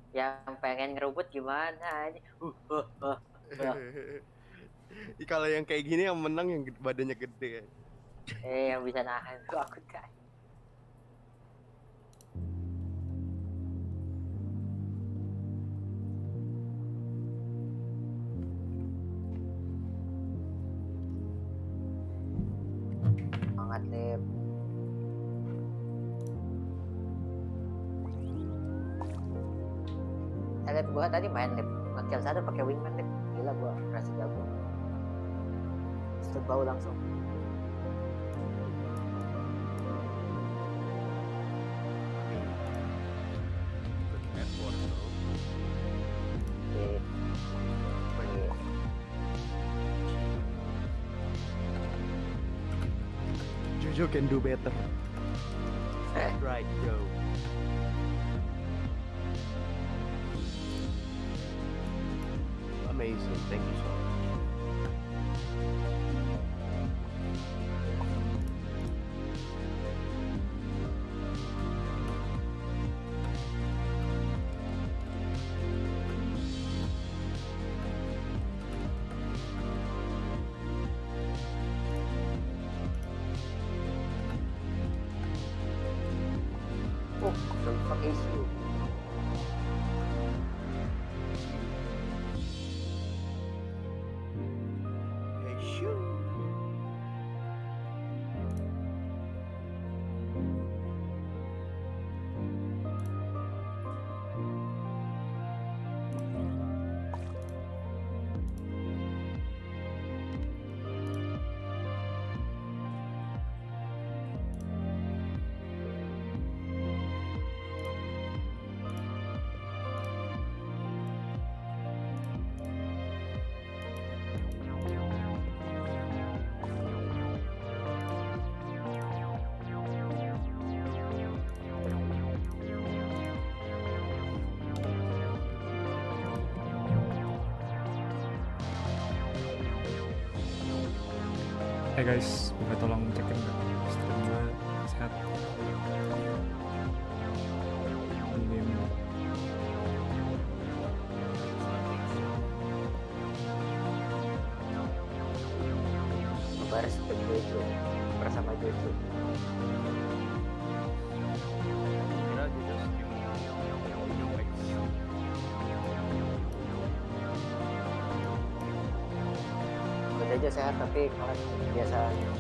Yang pengen ngerebut gimana aja. Kalau yang kayak gini yang menang yang badannya gede. Yang bisa nahan tuh aku guys. Semangat Lip. Lip gua tadi main Lip. Ngekill satu pakai wingman Lip. Gila gua berhasil jago. Stun bau langsung. Good effort bro. Oke. Jojo can do better. Right, yo. Amazing, thank you so much. Oh, so fuck is you. Hey, shoot. Hey guys, boleh tolong cekin nggak stream gue sehat? Game Baris ke Jojo. Bersama Jojo. Kira Jojo skill yang baik. Jojo sehat tapi kalau biasa ya.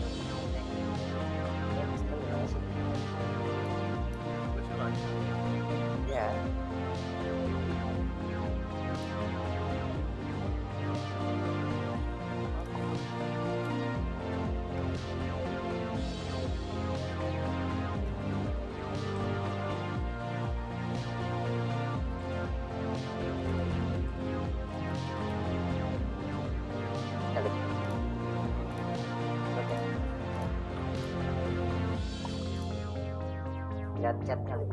Lihat chat kali.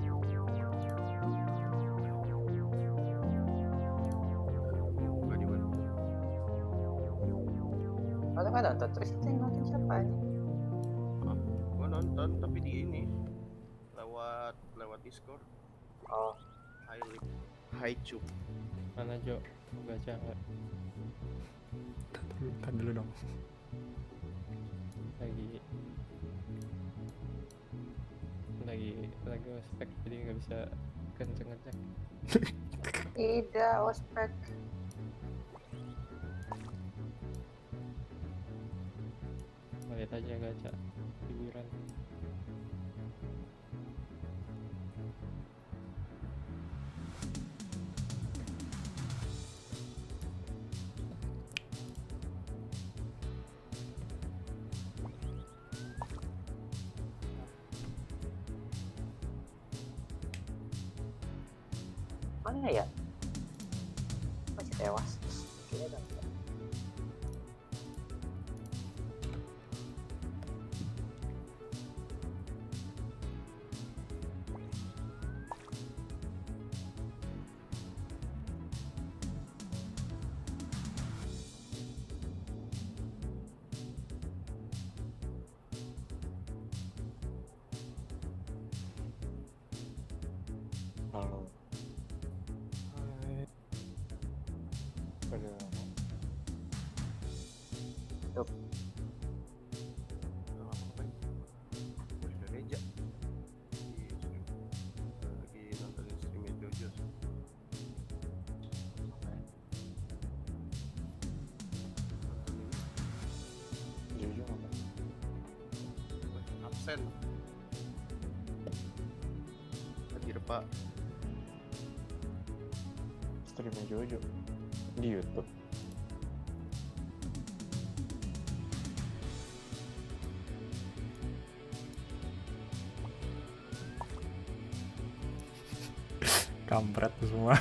Kalau nggak nonton terus kita yang nonton siapa aja? Gua nonton tapi di ini lewat Discord. Oh, Hai Cuk. Mana Jo? Gacha nggak? kan dulu dong. Lagi ospek jadi nggak bisa kenceng-kenceng. tidak ospek. Lihat aja gacha hiburan. Mana ya? Masih tewas. Kayaknya dah. Oh. pada Tuh, Ngapain? Gua di gereja. Lagi nontonin streamnya Jojo. Jojo ngapain? Absen. Lagi repa. Streamnya Jojo di YouTube. Kampret tuh semua.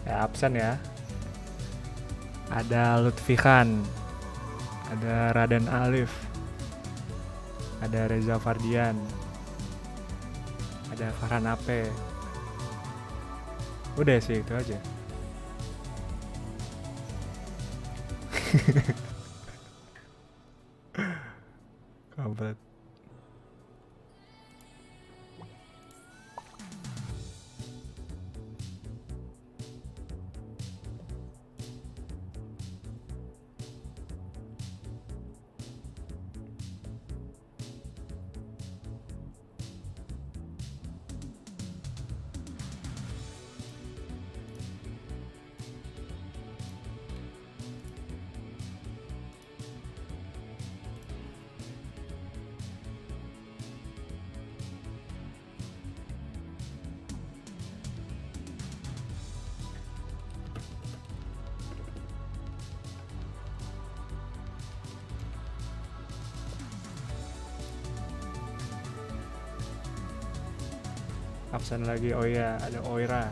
Ya, absen ya. Ada Lutfi Khan, ada Raden Alif, ada Reza Fardian, ada Farhan Ape. Udah sih itu aja. Kampret. Absen lagi, oh iya ada Oira.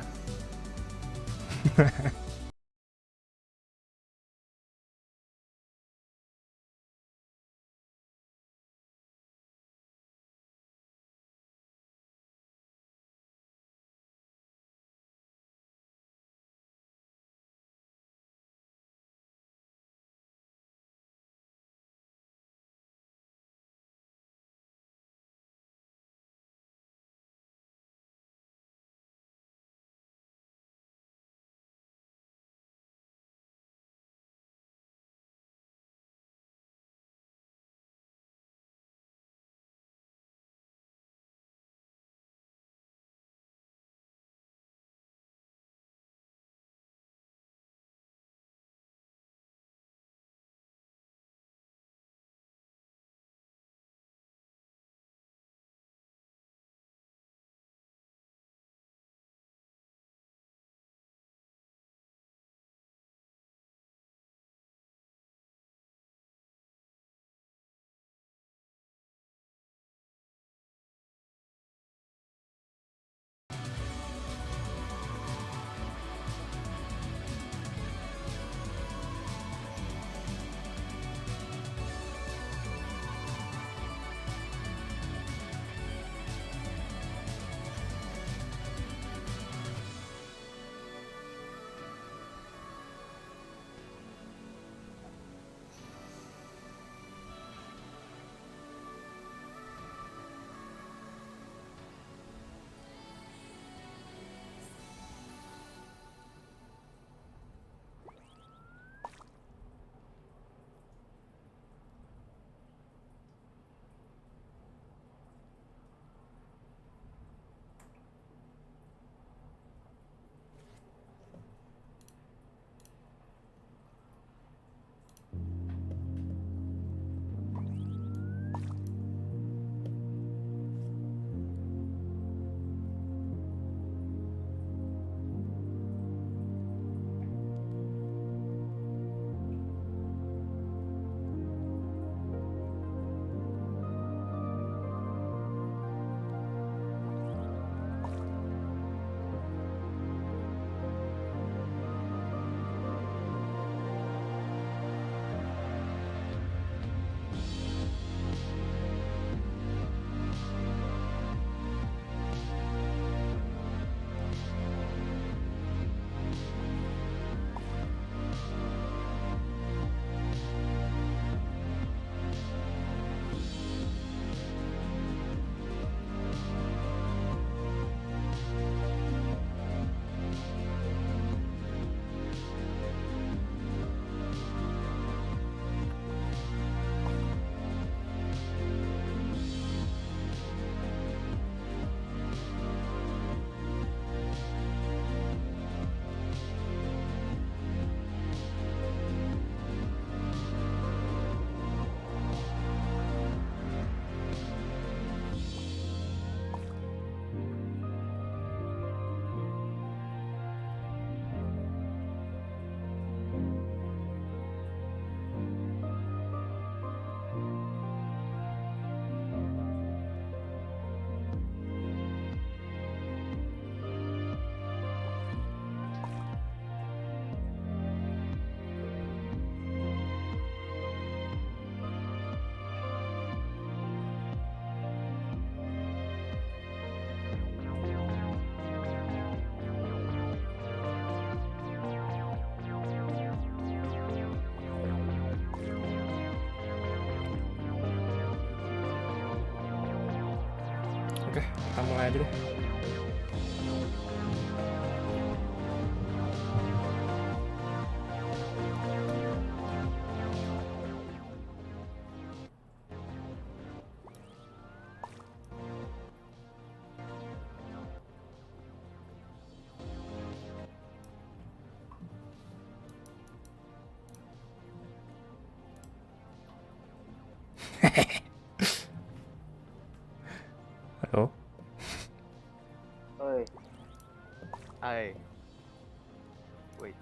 Oke, kita mulai aja deh. Halo. Oi, Hai. Wait.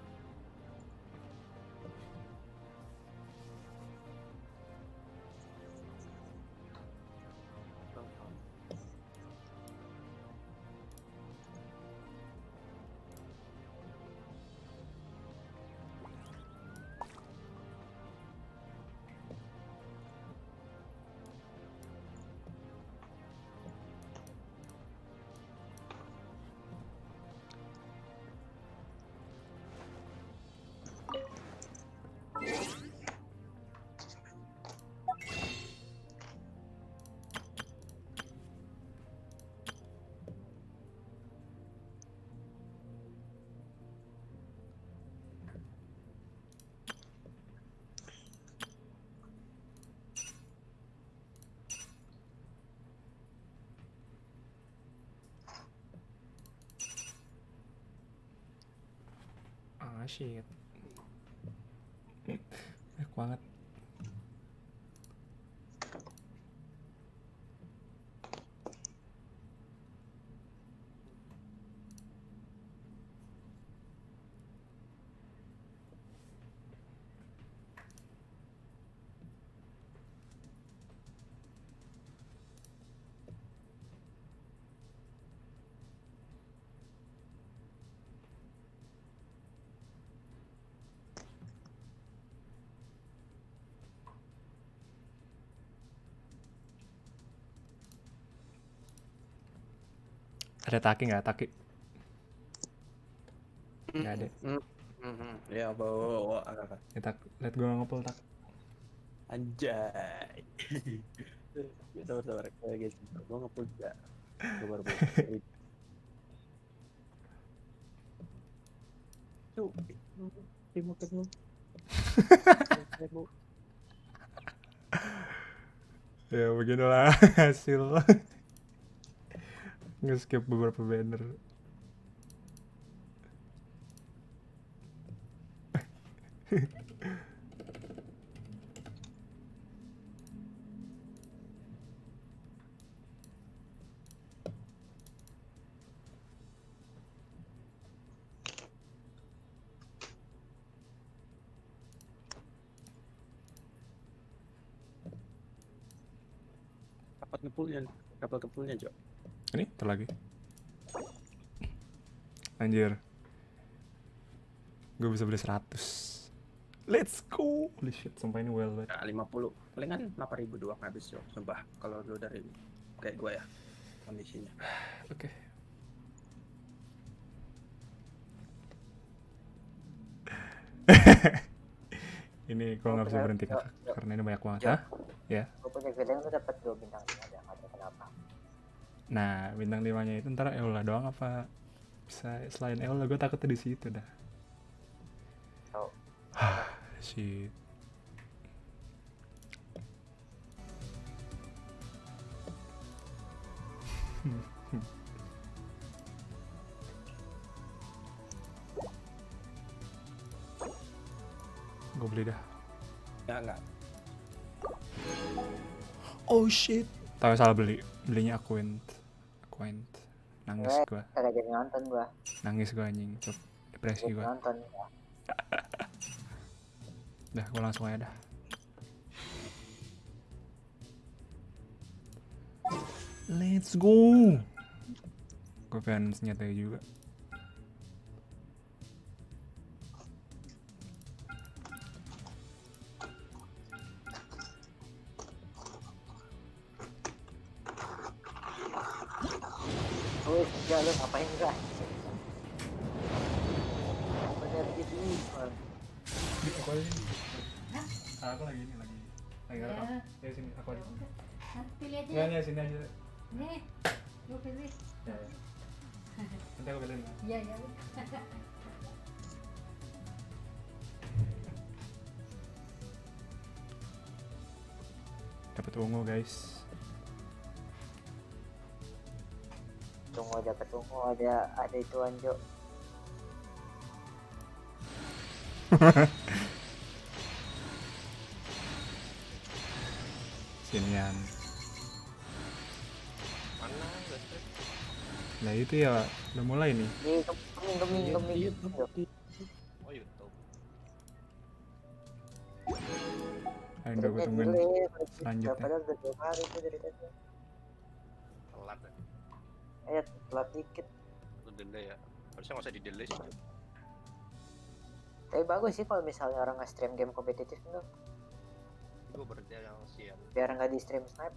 Ah shit. Banyak banget. Ada taki nggak? Taki? Nggak ada. Ya bawa apa? Ya, tak. Lihat gue ngepul tak. Anjay. Sabar kayak gitu. Gua ngepul juga. Sabar. Tuh, terima kasih. Ya beginilah hasil. Nge-skip beberapa banner. Kapal kepulnya, Jo. Ini terlagi. Anjir. Gue bisa beli 100. Let's go. Holy shit, sumpah ini well banget. Nah, 50. Palingan 8.000 doang habis, Jo. Sumpah kalau lu dari kayak gue ya kondisinya. Oke. Ini gue nggak bisa berhenti kakak karena ini banyak banget. Hah? Ya. gue punya feeling lu dapat 2 bintang 5 ada, nggak tahu kenapa. Nah, bintang 5-nya itu ntar Eula doang apa bisa selain Eula? Gue takutnya di situ dah. Oh, Shit. Gue beli dah. Enggak. Oh shit. Tapi salah beli. Belinya Aquint. Nangis gue gue. kagak jadi nonton gue. Nangis gue anjing. Cuk. Depresi Jadi gue. nonton. Dah, gue langsung aja dah. Let's go. Gue pengen senjatanya juga. Wih, ya lu ngapain gak? Bener gitu. Aku aja sini. Aku lagi rekam. Ya sini, aku aja. Pilih aja. Enggak, sini aja. Nih. Gue pilih. Ya, ya. Nanti aku beliin. Iya iya. Dapat ungu guys. Tunggu dapat tunggu ada itu anjo. Sinian. Mana gak strip? Nah itu ya udah mulai nih. Di geming. Oh YouTube. Ayo udah gue tungguin selanjutnya. Padahal udah 2 hari itu dari tadi. Telat ya. Ayo telat dikit. Lu delay ya. Harusnya nggak usah di delay sih. Tapi bagus sih kalau misalnya orang nge-stream game kompetitif tuh. Gue berarti yang sian. Biar nggak di stream snipe.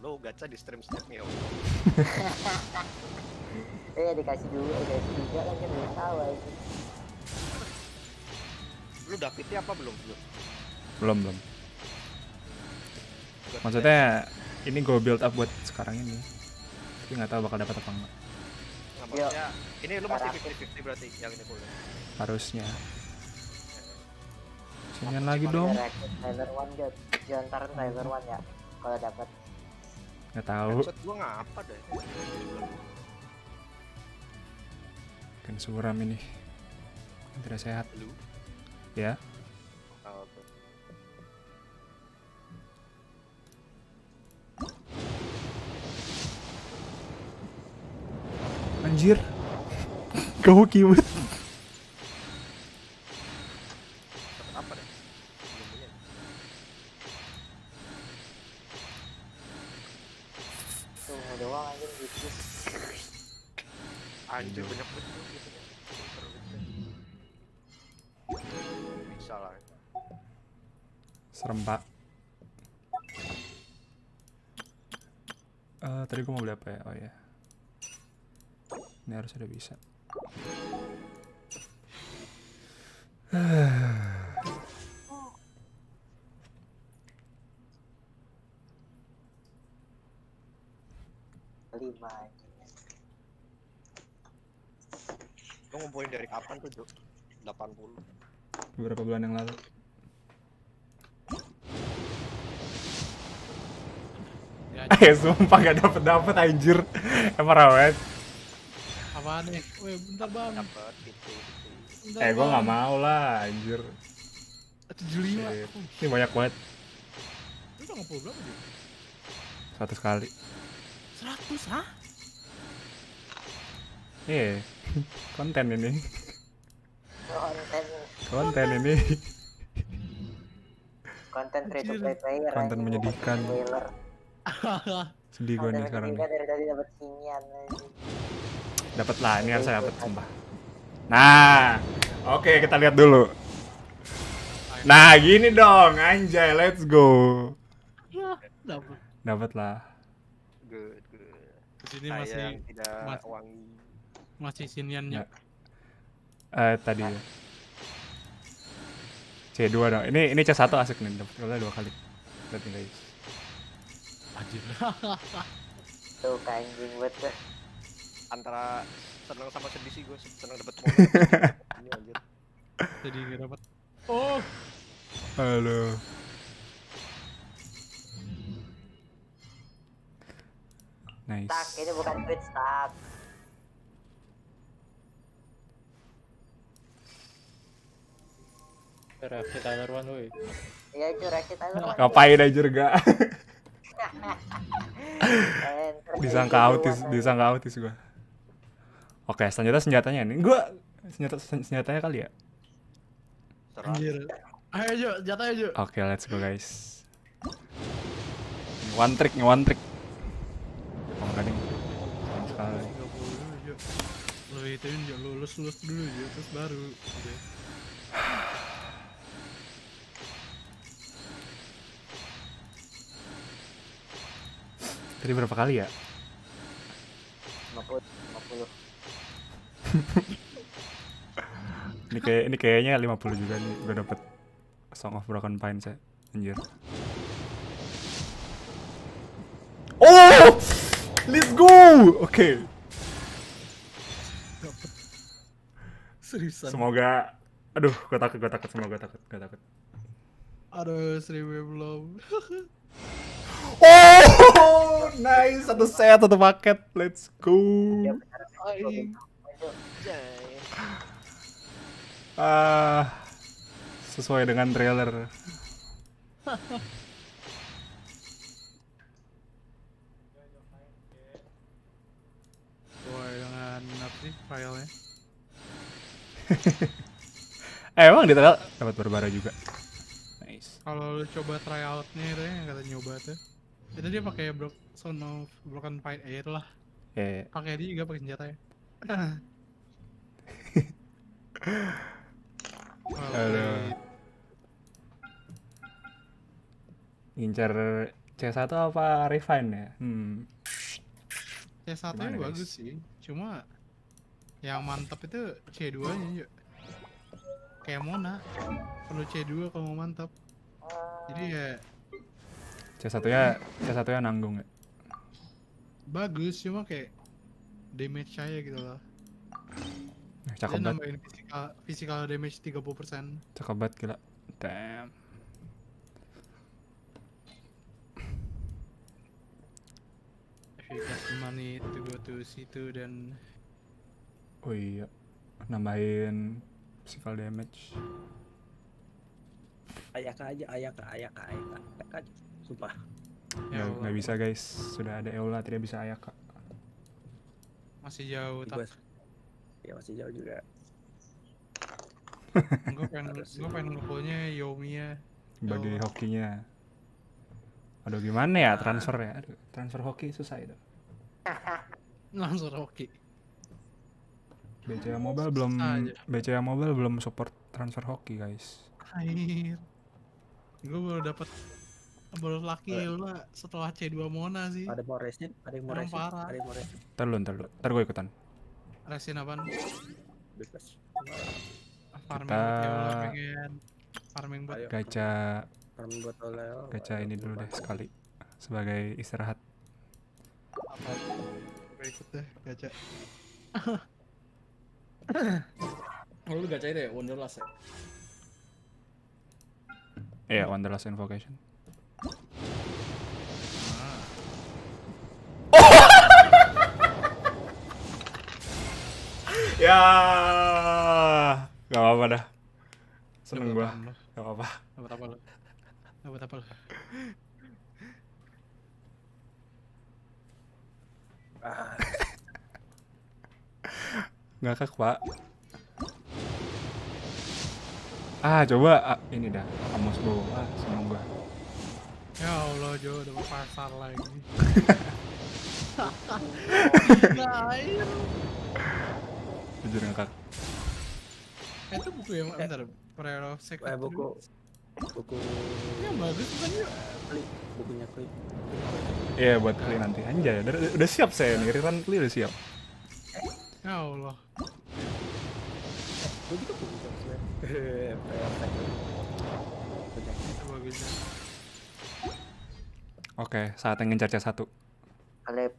Lo gacha di stream snapnya. Dikasih juga kan kan belum tahu aja. Lu dapetnya apa belum? Belum. Maksudnya ini gue build up buat sekarang ini. Tapi nggak tahu bakal dapat apa enggak. Nah, maksudnya ini lu masih 50-50 berarti yang ini kuliah. Harusnya. Sinian lagi dong. Tyler One Jod. Jangan taruh Tyler One ya. Kalau dapat. Nggak tahu. Headshot gua ngapa deh? Kan suram ini. Tidak sehat. Lu? Ya. Oh, oke. Anjir. Kamu kiwet. Dapet apa deh? Belum punya. Tunggu doang aja gitu. Anjir banyak banget tuh gitu ya. Bisa lah. Serem pak. Tadi gue mau beli apa ya? Oh ya. Ini harus ada bisa. Lima aja. Lu ngumpulin dari kapan tuh, Jo? 80. Beberapa bulan yang lalu. Sumpah gak dapet anjir. Emang rawet. Apaan nih? Weh, bentar bang. Dapet titik. Bentar, Gue Bang. gak mau lah anjir. 75. Ini banyak banget. Lu udah ngumpul berapa dia? 100 kali. 100, hah? Iya. Konten ini. Konten ini. konten free to play player. Konten anjing, menyedihkan. bukan trailer. Sedih gue Konten nih sekarang nih. menyedihkan dari tadi dapat sinian anjing. Dapat lah, ini harus saya dapat sumpah. Nah, oke kita lihat dulu. Nah, gini dong, anjay, let's go. Ya, dapet. Dapat lah. Good. Di sini masih tidak wangi. masih siniannya. Tadi ya. C2 dong. Ini C1 asik nih, dapat udah 2 kali. Lihat nih guys. Anjir. Tuh kanjing buat tuh. Antara seneng sama sedih sih gue seneng dapet momen. Ini anjir. Jadi nggak dapat. Oh, Halo. Nice. Tak, ini bukan Twitch tak. Reaksi Tyler One woi. Iya itu reaksi Tyler One. Ngapain anjir gak? Enter disangka autis gua. Oke, selanjutnya senjatanya nih. Gua senjatanya kali ya. Serah. anjir. Ayo Jo, jatuh aja Jo. Oke, let's go guys. One trick. Oh, enggak ding. Sama sekali. 30 dulu Jo. Lu ituin Jo, lulus dulu Jo, terus baru. Gitu. Tadi berapa kali ya? 50. Ini kayaknya 50 juga nih. Gua dapet Song of Broken Pines ya. Anjir. Oh! Oke. Seriusan. Semoga. Aduh, gue takut. Semoga takut. Aduh, 1000 belum. Oh, nice. Satu set, satu paket. Let's go. Ya benar. Aing. Jay. Sesuai dengan trailer. Sesuai dengan apa sih filenya? Emang di trailer dapat berbara juga. Nice. Kalau lu coba tryoutnya itu yang kata nyoba tuh, itu dia pakai Son of Broken Fight Air lah. Ya. Pakai dia juga pakai senjatanya. Aduh. Ngincar C1 apa Refine ya? C1 Gimana, nya guys? bagus sih, cuma yang mantap itu C2 nya yuk. Kayak Mona, perlu C2 kalau mau mantap. Jadi ya C1 nya nanggung ya. bagus, cuma kayak damage saya gitu loh. Cakep Dia banget. nambahin physical damage 30%. Cakep banget gila. Damn. If you got the money to go to situ dan Oh iya. Nambahin physical damage. Ayak aja. Sumpah. ya Allah, Nggak bisa guys. Sudah ada Eula tidak bisa Ayaka. masih jauh Gua, tak. ya masih jauh juga. Gue pengen ngepullnya Yomiya. Bagi Eula. hokinya. Aduh gimana ya transfer ya? Aduh, transfer hoki susah itu. Langsung hoki. BCA Mobile belum support transfer hoki guys. Air. Gue baru laki Eula setelah C2 Mona sih. Ada mau resin, Emang parah. ada yang mau resin. Ntar gue ikutan. Resin apaan? Bebas. Farming Kita- buat Eula pengen. Farming buat Ayo. Gacha Farming buat Oleo. gacha ini dulu deh sekali sebagai istirahat. apa? Gue ikut deh gacha. Oh, lu gacha deh Wonderlust ya? Iya, Wanderlust Invocation. Ya, gak apa-apa dah. Seneng gua, gak apa-apa. Dapat apa lu? Ngakak pak. Coba ini dah, Amos Bow. Seneng gua. Ya Allah, Jo, udah mau pasar lagi. Air. Jujur ngakak. Itu buku yang bentar, Prayer of Sacred buku yang bagus bukan ya? bukunya Kli. Iya buat kali nanti. Anjay, udah siap saya nih. Rerun kali udah siap. Ya Allah. Gue juga punya Itu bagus ya. Oke, saatnya ngincar C1. Alep,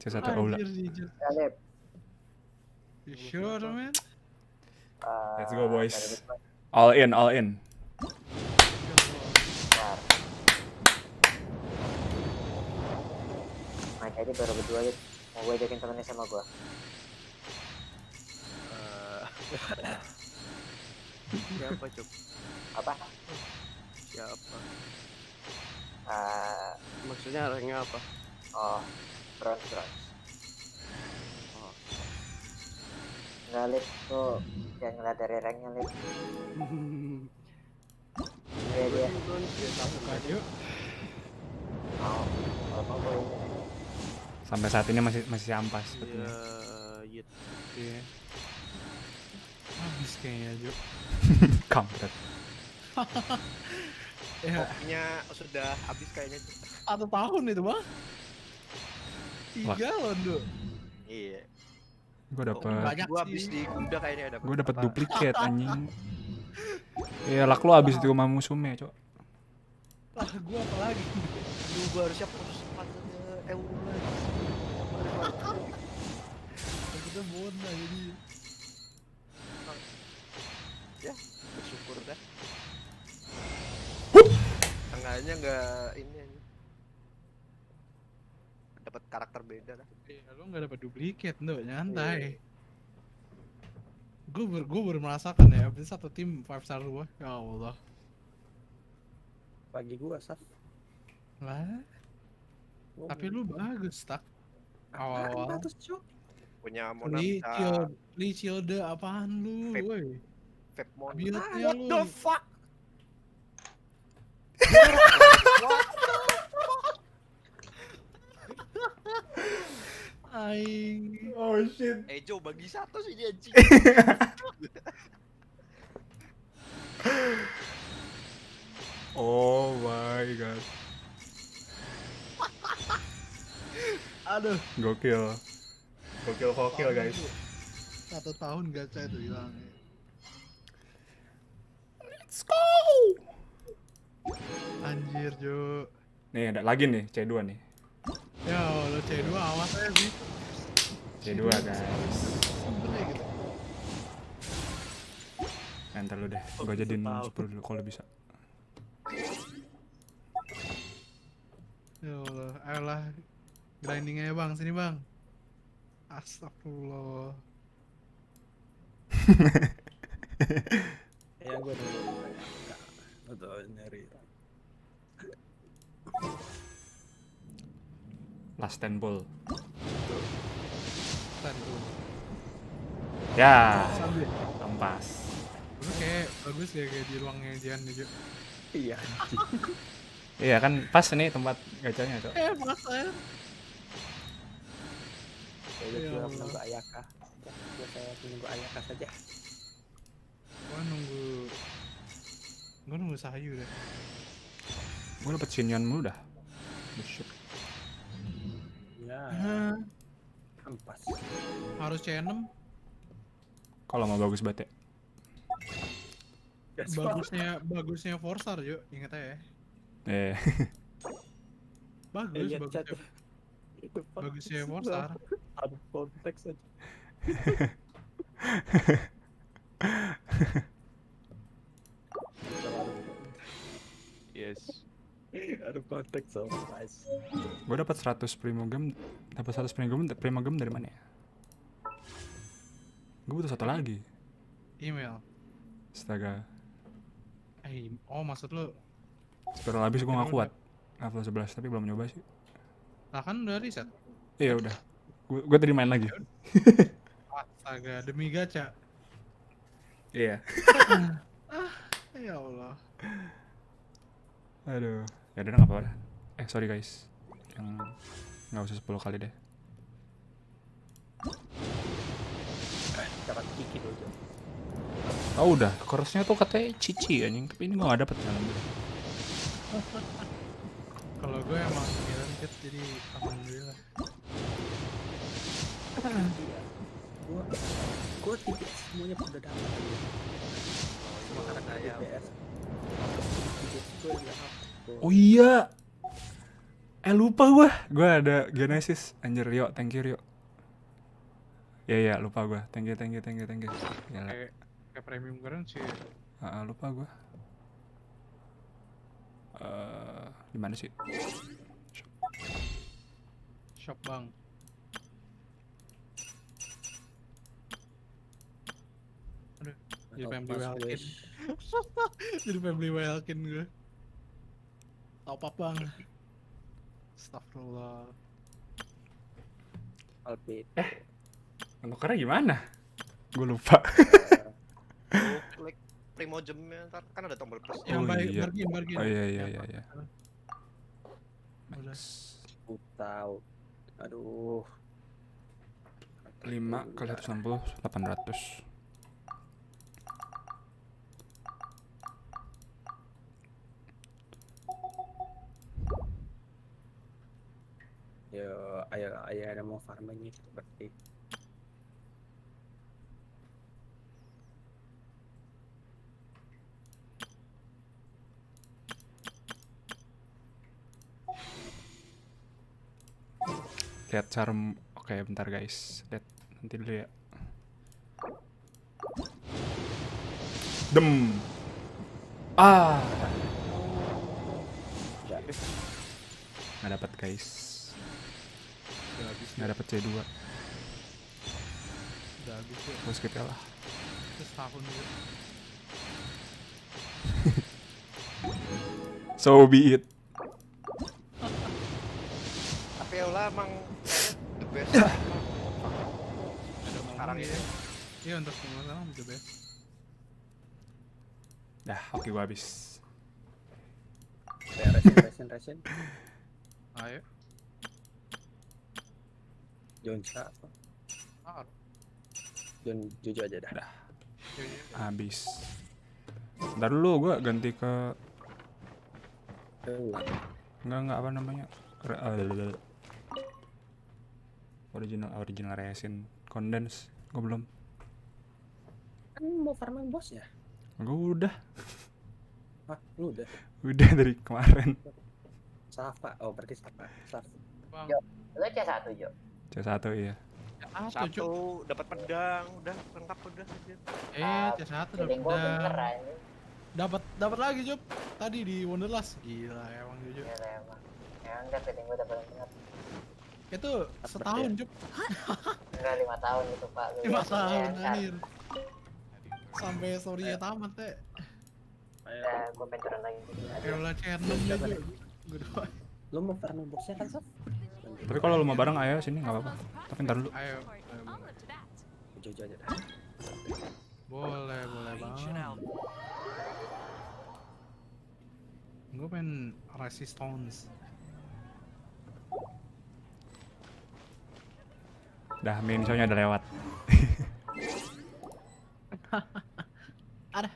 C1 Eula. Anjir, jijik. Alep. You sure, man? Let's go, boys. All in. Nah, jadi baru berdua Lip. Mau gue ajakin temennya sama gue. Siapa Cuk? Apa? Siapa? Eh, Maksudnya ranknya apa? oh, bronze. Oh. Enggak Lip, tuh yang ngeliat dari ranknya Lip. Dia Buka yuk. mau mau gue ini. Sampai saat ini masih ampas. Iya, Sepertinya. Iya. Habis kayaknya, Jo. Kampret. Ya, Kopinya sudah habis kayaknya Cuk. 1 tahun itu, Bang. 3 loh, Do. Iya. Gue dapet Banyak Gua habis sih. di kuda kayaknya ada. Gue dapet duplikat anjing. Iya, lak lo abis itu sama musuhnya, cok. Lah, gua apa lagi? Aduh, gua harusnya post sepatu Eula. Udah Mona jadi. Ya, bersyukur dah. Tengahnya nggak ini aja. Dapat karakter beda lah. Iya, lu nggak dapat duplikat, Ndok, nyantai. Gue baru merasakan ya, abis satu tim 5 star gua. Ya Allah. Pagi gua Saf. Lah, tapi lu bagus, tak? Apaan Awal-awal. bagus cok? Punya Mona bisa Lee Shield apaan lu, Vape. woi? vape Mona. Build-nya What lu. the fuck? Aing. Oh shit. Ejo bagi satu sih dia anjing. Oh my god. Aduh. Gokil. Gokil guys. 1 tahun gacha itu hilang. Let's go. Anjir, Jo. Nih ada lagi nih C2 nih. Ya Allah, C2 awas aja sih. C2 guys. Sebenernya gitu. Ntar lu deh, gua jadiin super dulu kalau bisa. Ya Allah, ayolah. Grinding aja bang, sini bang. Astagfirullah. Ya gua dulu. Atau nyari. Last 10 ball. Satu. Ya, Sambil. ampas. Lu kayak bagus kayak di ruangnya Jian nih, Jo. Iya. Iya kan pas nih tempat gacanya, Cok. Mas saya. Ya Ya gua Allah. menunggu Ayaka. Ya saya menunggu Ayaka saja. Gua nunggu Sayu deh. Gua dapet Shinyan mulu dah. Bullshit. Ya. Hah, Ampas. harus C6. Kalau mau bagus banget ya. Bagusnya 4 star, Jo. Ingat aja ya. Eh, Bagus, Lihat chat. bagusnya 4 star. Ada konteks aja. Yes. Ada konteks sama guys. gua dapat 100 primo gem, primo gem dari mana ya? Gua butuh satu lagi. Email. Astaga. Oh, maksud lu? Spiral habis gua nggak kuat. Level 11 tapi belum nyoba sih. Lah kan udah riset. Iya udah. Gua tadi main lagi. Astaga, demi gacha. Iya. Ya Allah. Aduh. Ya udah nggak apa-apa. Sorry guys. Yang nggak usah 10 kali deh. Dapat kiki dulu. Oh udah, chorusnya tuh katanya cici anjing, tapi ini gua nggak dapet alhamdulillah. Kalau gue emang guaranteed jadi alhamdulillah. Gua tipe semuanya udah dapat. Cuma karena kaya. DPS. Gua udah hapus. Oh iya. Lupa gua ada Genesis anjir. Rio, thank you Rio. Ya lupa gua. Thank you. Gila. Kayak premium keren sih. Lupa gua. Di mana sih? Shop bang. Aduh, jadi pengen beli Welkin. Jadi pengen beli Welkin gue. Top up bang. Astagfirullah. Alpit. Nukernya gimana? Gua lupa. Lu klik primo gemnya ntar kan ada tombol plus. Yang baik, iya. bargain. Oh iya. Udah. Tahu. Aduh. 5 kali 160 800. Yo, ayo ada mau farming itu berarti. Lihat charm. Oke, bentar guys. Lihat Nanti dulu ya. Dem. Ah. Nggak dapat guys. Udah habis. Nggak dapat C2. Udah habis ya. Gue skip ya lah. Terus tahun juga. So be it. Tapi Eula emang the best. Ada Sekarang momen ini. dia. Iya untuk sekarang the best. Dah, oke gua habis. Resin. Ayo. Jonca apa? Ah, Jojo aja dah. Habis. Ntar dulu gua ganti ke enggak apa namanya? Original resin condense. Gua belum. Kan mau farming bos ya? Gua udah. Hah, lu udah? Udah dari kemarin. Safa, oh berarti Safa. Bang. Lu C1 Jo. C1 iya. C1 Cuk. Satu dapat pedang, udah lengkap udah aja. C1 Feeling gua pinter udah. anjing. Dapat lagi Jup. Tadi di Wonderlust. Gila emang Jup. Gila emang. Ya enggak, feeling gua udah paling bener. Itu setahun Jup. Enggak 5 tahun itu Pak. Lu 5 lihat tahun ya, kan? anjir. Sampai story-nya tamat teh. Udah gua pencuran lagi. Eula channel juga. Gue doain. Lu mau farming bosnya kan, Sof? Tapi kalau lu mau bareng ayo sini nggak apa-apa. Tapi ntar dulu. Ayo. Jojo aja dah. Boleh bang. Gue pengen resistance. Dah main show-nya udah lewat. Ada.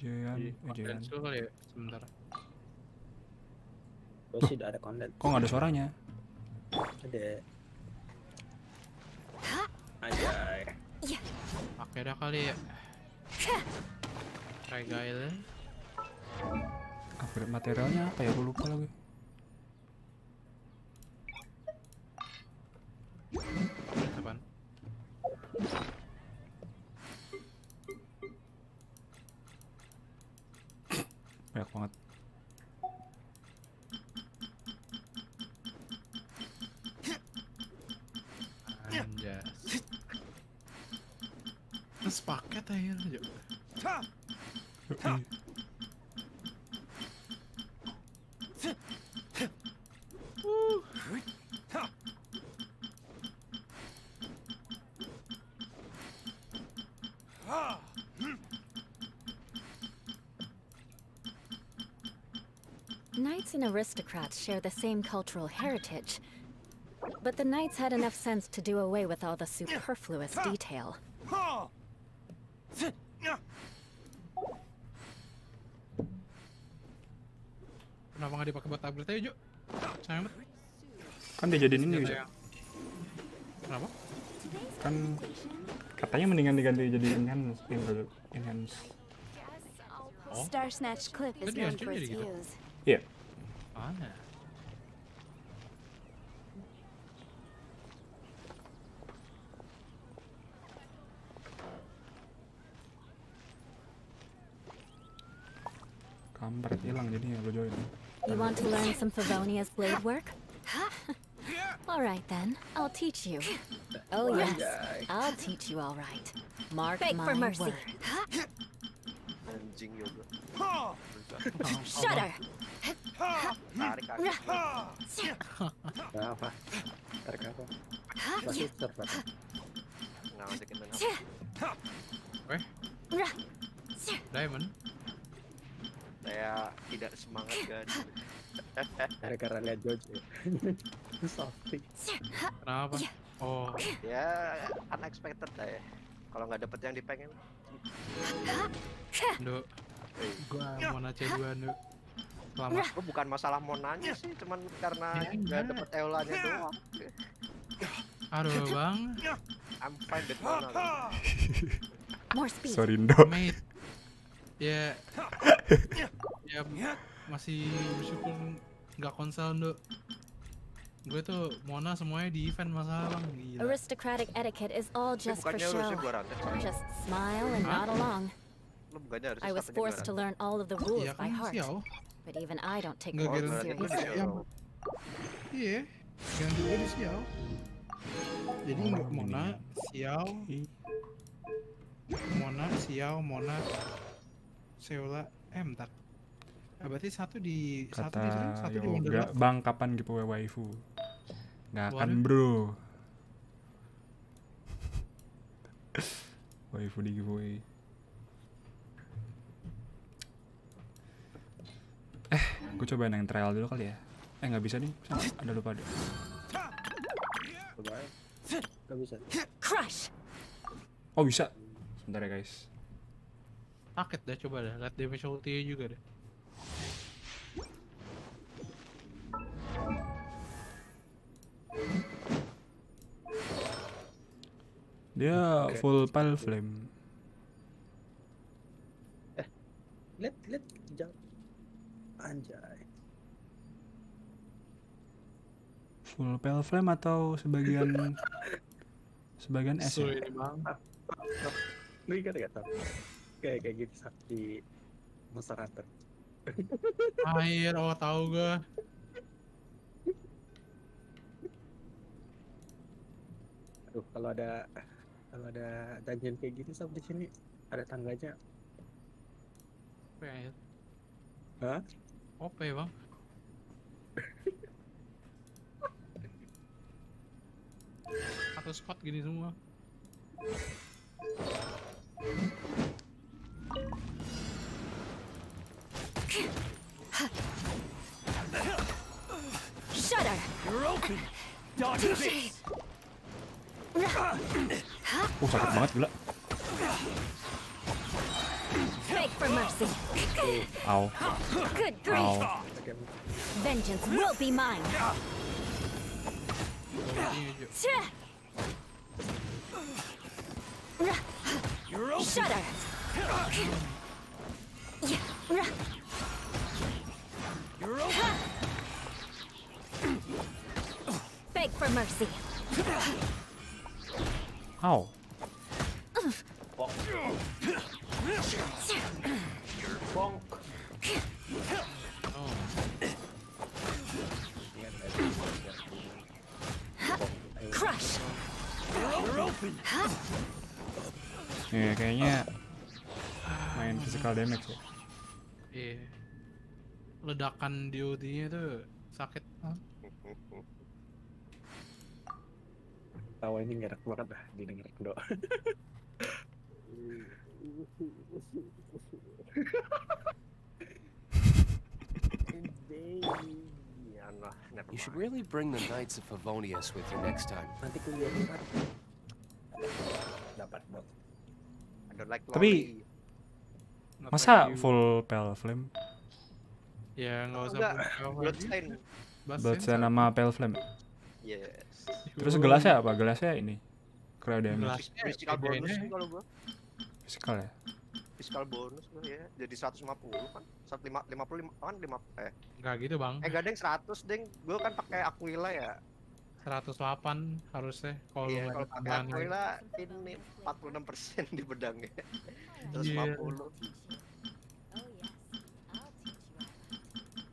Jangan. Dulu kali ya sebentar. Gue sih udah ada konten. Kok nggak ada suaranya? Ada. Anjay. Pakai dah kali ya. Kayak gail. Upgrade materialnya apa ya? Gue lupa lagi. Apaan? Banyak banget. Anjas. Terus paket aja. Knights and aristocrats share the same cultural heritage, but the knights had enough sense to do away with all the superfluous detail. Kenapa nggak dipakai buat upgrade aja, Jo? Sayang banget. Kan dia jadiin ini bisa. Kenapa? Kan katanya mendingan diganti jadi enhance. Oh. Star Snatch Cliff is Jadi known hancur for jadi its gitu? views. Iya. Mana? Kampret hilang jadinya lo join. You want to learn some Favonia's blade work? All right then, I'll teach you. Oh yes, I'll teach you all right. Mark my word. Anjing juga. Shudder! Tarik kaki. Nah, apa? Tarik apa? Masih surf apa? Nggak ngajakin main apa. Weh, Diamond. Saya tidak semangat kan. Gara-gara liat Jojo. Softy. Kenapa? Oh, Ya unexpected lah ya. Kalau nggak dapet yang dipengen. Nduk. Gua mau nace dua, Nduk. Selamat. Gue bukan masalah mau nanya sih, cuman karena Ya, nggak enggak. dapet Eulanya doang. Aduh, Bang. I'm fine with Mona. More speed. Sorry Ndo. Mate. Ya, ya masih bersyukur nggak konsel Dok. Gue tuh Mona semuanya di event masalah bang, gila. Aristocratic etiquette is all just for bukannya show. harusnya gua rantai soalnya. Just smile and nod along. Lu bukannya harusnya I was satunya forced to gua learn all of the rules Iya by kan heart, sial. but even I don't take Nggak rules gara-gara rantai. Lu seriously. sial. sial. Iya, ganti gue di sial. Jadi nggak Mona, sial, Mona, Seula, bentar. Berarti satu di Kata satu di Yoga, Wonderland. bang kapan giveaway waifu? Nggak akan Waduh. bro. Waifu di giveaway. Gue cobain yang trial dulu kali ya. Nggak bisa nih, ada lupa deh. Coba aja. Gak bisa. Crush! Oh bisa. Sebentar ya guys. Paket dah, coba dah, lihat damage ulti juga deh. Dia full pale flame. Lihat jauh. Anjay. Full pale flame atau sebagian S So ya? ini bang. Ini kan gak tau. Kayak gitu sakti masyarakat. Air, oh tahu gue. Aduh, kalau ada dungeon kayak gitu sob di sini ada tangganya. Apa ya? Hah? Apa ya bang? Atau squad gini semua. Shudder! Sakit banget gila. Beg for mercy. Au. Good Au. grief! Vengeance will be mine. Shudder! Beg for mercy. Au. Crush! Nih kayaknya main physical damage ya. Iya. Ledakan di ultinya tuh sakit. Tawa ini ngerak banget dah didengar do. You should really bring the Knights of Favonius with you next time. Nanti kuliah di mana? Dapat dong. I don't like Tapi- lolly. Masa full pale flame? Ya nggak usah. Enggak, punya Bloodstain. Bloodstone sama pale flame. Yes. Terus gelasnya apa? Gelasnya ini. Cryo damage. Gelasnya Physical bedanya bonus sih kalau gua. Physical ya. Physical bonus gua ya. Jadi 150 kan. 155 kan 5 nggak gitu bang. enggak deng 100 deng. Gua kan pakai Aquila ya. 108 harusnya kalau Iya, nggak kalau ada pakai tambahan. Aquila ini 46% di pedangnya. Iya. 150.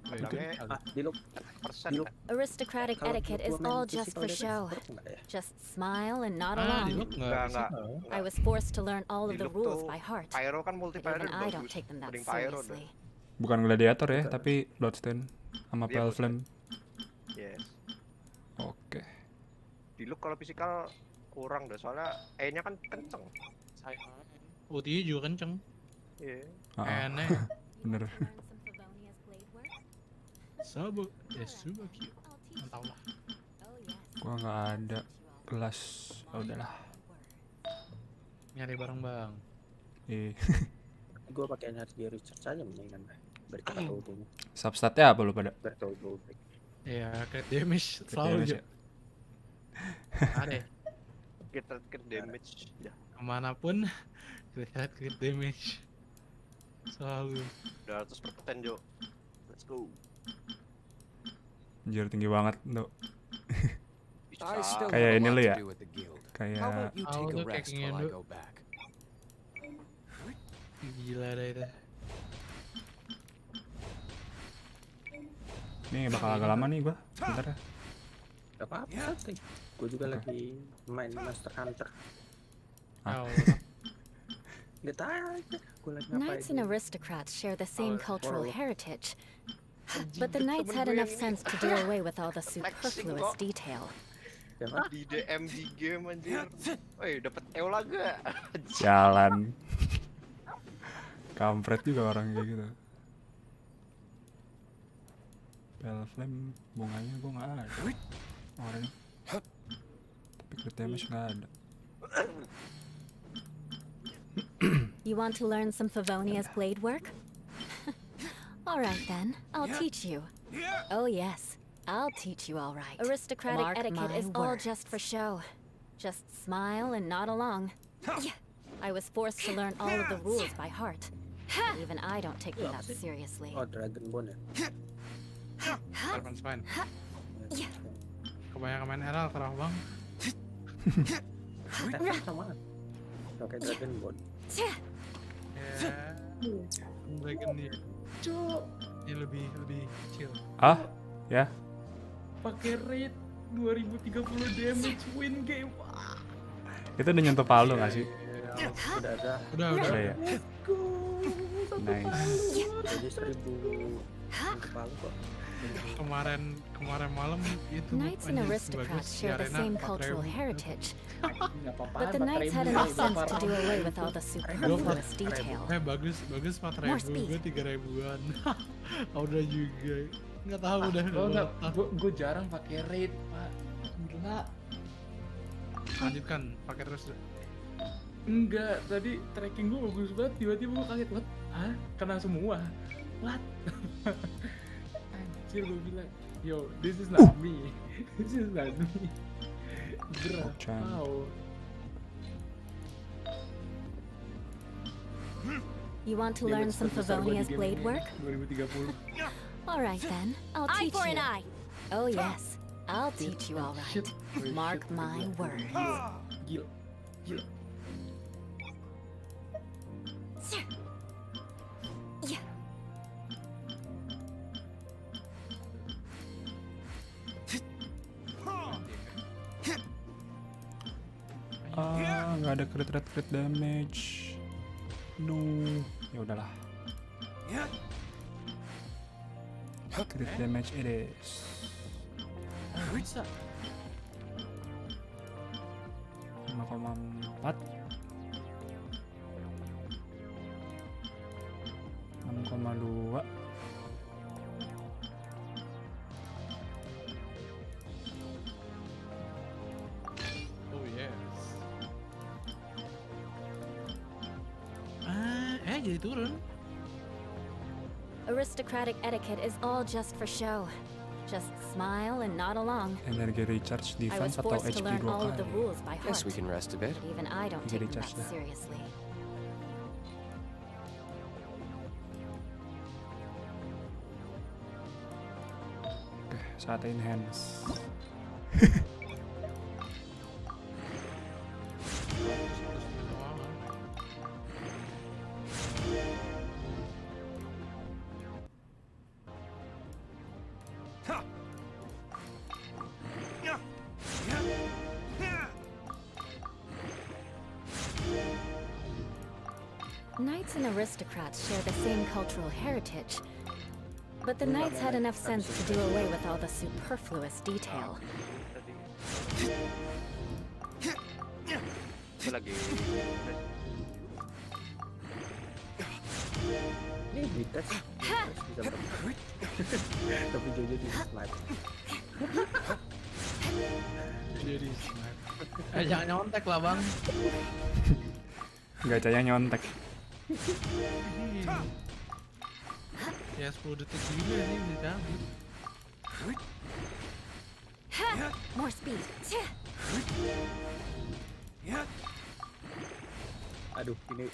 Itu Pedangnya Ah, di lu persen. Yuk. kan. Aristocratic kalau etiquette gua is main all just physical for damage, show. berapa enggak ya? Just smile and nod di along. look Enggak. nggak. I was forced to learn all of Di the look rules tuh by heart, Pyro kan multi but pyro even I don't bagus. take them that Mending Pyro dah. seriously. Bukan gladiator ya, Betul. tapi bloodstone sama Iya, pale betul. flame. Yes. Oke. Di look kalau physical kurang dah soalnya E-nya kan kenceng. Ultinya juga kenceng. Iya. Aneh. Bener. Learn some Favonia's blade work? Sabu. Ya sudah cute. I'll teach Mantap you. lah. Oh yes. Gua nggak ada gelas. Oh, udahlah. Nyari bareng bang. Gue pakai energi research aja mendingan dah. Berkat ultinya. Substatnya apa lu pada? Berkat ulti. Ya crit damage Crit selalu damage aja. ya? Ada. Kita damage ya. Kemanapun crit damage. Selalu. 200% Jo. Let's go. Anjir tinggi banget, Dok. I still Kayak have a ini lot lu to ya? do with the guild. How Kayak about you take a Auto rest kicking while I Indo. go back? Gila dah itu. nih bakal agak lama nih gua. Bentar ya. Gak apa-apa, santai. Gue juga lagi main Monster Hunter. Ah. Oh, Gak tahu aja, gue lagi ngapain. Knights and aristocrats share the same Oh, cultural horror. heritage, but the knights had enough sense to do away with all the superfluous kok. detail. Siapa? Di DM di game anjir. Woi, dapet Eula gak? Jalan. Kampret juga orang kayak gitu. Bell flame bunganya gua nggak ada. Orangnya. Tapi crit damage nggak ada. You want to learn some Favonia's blade work? All right then, I'll teach you. Oh yes, I'll teach you all right. Aristocratic etiquette is all just for show. Just smile and nod along. I was forced to learn all of the rules by heart. Even I don't take them that seriously. Oh, Dragon Bone ya? fine. Kebanyakan main Eral kerah bang. Sama. Pakai Dragon Bone. Ya, Dragon dia. Ini lebih kecil. Ah, ya. Pakai rate 2030 damage win game. Itu udah nyentuh palu nggak sih? Udah ada. Udah. Udah ya. Let's go. Nice. Jadi 1000 kepala kok. Kemarin malam itu Knights and anjir, aristocrats bagus, share the Arena same 4.000. cultural heritage, Nggak apa-apa. but the knights had enough sense to do away with all the superfluous detail. Bagus More 4.000, speed. gue 3.000-an. Udah juga. Nggak tahu udah. Gue jarang pakai raid, Pak. Gila. Lanjutkan, pakai terus. Enggak, tadi tracking gue bagus banget, tiba-tiba gue kaget, what? Hah? Kena semua? What? Anjir, gue bilang, yo, this is not me. This is not me. Gerah, Ochan. wow. You want to learn some Favonia's blade work? 2030. All right then, I'll teach you. Oh yes, I'll teach you all right. Mark my words. Gila, gila. Ah, nggak ada crit damage. No, ya udahlah. Crit damage it is. Bisa. 5,4 6,2 Oh yes. Jadi turun. Aristocratic etiquette is all just for show. Just smile and nod along. energi recharge I was defense atau forced to HP learn 2 all of the kali. rules by heart. Guess we can rest a bit. Even I don't Jadi take them charge that dah. seriously. Oke, saat enhance. Knights and aristocrats share the same cultural heritage, but the knights had enough sense to do away with all the superfluous detail. Itu lagi. Ini bisa sih. Bisa berapa? Tapi Jojo di slide. Jadi snipe. Jangan nyontek lah bang. Gacanya nyontek. Ya 10 detik juga nih udah cabut. More speed. Aduh, ini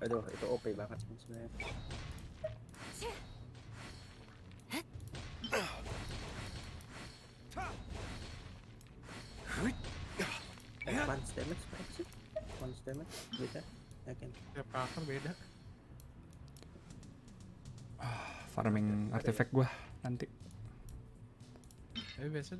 Aduh, itu OP banget sebenarnya. Advance damage berapa sih? Advance damage beda, yakin? Tiap karakter beda. Farming artifact gua nanti. Tapi biasa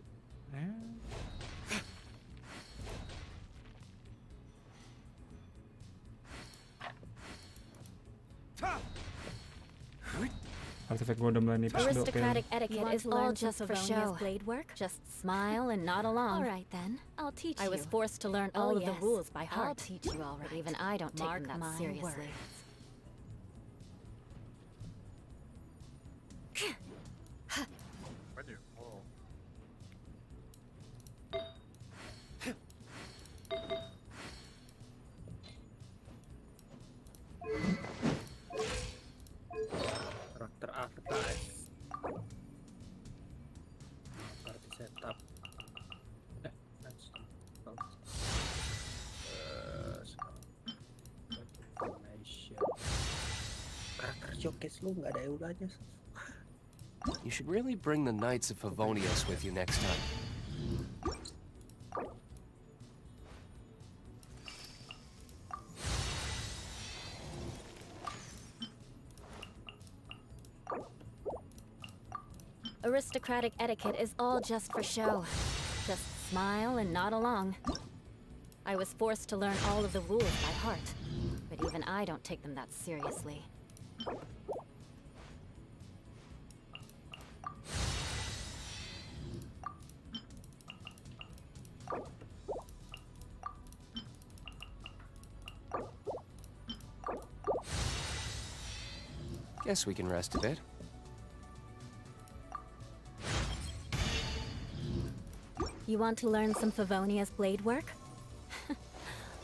Artifact gua udah mulai nipis dok. Aristocratic kayaknya. etiquette is all just for show. Blade work? Just smile and nod along. All right then, I'll teach you. I was forced to learn all of the rules by heart. I'll teach you all right. But even I don't take them that seriously. Karakter archetype. Party setup. Nice. Information. Karakter showcase lu nggak ada Eulanya. You should really bring the Knights of Favonius with you next time. Aristocratic etiquette is all just for show. Just smile and nod along. I was forced to learn all of the rules by heart, but even I don't take them that seriously. Guess we can rest a bit. You want to learn some Favonia's blade work?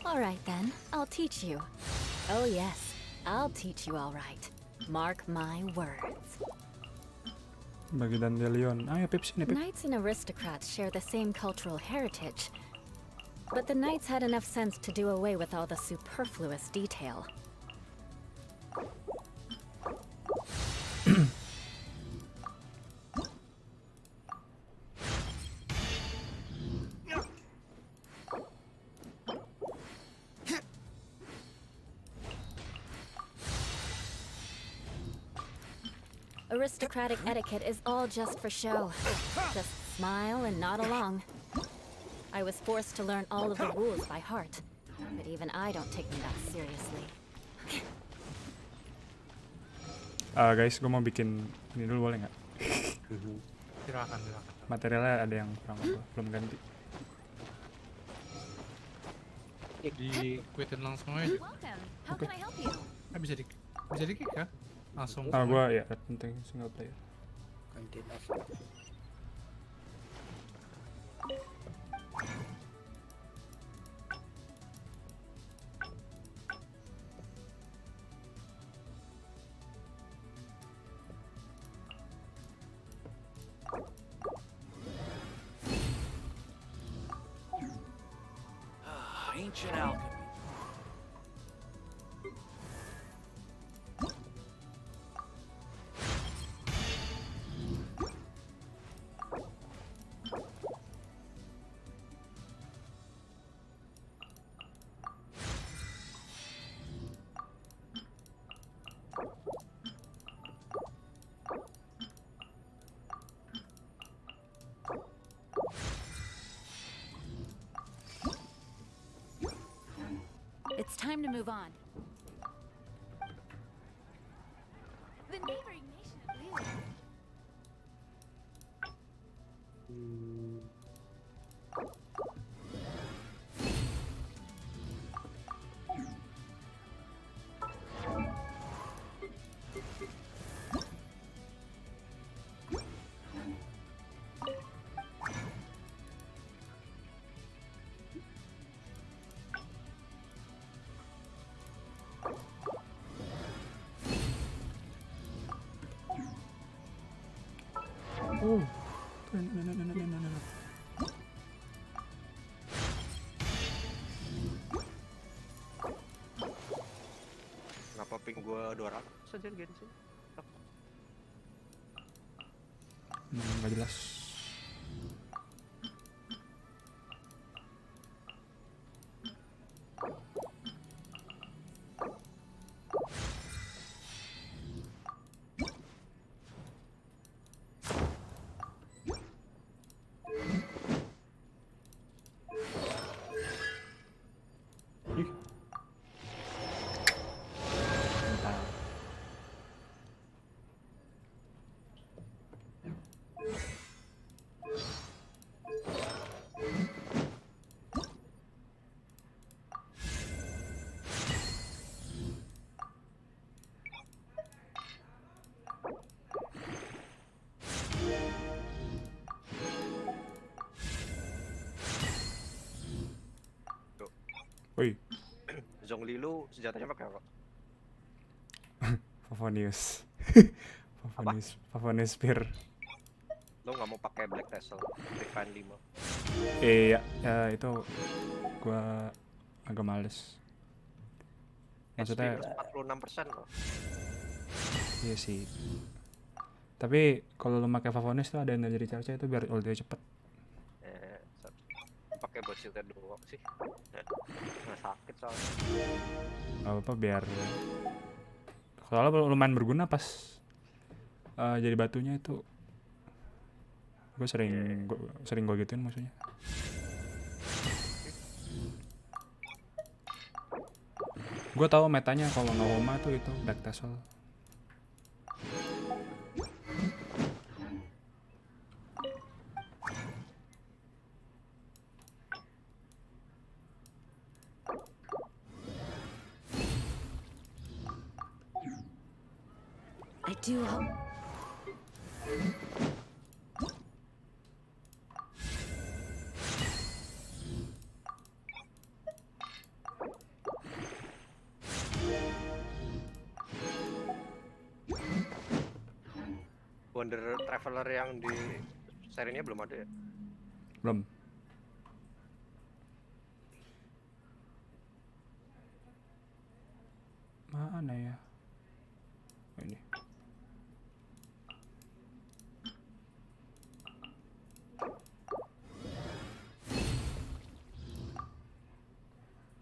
All right then, I'll teach you. Oh yes, I'll teach you all right. Mark my words. Bagi Dandelion. Ayo Pip sini Pip. Knights and aristocrats share the same cultural heritage, but the knights had enough sense to do away with all the superfluous detail. Aristocratic etiquette is all just for show. Just smile and nod along. I was forced to learn all of the rules by heart, but even I don't take them that seriously. Guys, gue mau bikin ini dulu boleh nggak? silakan. Materialnya ada yang kurang apa, belum ganti. Di quitin langsung aja. How can I help you? Bisa di kick kan? Langsung. Gue ya penting single player. Gantiin off. Ancient alchemy. It's time to move on. The neighboring nation of Eula. gua 200 saja Genshin. Nggak jelas. Mantap. Woi, Zhongli lu senjatanya pakai apa? Favonius. Favonius Spear. Lu nggak mau pakai Black Tassel, Refine 5. Iya, ya itu gua agak males. Maksudnya, HP plus 46% loh. iya sih. Tapi kalau lu pakai Favonius tuh ada energy recharge itu biar ulti cepet. Pakai buat shieldnya doang sih. Nggak sakit soalnya. Gak apa-apa biar. Soalnya lumayan berguna pas jadi batunya itu. Gue sering gue gituin maksudnya. Gue tahu metanya kalau Nahoma tuh itu Black Tassel. I do hope. Wonder Traveler yang di serinya belum ada ya? Belum. Mana ya? Oh, ini.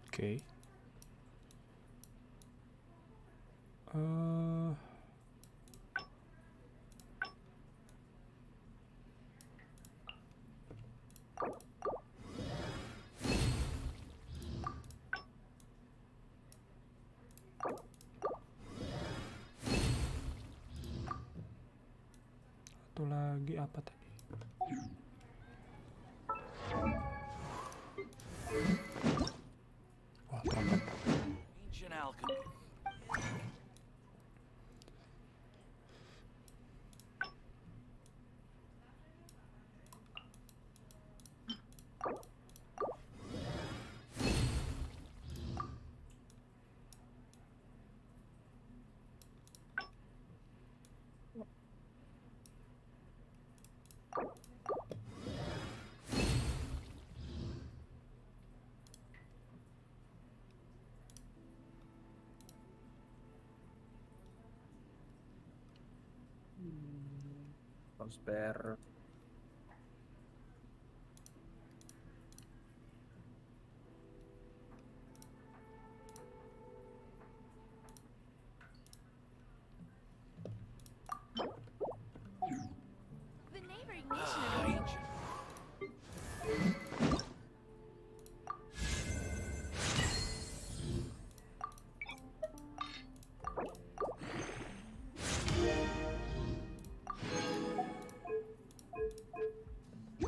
Oke. Satu lagi apa tadi? Wah, trompet. Spare. The neighboring nation of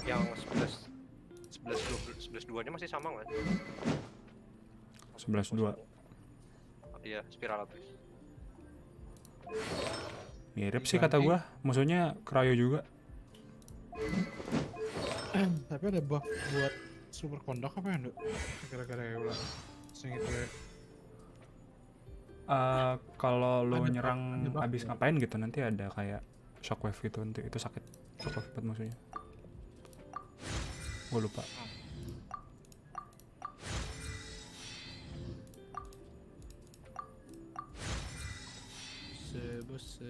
Yang 11-2 nya masih sama nggak? 11-2. Iya, spiral habis. Mirip sih kata gua. Musuhnya Cryo juga. Tapi ada buff buat super kondok apa ya, Nduk? Gara-gara Eula. Singit gue. Kalau lu Ada nyerang buff abis ya? ngapain gitu nanti ada kayak shockwave gitu nanti itu sakit shockwave buat musuhnya. Gue lupa. bos.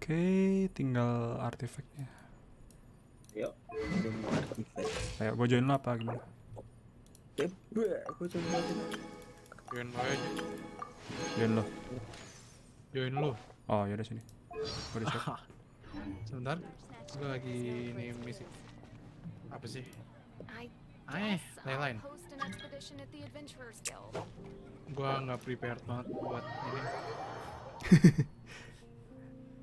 Oke, tinggal artifaknya. Yuk, artifact. Kayak gue join lo apa gimana? Aku coba aja. Join lo aja. Join lo. Join lo. Oh yaudah sini. Gue udah siap. Sebentar, gue lagi ini misi. Apa sih? I lain. host an expedition at the Adventurers Guild. Gue nggak prepared banget buat ini.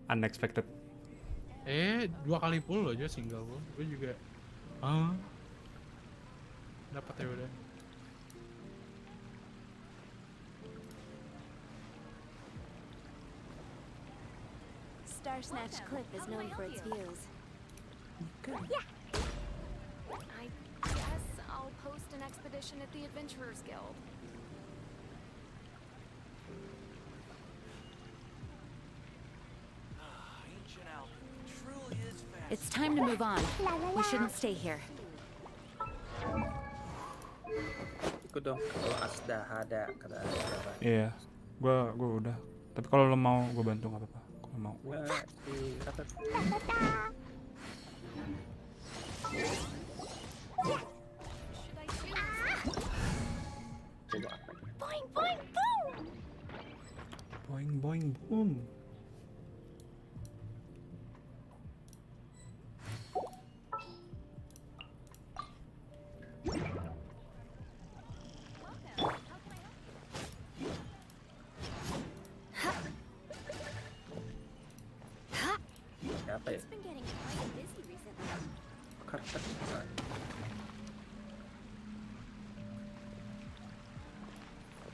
Unexpected. 2 kali pull aja single pull. Gue juga. Dapat ya udah. Star Snatch Cliff is known for its views. Yeah. I guess I'll post an expedition at the Adventurers Guild. It's time to move on. We shouldn't stay here. Ikut dong. Kalau Asdah ada kata Asdah. Iya, gue udah. Tapi kalau lo mau gue bantu nggak apa-apa. Kalau mau. Nggak, si kata. Coba apa? Boing, boing, boom! Boing boing boom. Apa ya? Karakter.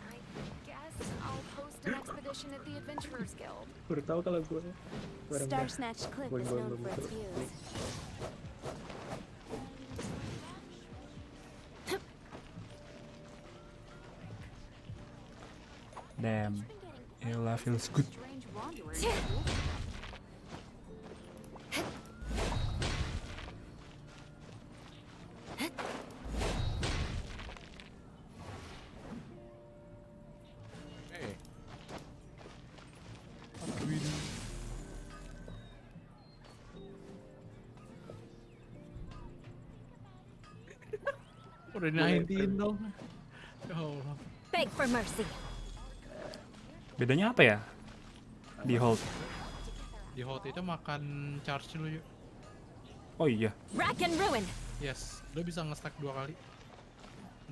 I guess I'll post an expedition at the Adventurers Guild. Baru tahu kalau gue. Star Snatch Cliff is known for its views. Damn, Eula feels good. Udah 19 dong. Ya Allah. Beg for mercy. Bedanya apa ya? Di hold. Di hold itu makan charge lu yuk. Oh iya. Rack and ruin. Yes, lu bisa nge-stack 2 kali.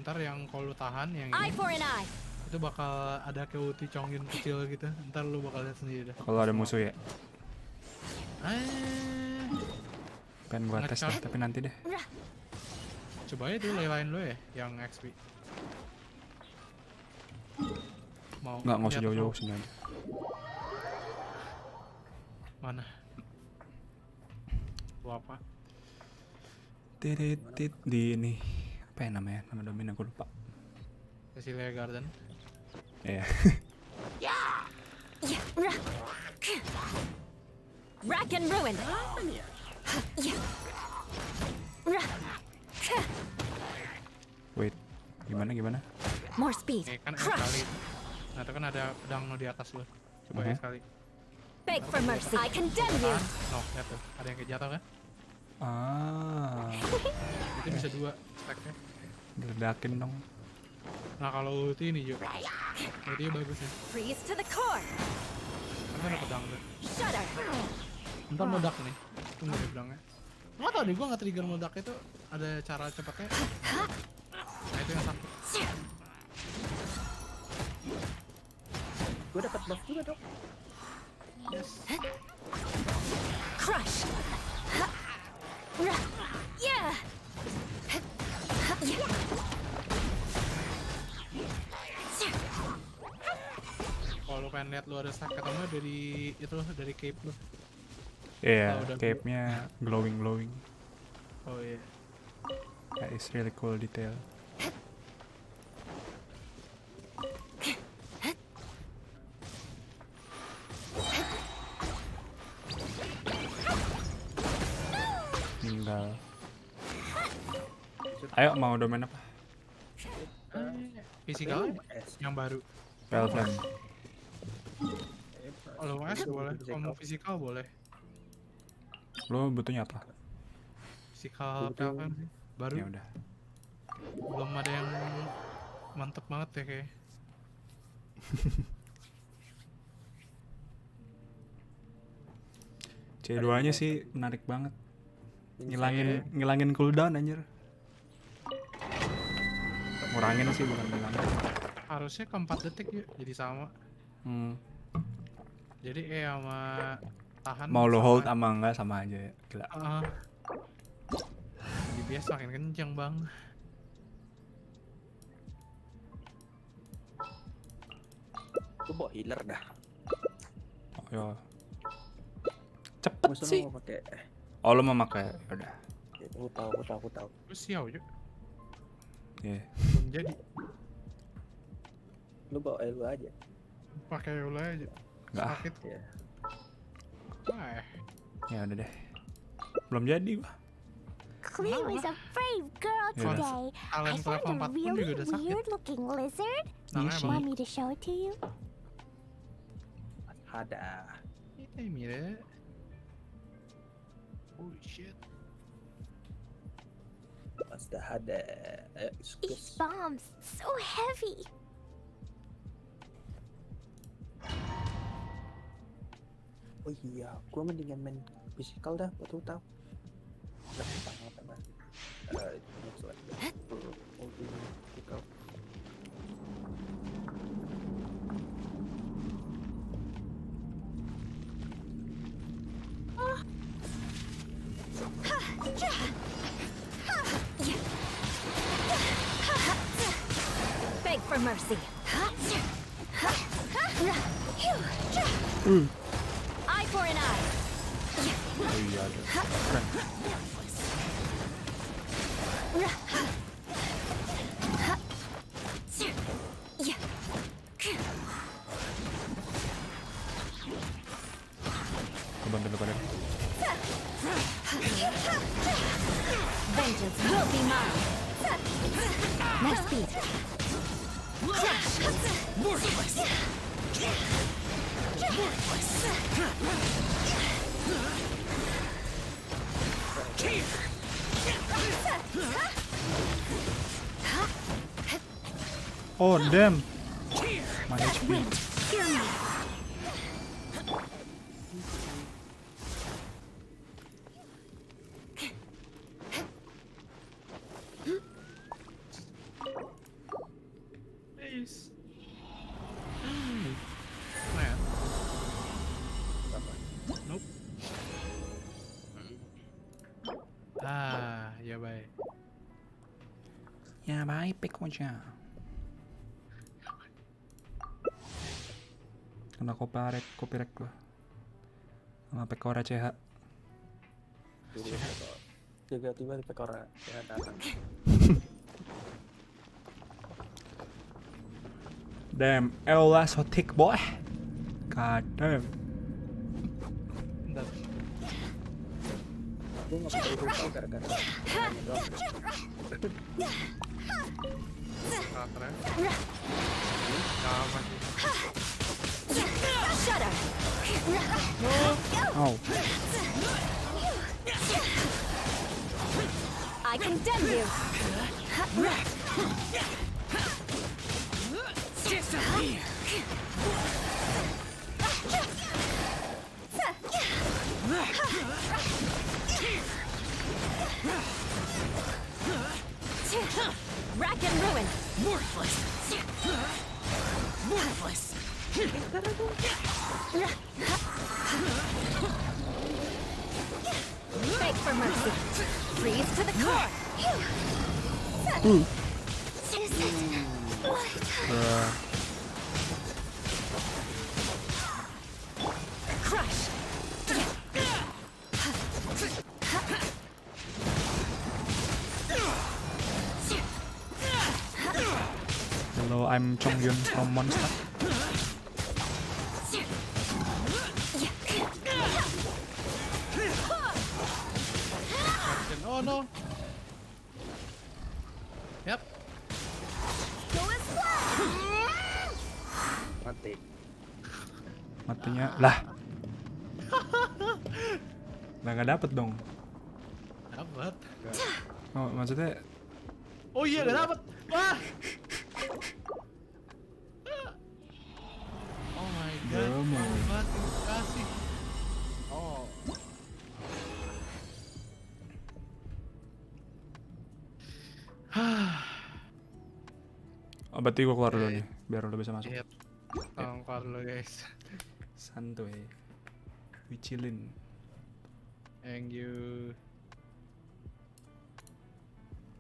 Ntar yang kalau lu tahan yang Eye ini for an eye. itu bakal ada kayak ulti congin kecil gitu. Ntar lu bakal lihat sendiri dah. Kalau ada musuh ya. Pengen gua tes deh, tapi nanti deh. Coba aja tuh lain lu ya yang XP. Nggak usah lihat jauh-jauh lu? sini aja. Mana? Lu apa? Titit di ini. Apa ya namanya? Nama domain aku lupa. Cecilia Garden. Iya. Rack and ruin. Wait, gimana? More speed. Kan sekali. Nah itu kan ada pedang lo di atas lo. Coba sekali. Beg for mercy. I condemn you. No, lihat tuh. Ada yang kayak jatuh kan? Itu bisa 2 stacknya. Diledakin dong. Nah kalau ulti ini juga. Ultinya bagus ya. Freeze to the core. Karena ada pedang tuh. Shudder. Ntar meledak nih. Tunggu deh pedangnya. Nggak tau deh, gue nggak trigger meledak itu ada cara cepatnya. Nah itu yang sakit. Gue dapat buff juga dong. Yes. Crush. Yeah. Kalau lu pengen lihat lu ada stack atau enggak dari itu dari cape lu. Iya, Oh, udah cape-nya glowing. Oh iya. That is really cool detail. Tinggal. Ayo mau domain apa? Physical yang baru. Velvet. Kalau mau S boleh, kalau mau physical boleh. Lo butuhnya apa? Physical apa sih? Baru. Ya udah. Belum ada yang mantep banget ya kayak. C2-nya sih menarik banget. Ngilangin cooldown anjir. Ngurangin sih bukan ngilangin. Harusnya ke 4 detik ya, jadi sama. Jadi sama tahan. Mau lo hold sama enggak sama aja ya. Gila. DPS makin kenceng bang. Gue bawa healer dah. Oh, yo. Cepet sih. Mau pakai. Oh lo mau pakai, udah. Aku tahu. Gue siau juga. Iya. Belum jadi. Lu bawa Eula aja. Pakai Eula aja. Nggak. Sakit. Ya. Ya udah deh. Belum jadi gua. Cleo is a brave girl Yeah. today. I Talent found level 4 a pun really juga udah sakit. weird looking lizard. Namanya Iya. Want me to show it to you? Ada. Mira. Holy shit. Pasti ada. These bombs, so heavy. Oh iya, gue mendingan main physical dah, betul tahu. Beg for mercy. Eye for an eye. Oh iya ada. Keren. Bantu depannya. Vengeance will be mine. More speed. Oh damn. My HP. Hear me. Nice. Man. Nope. Ya baik. Ya baik peknya. Kena copyright gua. Sama Pekora CH. Tiba-tiba di Pekora ya datang. Damn, Eula so thick boy. God damn. Bentar. Gue nggak bisa lupa gara-gara hanya doang. Karakternya. Sama sih. Oh. I condemn you. Rack and ruin. Worthless. Worthless. Beg for mercy. Freeze to the core. Crush. Hello, I'm Chongyun from Monster. Oh no. Yap. Mati. Matinya lah. Lah nggak dapet dong. Dapat. Oh, maksudnya Oh iya gak dapet. Wah. Oh my god. Dapat. Kasih. Oh. oh, berarti gua keluar dulu nih biar udah bisa masuk. Yep. Tolong keluar dulu guys. Santuy. We chillin. Thank you.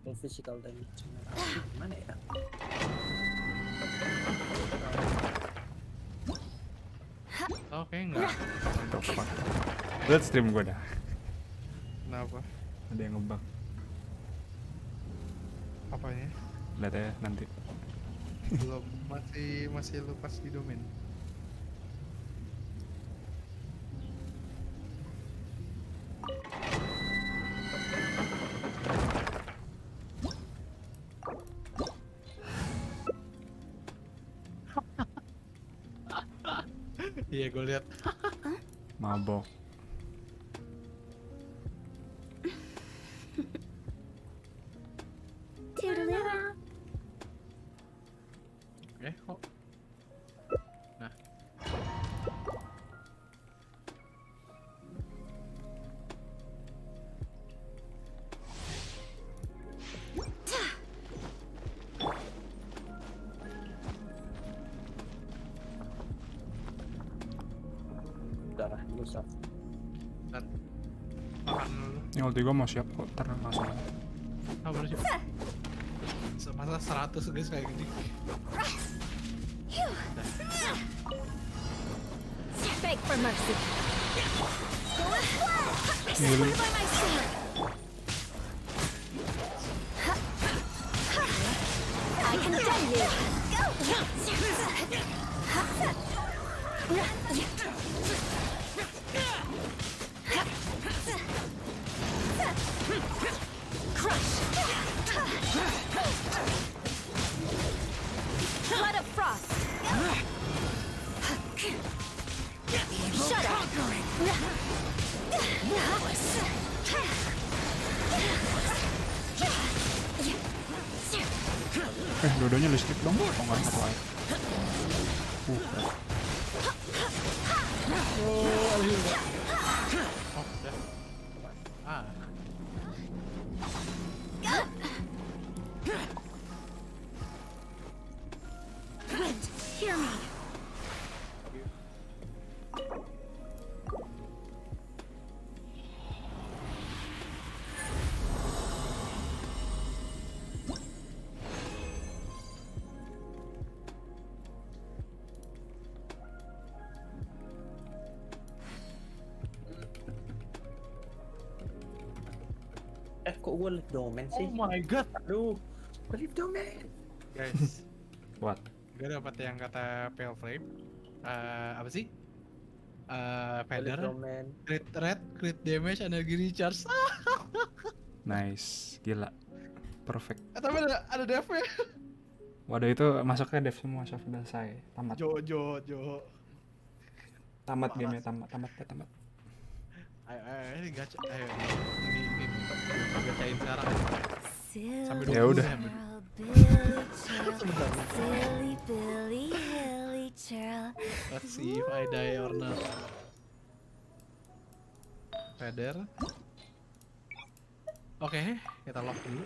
Physical damage. Gimana ya? Oke enggak. Lihat stream gua dah. Kenapa? Ada yang ngebug. Apanya? Lihat ya nanti. Belum, masih lepas di domain. Iya, gue lihat. Mabok. Kok? Nah. Darah dulu sah. Dan makan dulu. Ini ulti gua mau siap kok, ntar langsung. Ah, baru sih. Masa 100 guys kayak gini. Beg for mercy. Gila. I condemn you. Crush. Blood of frost. Shut up. Dua-duanya listrik dong, kok nggak satu air. Ah. Wind, hear me. Kok gue live domain sih? Oh my god. Aduh, gue live domain. Guys, What? gue dapat yang kata pale flame. Apa sih? Feather, Domain. crit rate, crit damage, energi recharge. Nice, gila. Perfect. Tapi ada dev-nya. Waduh, itu masuknya dev semua, Sof. Udah selesai. Tamat. Jo. Tamat game-nya, tamat. Ayo, ini gacha. Ayo, ini gacain sekarang. Sampai Silly Ya udah. girl, Billy Churl. Silly Billy, Hilly Churl. Let's see if I die or not. Feather. Oke, kita lock dulu.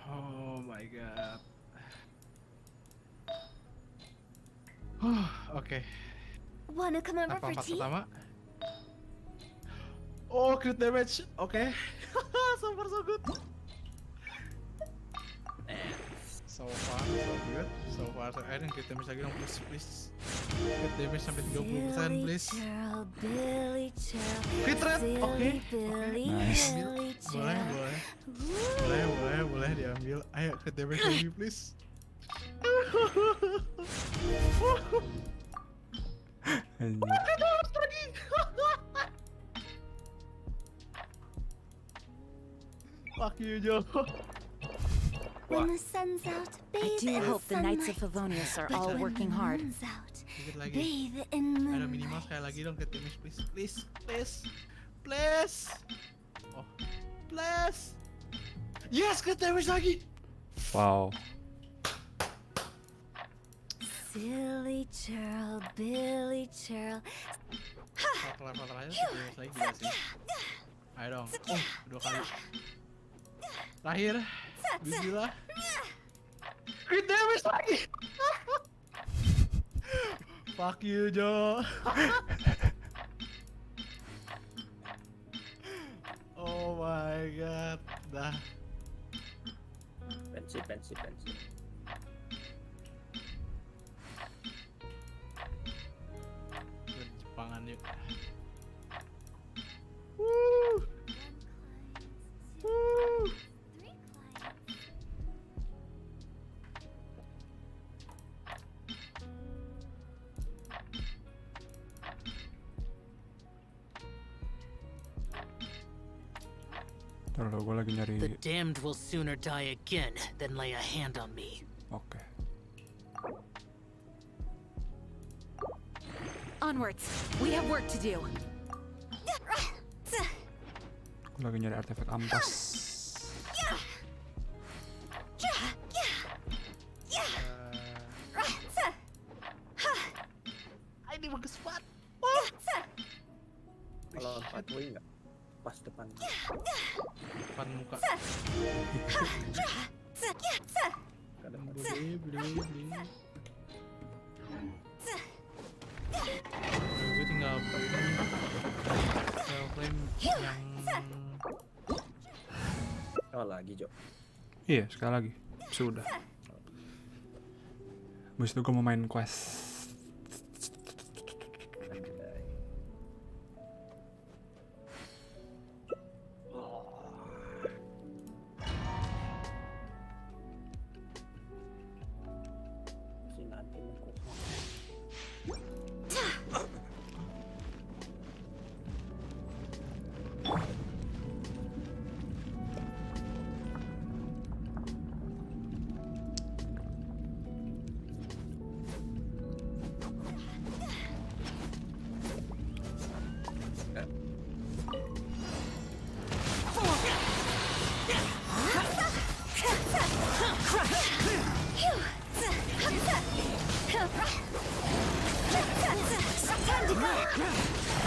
Oh my god. Oke. Wanna come over Apa for empat tea? pertama? Oh, crit damage. Oke. So far so good. So far so good. So far so good. Crit damage lagi dong, please. Crit damage sampai 30%, please. Churl, Billy Churl. Crit rate. Oke. Billy, Nice. Hilly Churl. Boleh diambil. Ayo, crit damage lagi, please. Anjir. Fuck you, Joe. When the sun's out, bathe do in hope the Knights of sunlight. Favonius are But all when working the hard. moon's out, Dikit lagi. bathe in Ada moonlight. minimal sekali lagi dong, crit damage, please. Oh, please. Yes, crit damage lagi. Wow. Silly Churl, Billy Churl. Level terakhir crit damage lagi gila sih. Ayo dong. Oh, 2 kali. Terakhir. Bismillah. Crit damage lagi. Fuck you, Joe. Oh my god. Dah. Pensi. Jepangan yuk. Woo. Ntar lo, gue lagi nyari. The damned will sooner die again than lay a hand on me. Oke. Onwards. We have work to do. Gue lagi nyari artefak ampas. Ini bagus banget. Kalau 4 wing nggak? Pas depan. Depan muka. Kadang Beli. Gue tinggal frame yang oh lagi Jo. Iya, sekali lagi. Sudah. Habis itu gue mau main quest. Si nanti mengkuh.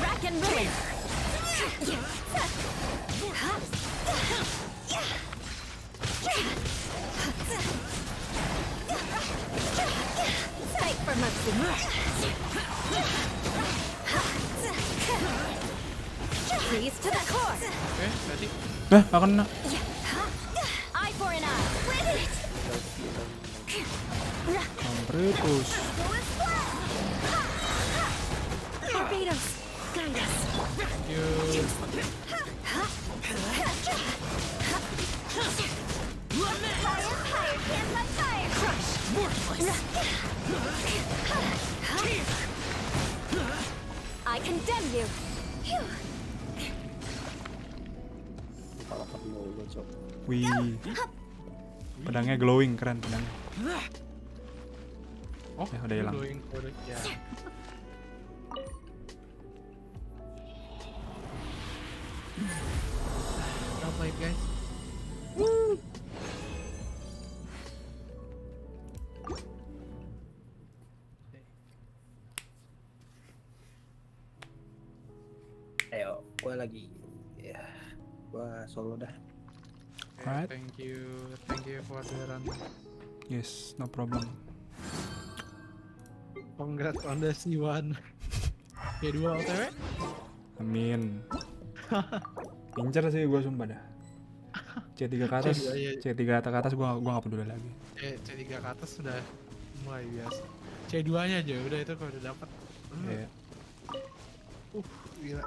Rack and ruin. Fight for mercy. Freeze to the core. Oke, berarti Gak kena. Eye for an eye. Kampretус. Torpedoes. Guide us. Fire, can't fight fire. Crush. I condemn you. Kalau ketemu lu, Cok. Wih. Pedangnya glowing, keren pedangnya. Oh, Ya, udah hilang. glowing kode. Ya. Well played, guys. Ayo, gua lagi. Ya, gua solo dah. Okay, Alright. thank you for the run. Yes, no problem. Congrats on the C1. K2 OTW. Amin. Incer sih gue sumpah dah. C3 ke atas, C2, iya. C3 ke atas gue gak peduli lagi. C3 ke atas sudah mulai biasa. C2-nya aja udah itu kalau udah dapat. Iya. Gila.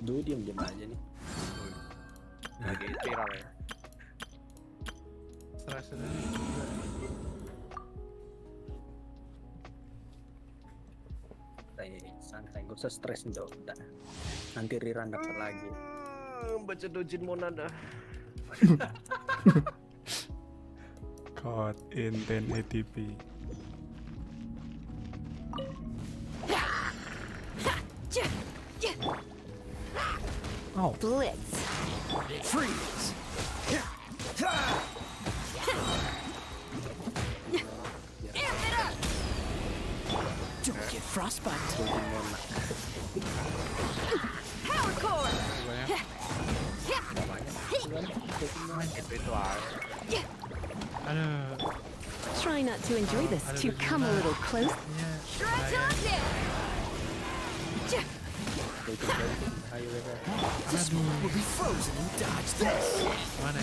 Dulu diam-diam aja nih. Lagi viral ya. Stres udah. Santai, gak usah stres nih, udah. Nanti Riran dapat lagi. Baca dojin Monada. Caught in 1080p. Oh. Blitz. Freeze! Don't get frostbite. Power core. Itu aja. Aduh. Try not to enjoy this. To come a little close. This one will be frozen and dodge this. Mana?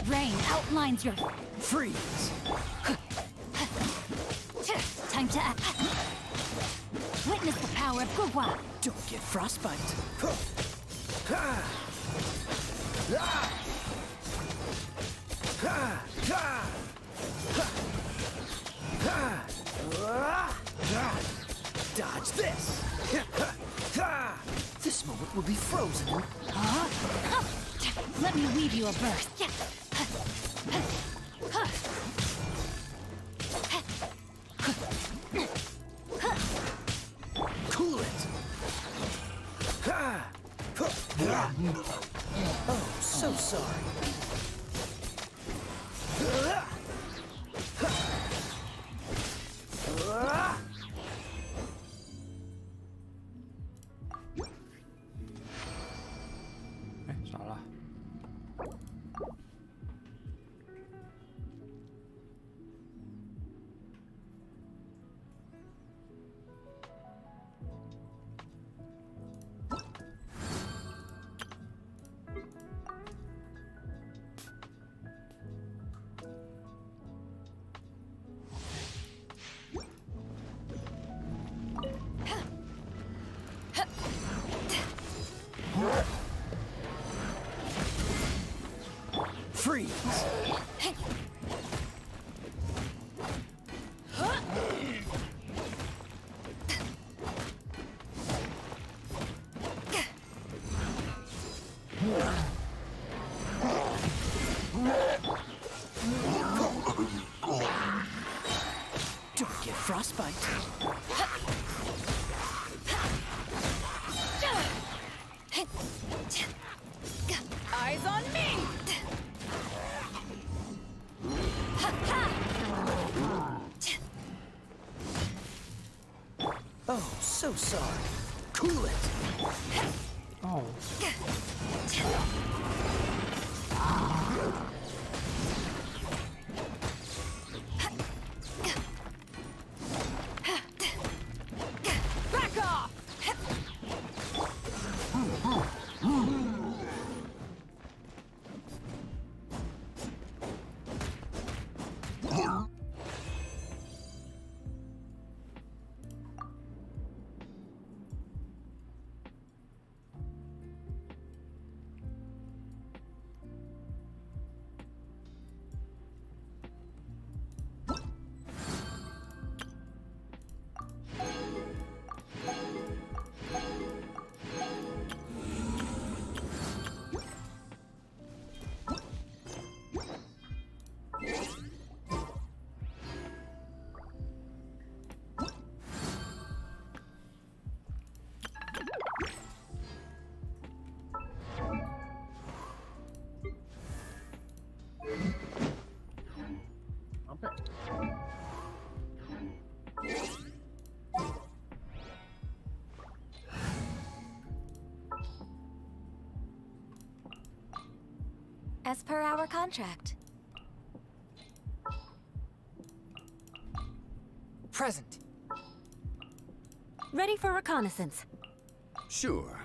Rain outlines your Freeze! time to act. Witness the power of Gugwa. Don't get frostbite. Dodge this. This moment will be frozen. Let me weave you a burst. Cool it. Oh, so sorry. Salah. Freeze! Don't get frostbite. Eyes on me. So sorry. Cool it. Oh. Back off! Sampai. As per our contract. Present. Ready for reconnaissance. Sure.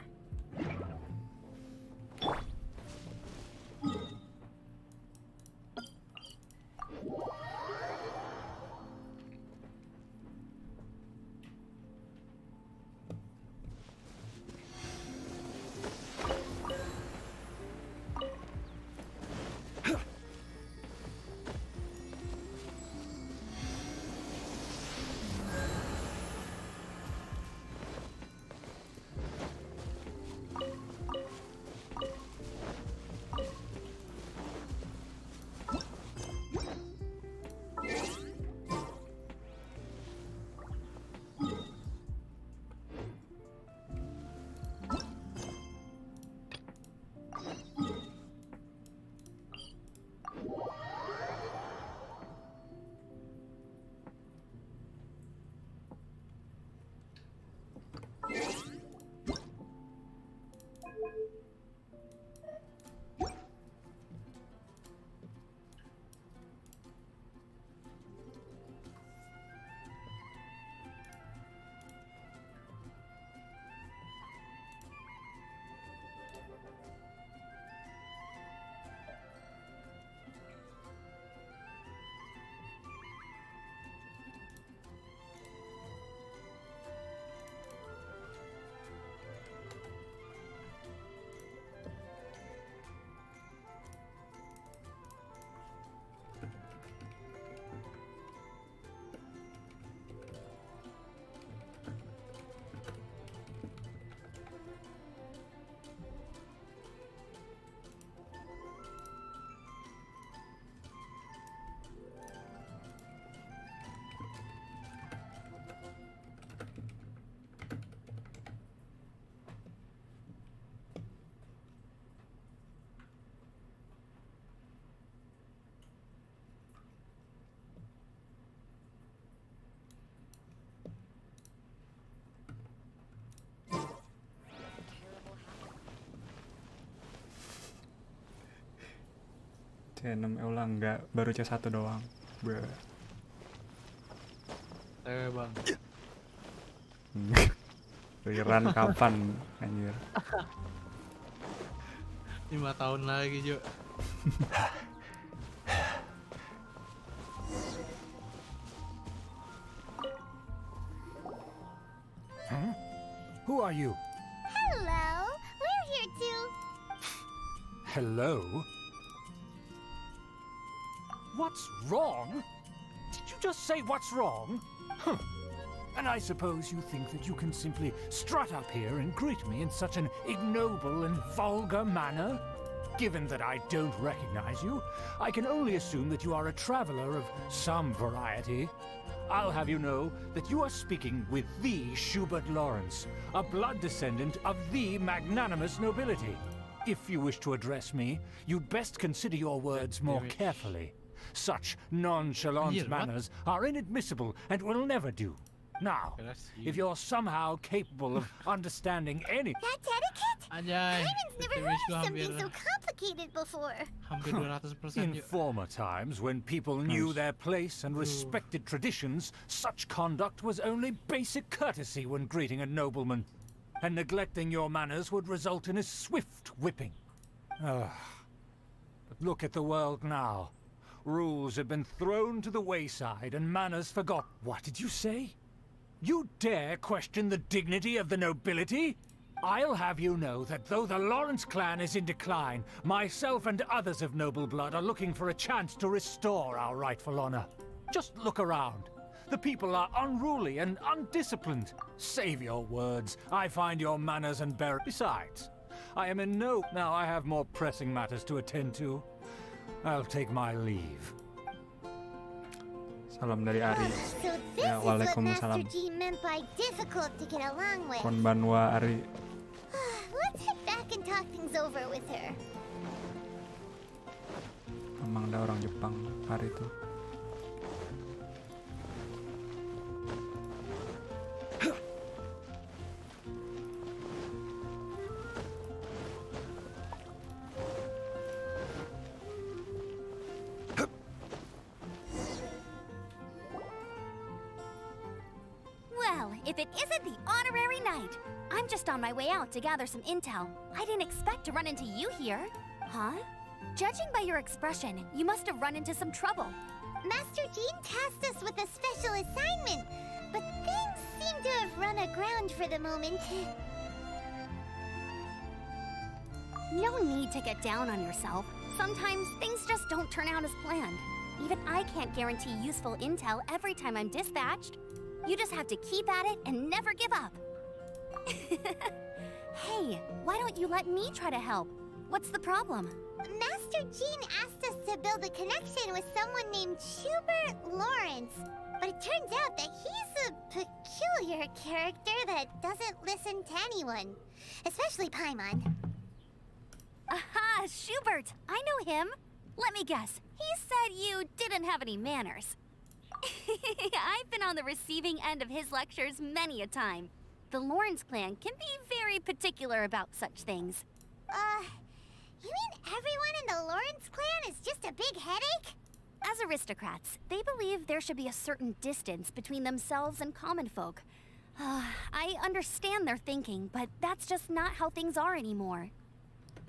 C6 Eula enggak, baru C1 doang. Bang. Liran kapan anjir? 5 tahun lagi, Jo. Who are you? Hello, we're here to... Hello? What's wrong? Did you just say what's wrong? Huh. And I suppose you think that you can simply strut up here and greet me in such an ignoble and vulgar manner? Given that I don't recognize you, I can only assume that you are a traveler of some variety. I'll have you know that you are speaking with the Schubert Lawrence, a blood descendant of the magnanimous nobility. If you wish to address me, you'd best consider your words more carefully. Such nonchalant manners are inadmissible and will never do. Now, if you're somehow capable of understanding any... That's etiquette? Anjay. Simon's never heard of something so complicated before. Hampir 200% In yuk. former times, when people knew their place and respected traditions, such conduct was only basic courtesy when greeting a nobleman. And neglecting your manners would result in a swift whipping. But look at the world now. Rules have been thrown to the wayside and manners forgot. What did you say? You dare question the dignity of the nobility? I'll have you know that though the Lawrence clan is in decline, myself and others of noble blood are looking for a chance to restore our rightful honor. Just look around. The people are unruly and undisciplined. Save your words. I find your manners and bearing. Besides, I am in no... Now I have more pressing matters to attend to. I'll take my leave. Salam dari Ari. So this Ya, is what Master waalaikumsalam. G meant by difficult to get along with. Konbanwa Ari. Let's head back and talk things over with her. Emang ada orang Jepang Ari tuh. Well, if it isn't the honorary knight. I'm just on my way out to gather some intel. I didn't expect to run into you here. Huh? Judging by your expression, you must have run into some trouble. Master Jean tasked us with a special assignment, but things seem to have run aground for the moment. No need to get down on yourself. Sometimes things just don't turn out as planned. Even I can't guarantee useful intel every time I'm dispatched. You just have to keep at it and never give up. Hey, why don't you let me try to help? What's the problem? Master Jean asked us to build a connection with someone named Schubert Lawrence. But it turns out that he's a peculiar character that doesn't listen to anyone. Especially Paimon. Aha, Schubert! I know him. Let me guess. He said you didn't have any manners. I've been on the receiving end of his lectures many a time. The Lawrence clan can be very particular about such things. You mean everyone in the Lawrence clan is just a big headache? As aristocrats, they believe there should be a certain distance between themselves and common folk. I understand their thinking, but that's just not how things are anymore.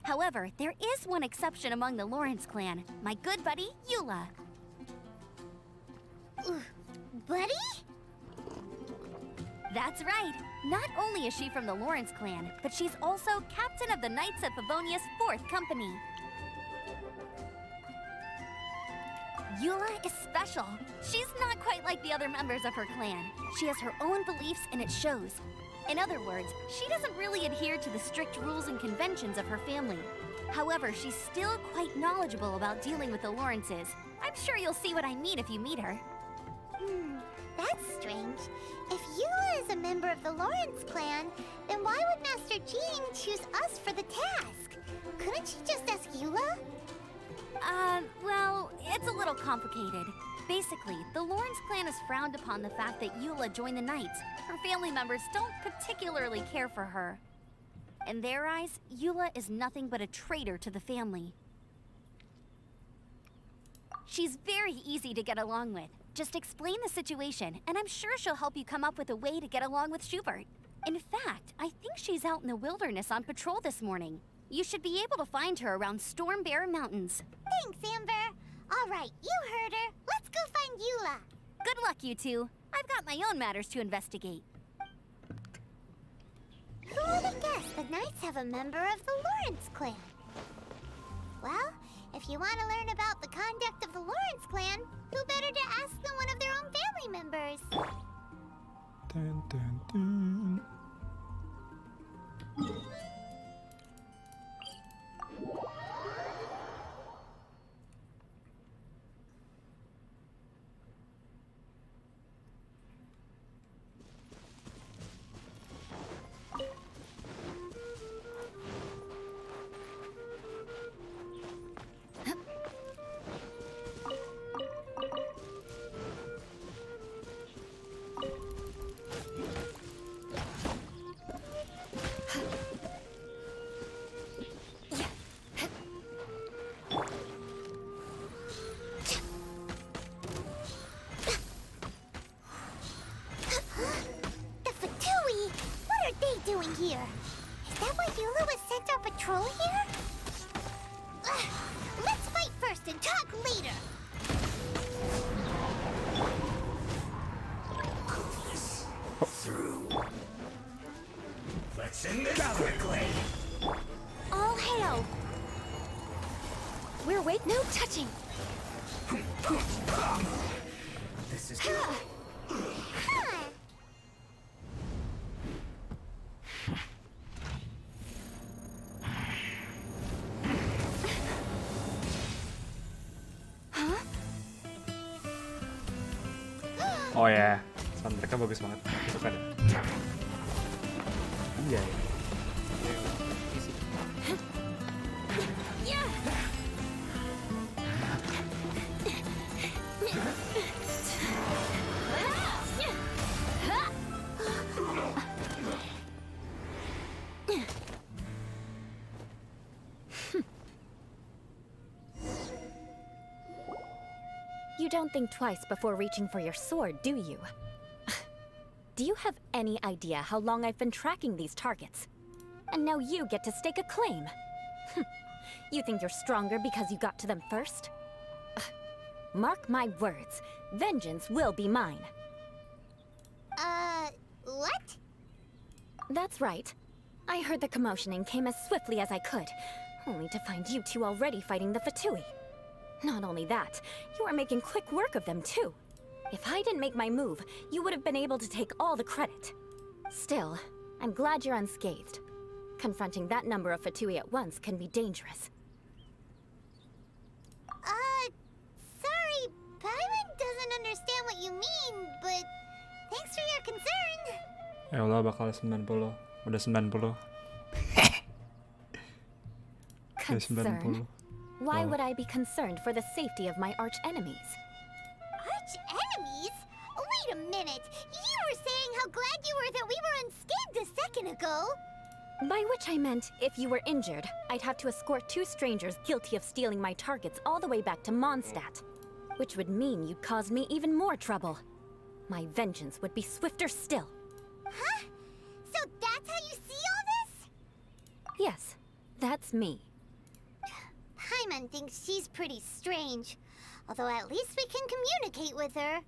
However, there is one exception among the Lawrence clan, my good buddy, Eula. Buddy? That's right. Not only is she from the Lawrence clan, but she's also captain of the Knights of Favonius 4th Company. Eula is special. She's not quite like the other members of her clan. She has her own beliefs and it shows. In other words, she doesn't really adhere to the strict rules and conventions of her family. However, she's still quite knowledgeable about dealing with the Lawrences. I'm sure you'll see what I mean if you meet her. That's strange. If Eula is a member of the Lawrence clan, then why would Master Jean choose us for the task? Couldn't she just ask Eula? Well, it's a little complicated. Basically, the Lawrence clan has frowned upon the fact that Eula joined the Knights. Her family members don't particularly care for her. In their eyes, Eula is nothing but a traitor to the family. She's very easy to get along with. Just explain the situation, and I'm sure she'll help you come up with a way to get along with Schubert. In fact, I think she's out in the wilderness on patrol this morning. You should be able to find her around Storm Bear Mountains. Thanks, Amber. All right, you heard her. Let's go find Eula. Good luck, you two. I've got my own matters to investigate. Who would have guessed the Knights have a member of the Lawrence clan? Well, if you want to learn about the conduct of the Lawrence clan, who better to ask than one of their own family members? Dun, dun, dun. talk later. Let's end this quickly. All hail. We're wait. No touching. This is Oh ya, sound mereka bagus banget. Suka deh. Anjay. You don't think twice before reaching for your sword, do you? Do you have any idea how long I've been tracking these targets? And now you get to stake a claim. You think you're stronger because you got to them first? Mark my words, vengeance will be mine. What? That's right. I heard the commotion and came as swiftly as I could, only to find you two already fighting the Fatui. Not only that, you are making quick work of them too. If I didn't make my move, you would have been able to take all the credit. Still, I'm glad you're unscathed. Confronting that number of Fatui at once can be dangerous. Sorry, Paimon doesn't understand what you mean, but thanks for your concern. Eula bakal 90. Udah 90. Concern? Why Oh. would I be concerned for the safety of my arch enemies? Arch enemies? Wait a minute. You were saying how glad you were that we were unscathed a second ago. By which I meant, if you were injured, I'd have to escort 2 strangers guilty of stealing my targets all the way back to Mondstadt. Which would mean you'd caused me even more trouble. My vengeance would be swifter still. Huh? So that's how you see all this? Yes, that's me. Paimon thinks she's pretty strange. Although at least we can communicate with her.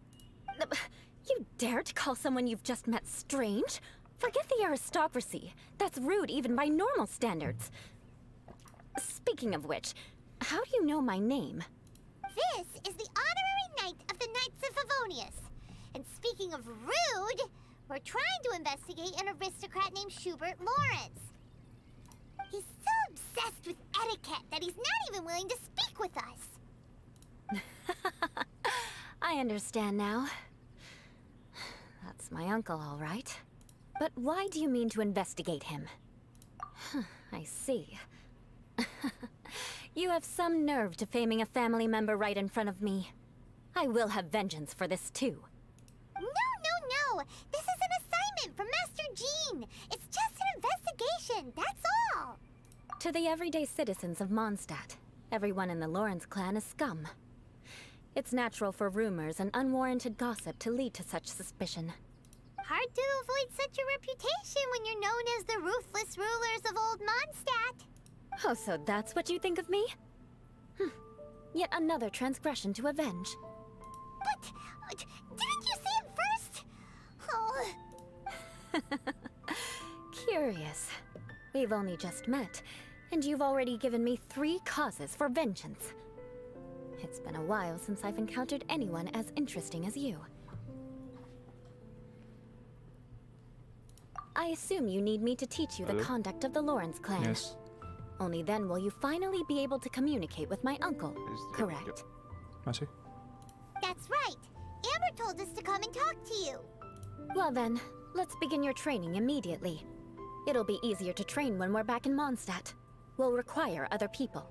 You dare to call someone you've just met strange? Forget the aristocracy. That's rude even by normal standards. Speaking of which, how do you know my name? This is the honorary knight of the Knights of Favonius. And speaking of rude, we're trying to investigate an aristocrat named Schubert Lawrence. He's so obsessed with etiquette that he's not even willing to speak with us. I understand now. That's my uncle, all right. But why do you mean to investigate him? I see. You have some nerve defaming a family member right in front of me. I will have vengeance for this too. No. This is an assignment from Master Jean. It's just an investigation, that's all. To the everyday citizens of Mondstadt, everyone in the Lawrence clan is scum. It's natural for rumors and unwarranted gossip to lead to such suspicion. Hard to avoid such a reputation when you're known as the ruthless rulers of old Mondstadt. Oh, so that's what you think of me? Yet another transgression to avenge. But didn't you say it first? Oh. Curious. We've only just met, and you've already given me 3 causes for vengeance. It's been a while since I've encountered anyone as interesting as you. I assume you need me to teach you the conduct of the Lawrence clan. Yes. Only then will you finally be able to communicate with my uncle, correct? Masih? That's right. Amber told us to come and talk to you. Well then, let's begin your training immediately. It'll be easier to train when we're back in Mondstadt. We'll require other people.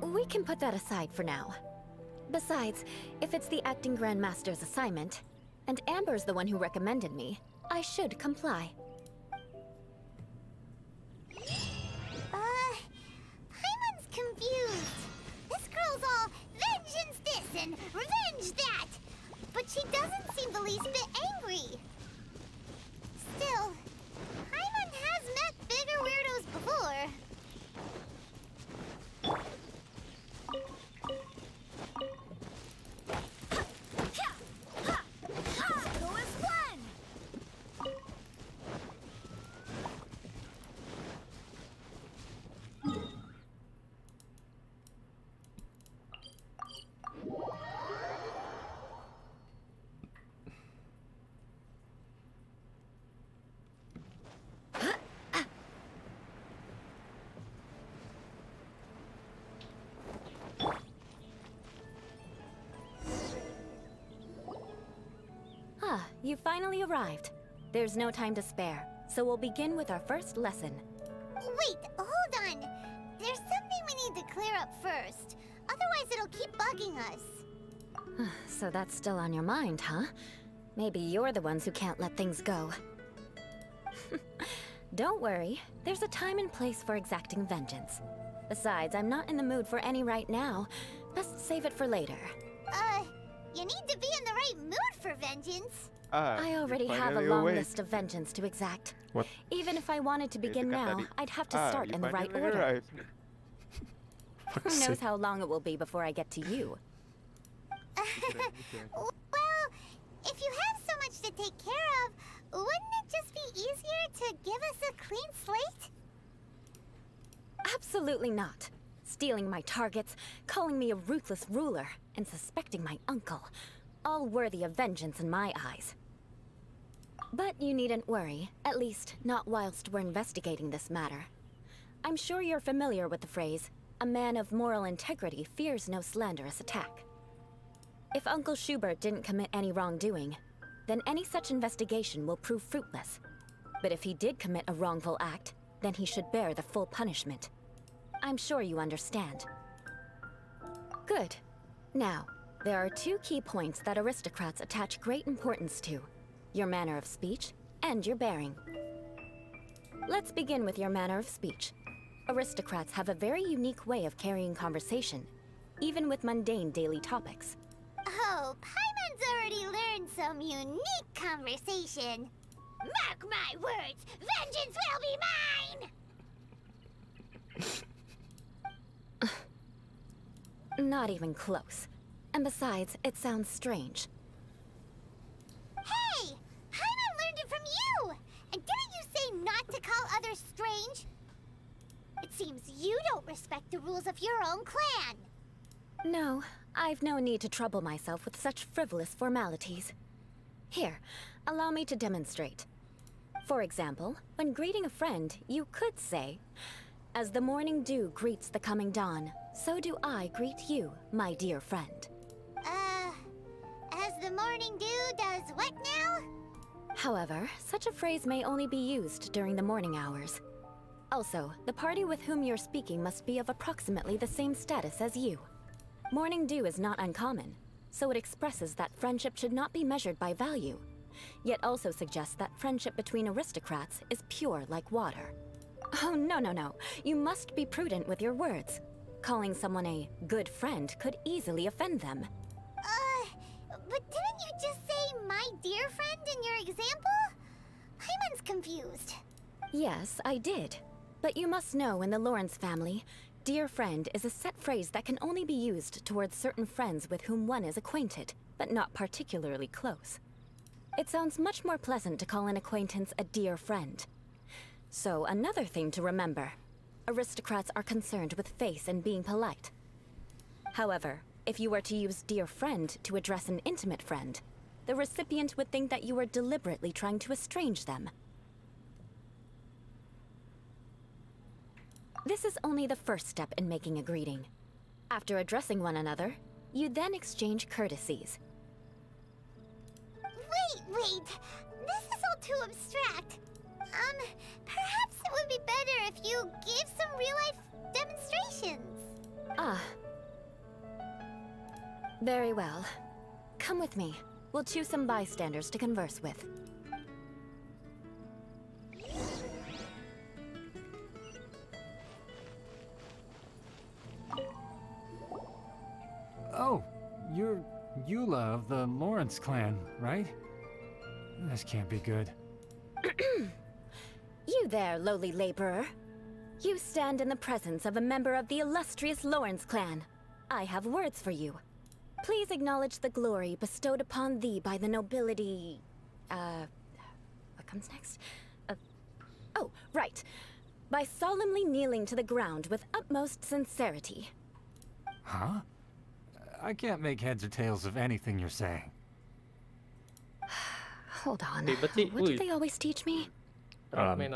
We can put that aside for now. Besides, if it's the acting Grandmaster's assignment, and Amber's the one who recommended me, I should comply. Paimon's confused. This girl's all vengeance this and revenge that. But she doesn't seem the least bit angry. Still, Paimon has met bigger weirdos before. you finally arrived. There's no time to spare, so we'll begin with our first lesson. Wait, hold on. There's something we need to clear up first. Otherwise, it'll keep bugging us. So that's still on your mind, huh? Maybe you're the ones who can't let things go. Don't worry, there's a time and place for exacting vengeance. Besides, I'm not in the mood for any right now. Best save it for later. You need to be in the right mood for vengeance. I already have a long list of vengeance to exact. What? Even if I wanted to begin now, I'd have to start in the right order. Who knows how long it will be before I get to you? Well, if you have so much to take care of, wouldn't it just be easier to give us a clean slate? Absolutely not. Stealing my targets, calling me a ruthless ruler, and suspecting my uncle. All worthy of vengeance in my eyes. But you needn't worry, at least not whilst we're investigating this matter. I'm sure you're familiar with the phrase, a man of moral integrity fears no slanderous attack. If Uncle Schubert didn't commit any wrongdoing, then any such investigation will prove fruitless. But if he did commit a wrongful act, then he should bear the full punishment. I'm sure you understand. Good. Now, there are two key points that aristocrats attach great importance to: your manner of speech and your bearing. Let's begin with your manner of speech. Aristocrats have a very unique way of carrying conversation, even with mundane daily topics. Oh, Paimon's already learned some unique conversation. Mark my words, vengeance will be mine! Not even close. And besides, it sounds strange. Hey! Paimon learned it from you! And didn't you say not to call others strange? It seems you don't respect the rules of your own clan. No, I've no need to trouble myself with such frivolous formalities. Here, allow me to demonstrate. For example, when greeting a friend, you could say, "As the morning dew greets the coming dawn, so do I greet you, my dear friend." As the morning dew does what now? However, such a phrase may only be used during the morning hours. Also, the party with whom you're speaking must be of approximately the same status as you. Morning dew is not uncommon, so it expresses that friendship should not be measured by value, yet also suggests that friendship between aristocrats is pure like water. Oh, no. You must be prudent with your words. Calling someone a good friend could easily offend them. But didn't you just say my dear friend in your example? Paimon's confused. Yes, I did. But you must know in the Lawrence family, dear friend is a set phrase that can only be used towards certain friends with whom one is acquainted, but not particularly close. It sounds much more pleasant to call an acquaintance a dear friend. So, another thing to remember. Aristocrats are concerned with face and being polite. However, if you were to use dear friend to address an intimate friend, the recipient would think that you were deliberately trying to estrange them. This is only the first step in making a greeting. After addressing one another, you then exchange courtesies. Wait! This is all too abstract. Perhaps it would be better if you gave some real-life demonstrations. Ah. Very well. Come with me. We'll choose some bystanders to converse with. Oh, you're Eula of the Lawrence clan, right? This can't be good. You there, lowly laborer. You stand in the presence of a member of the illustrious Lawrence clan. I have words for you. Please acknowledge the glory bestowed upon thee by the nobility... what comes next? Oh, right. By solemnly kneeling to the ground with utmost sincerity. Huh? I can't make heads or tails of anything you're saying. Hold on. But What did they always teach me? Rame.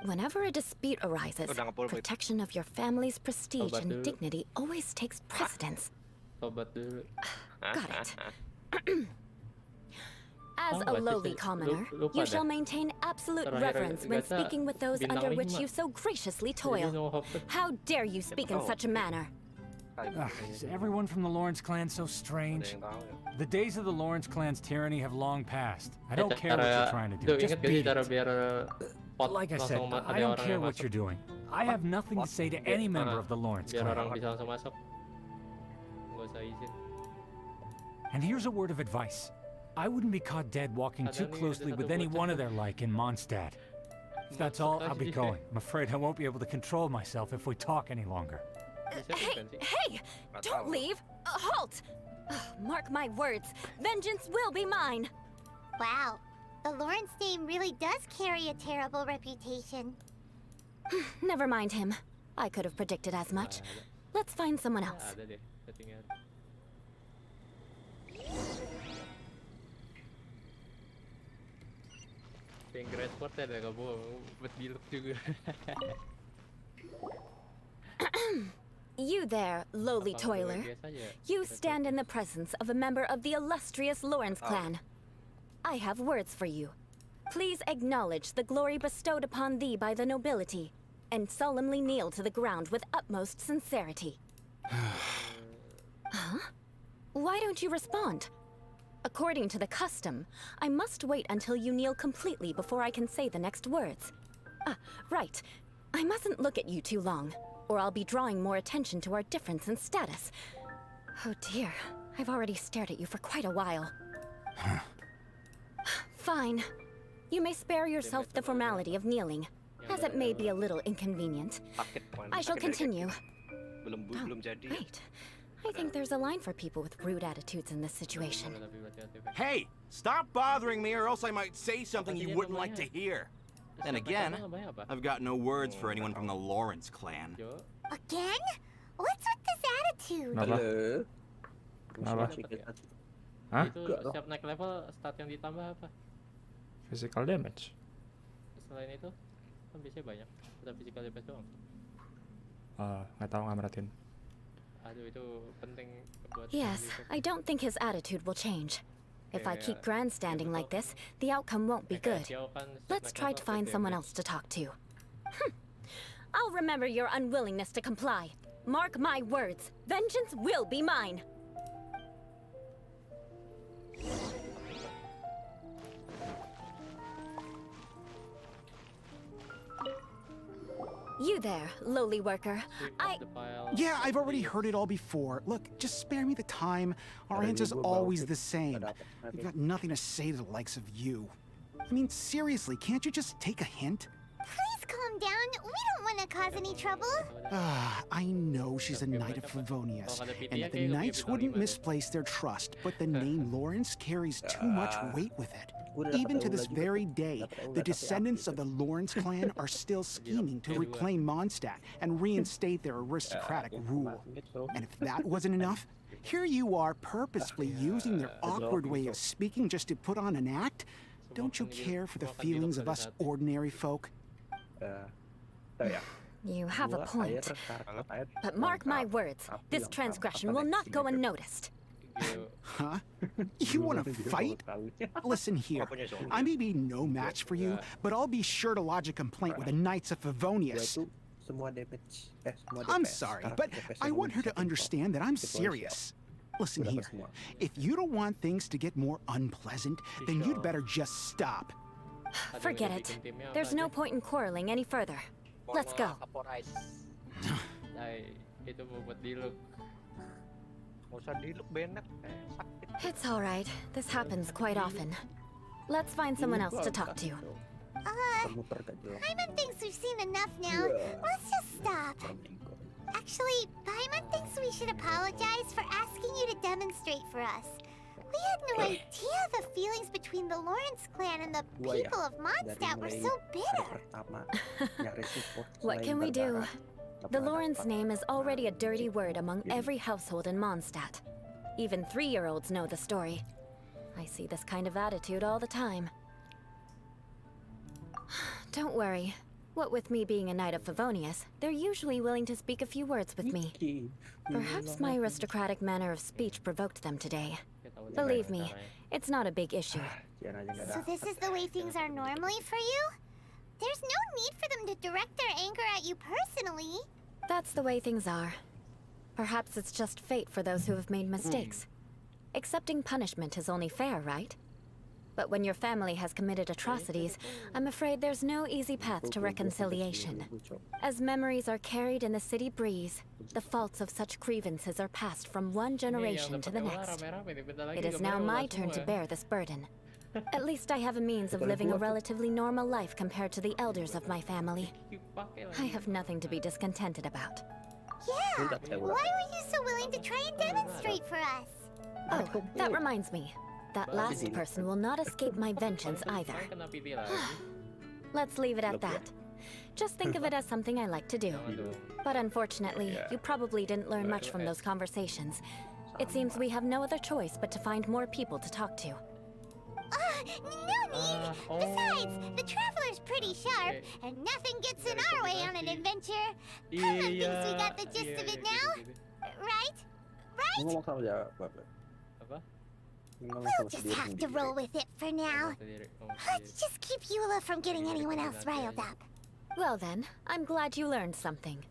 Whenever a dispute arises, Udah nge-pull, wait. protection of your family's prestige Obat and dulu. dignity always takes precedence. Obat dulu. Got it. As a lowly commoner, you shall maintain absolute reverence when speaking with those under which you so graciously toil. How dare you speak in such a manner? Is everyone from the Lawrence clan so strange? The days of the Lawrence clan's tyranny have long passed. I don't care what you're trying to do. Just beat it. Like I said, I don't care what you're doing. I have nothing to say to any member of the Lawrence clan. And here's a word of advice. I wouldn't be caught dead walking too closely with any one of their like in Mondstadt. If that's all, I'll be going. I'm afraid I won't be able to control myself if we talk any longer. Hey! Don't leave! Halt! Mark my words, vengeance will be mine! Wow, the Lawrence name really does carry a terrible reputation. Never mind him. I could have predicted as much. Let's find someone else. You there, lowly toiler. You stand in the presence of a member of the illustrious Lawrence clan. I have words for you. Please acknowledge the glory bestowed upon thee by the nobility, and solemnly kneel to the ground with utmost sincerity. Huh? Why don't you respond? According to the custom, I must wait until you kneel completely before I can say the next words. Right. I mustn't look at you too long, or I'll be drawing more attention to our difference in status. Oh dear, I've already stared at you for quite a while. Fine. You may spare yourself the formality of kneeling, as it may be a little inconvenient. I shall continue. Wait. I think there's a line for people with rude attitudes in this situation. Hey! Stop bothering me or else I might say something you wouldn't like to hear. Then again, I've got no words for anyone from the Lawrence clan. Again? What's with this attitude? Hah? Itu setiap naik level stat yang ditambah apa? Physical damage. Selain itu kan biasanya banyak. Ada physical damage doang. Nggak tahu, nggak merhatiin. Aduh itu penting buat. Yes, I don't think his attitude will change. If I keep grandstanding like this, the outcome won't be good. Let's try to find someone else to talk to. I'll remember your unwillingness to comply. Mark my words, vengeance will be mine. You there, lowly worker. Yeah, I've already heard it all before. Look, just spare me the time. Our answer's always the same. We've got nothing to say to the likes of you. I mean, seriously, can't you just take a hint? Please calm down. We don't want to cause any trouble. I know she's a knight of Favonius, and that the knights wouldn't misplace their trust, but the name Lawrence carries too much weight with it. Even to this very day, the descendants of the Lawrence clan are still scheming to reclaim Mondstadt and reinstate their aristocratic rule. And if that wasn't enough, here you are purposefully using their awkward way of speaking just to put on an act? Don't you care for the feelings of us ordinary folk? You have a point. But mark my words, this transgression will not go unnoticed. Huh? You want to fight? Listen here, I may be no match for you, but I'll be sure to lodge a complaint with the Knights of Favonius. I'm sorry, but I want her to understand that I'm serious. Listen here, if you don't want things to get more unpleasant, then you'd better just stop. Forget it. There's no point in quarreling any further. Let's go. It's all right. This happens quite often. Let's find someone else to talk to. Paimon thinks we've seen enough now. Let's just stop. Actually, Paimon thinks we should apologize for asking you to demonstrate for us. We had no idea the feelings between the Lawrence clan and the people of Mondstadt were so bitter. What can we do? The Lawrence name is already a dirty word among every household in Mondstadt. Even 3-year-olds know the story. I see this kind of attitude all the time. Don't worry. What with me being a Knight of Favonius, they're usually willing to speak a few words with me. Perhaps my aristocratic manner of speech provoked them today. Believe me, it's not a big issue. So this is the way things are normally for you? There's no need for them to direct their anger at you personally. That's the way things are. Perhaps it's just fate for those who have made mistakes. Accepting punishment is only fair, right? But when your family has committed atrocities, I'm afraid there's no easy path to reconciliation. As memories are carried in the city breeze, the faults of such grievances are passed from one generation to the next. It is now my turn to bear this burden. At least I have a means of living a relatively normal life compared to the elders of my family. I have nothing to be discontented about. Yeah, why were you so willing to try and demonstrate for us? Oh, that reminds me. That last person will not escape my vengeance either. Let's leave it at that. Just think of it as something I like to do. But unfortunately, you probably didn't learn much from those conversations. It seems we have no other choice but to find more people to talk to. No need! Besides, the Traveler's pretty sharp, and nothing gets in our way on an adventure. Paimon thinks we got the gist of it now. Right? Right? We'll just have to roll with it for now. Let's just keep Eula from getting anyone else riled up. Well then, I'm glad you learned something.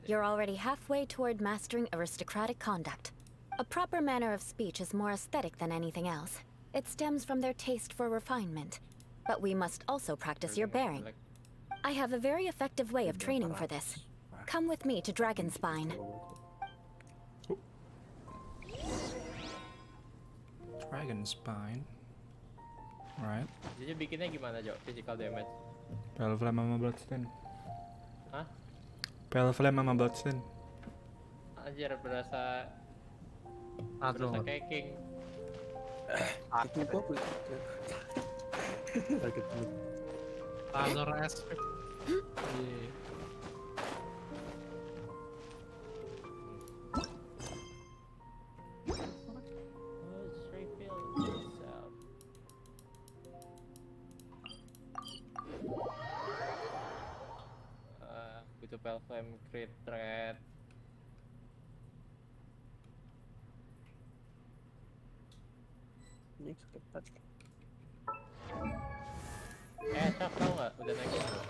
You're already halfway toward mastering aristocratic conduct. A proper manner of speech is more aesthetic than anything else. It stems from their taste for refinement. But we must also practice your bearing. I have a very effective way of training for this. Come with me to Dragonspine. Dragonspine. Right. Jadi bikinnya gimana, Jo? Physical damage. Pale Flame sama Bloodstain. Hah? Pale Flame sama Bloodstain. Anjir, berasa kayak king. Azor aspect. Butuh Pale Flame crit threat. Cok, tau nggak? Udah naikin belum?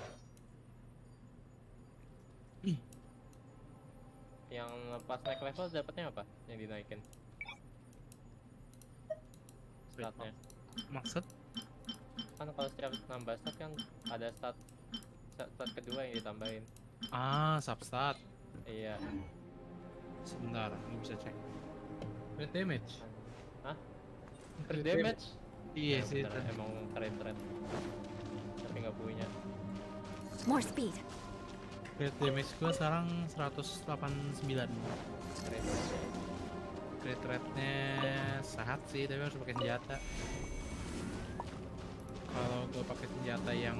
Yang pas naik level dapatnya apa? Yang dinaikin? Statnya. Maksud? Kan kalau setiap nambah stat kan ada stat kedua yang ditambahin. Ah, substat. Iya. Sebentar, ini bisa cek. Crit damage. Hah? Crit damage? Iya sih. Emang keren-keren. Tapi nggak punya. More speed. Crit damage gua sekarang 189. Crit rate-nya sehat sih, tapi harus pakai senjata. Kalau gua pakai senjata yang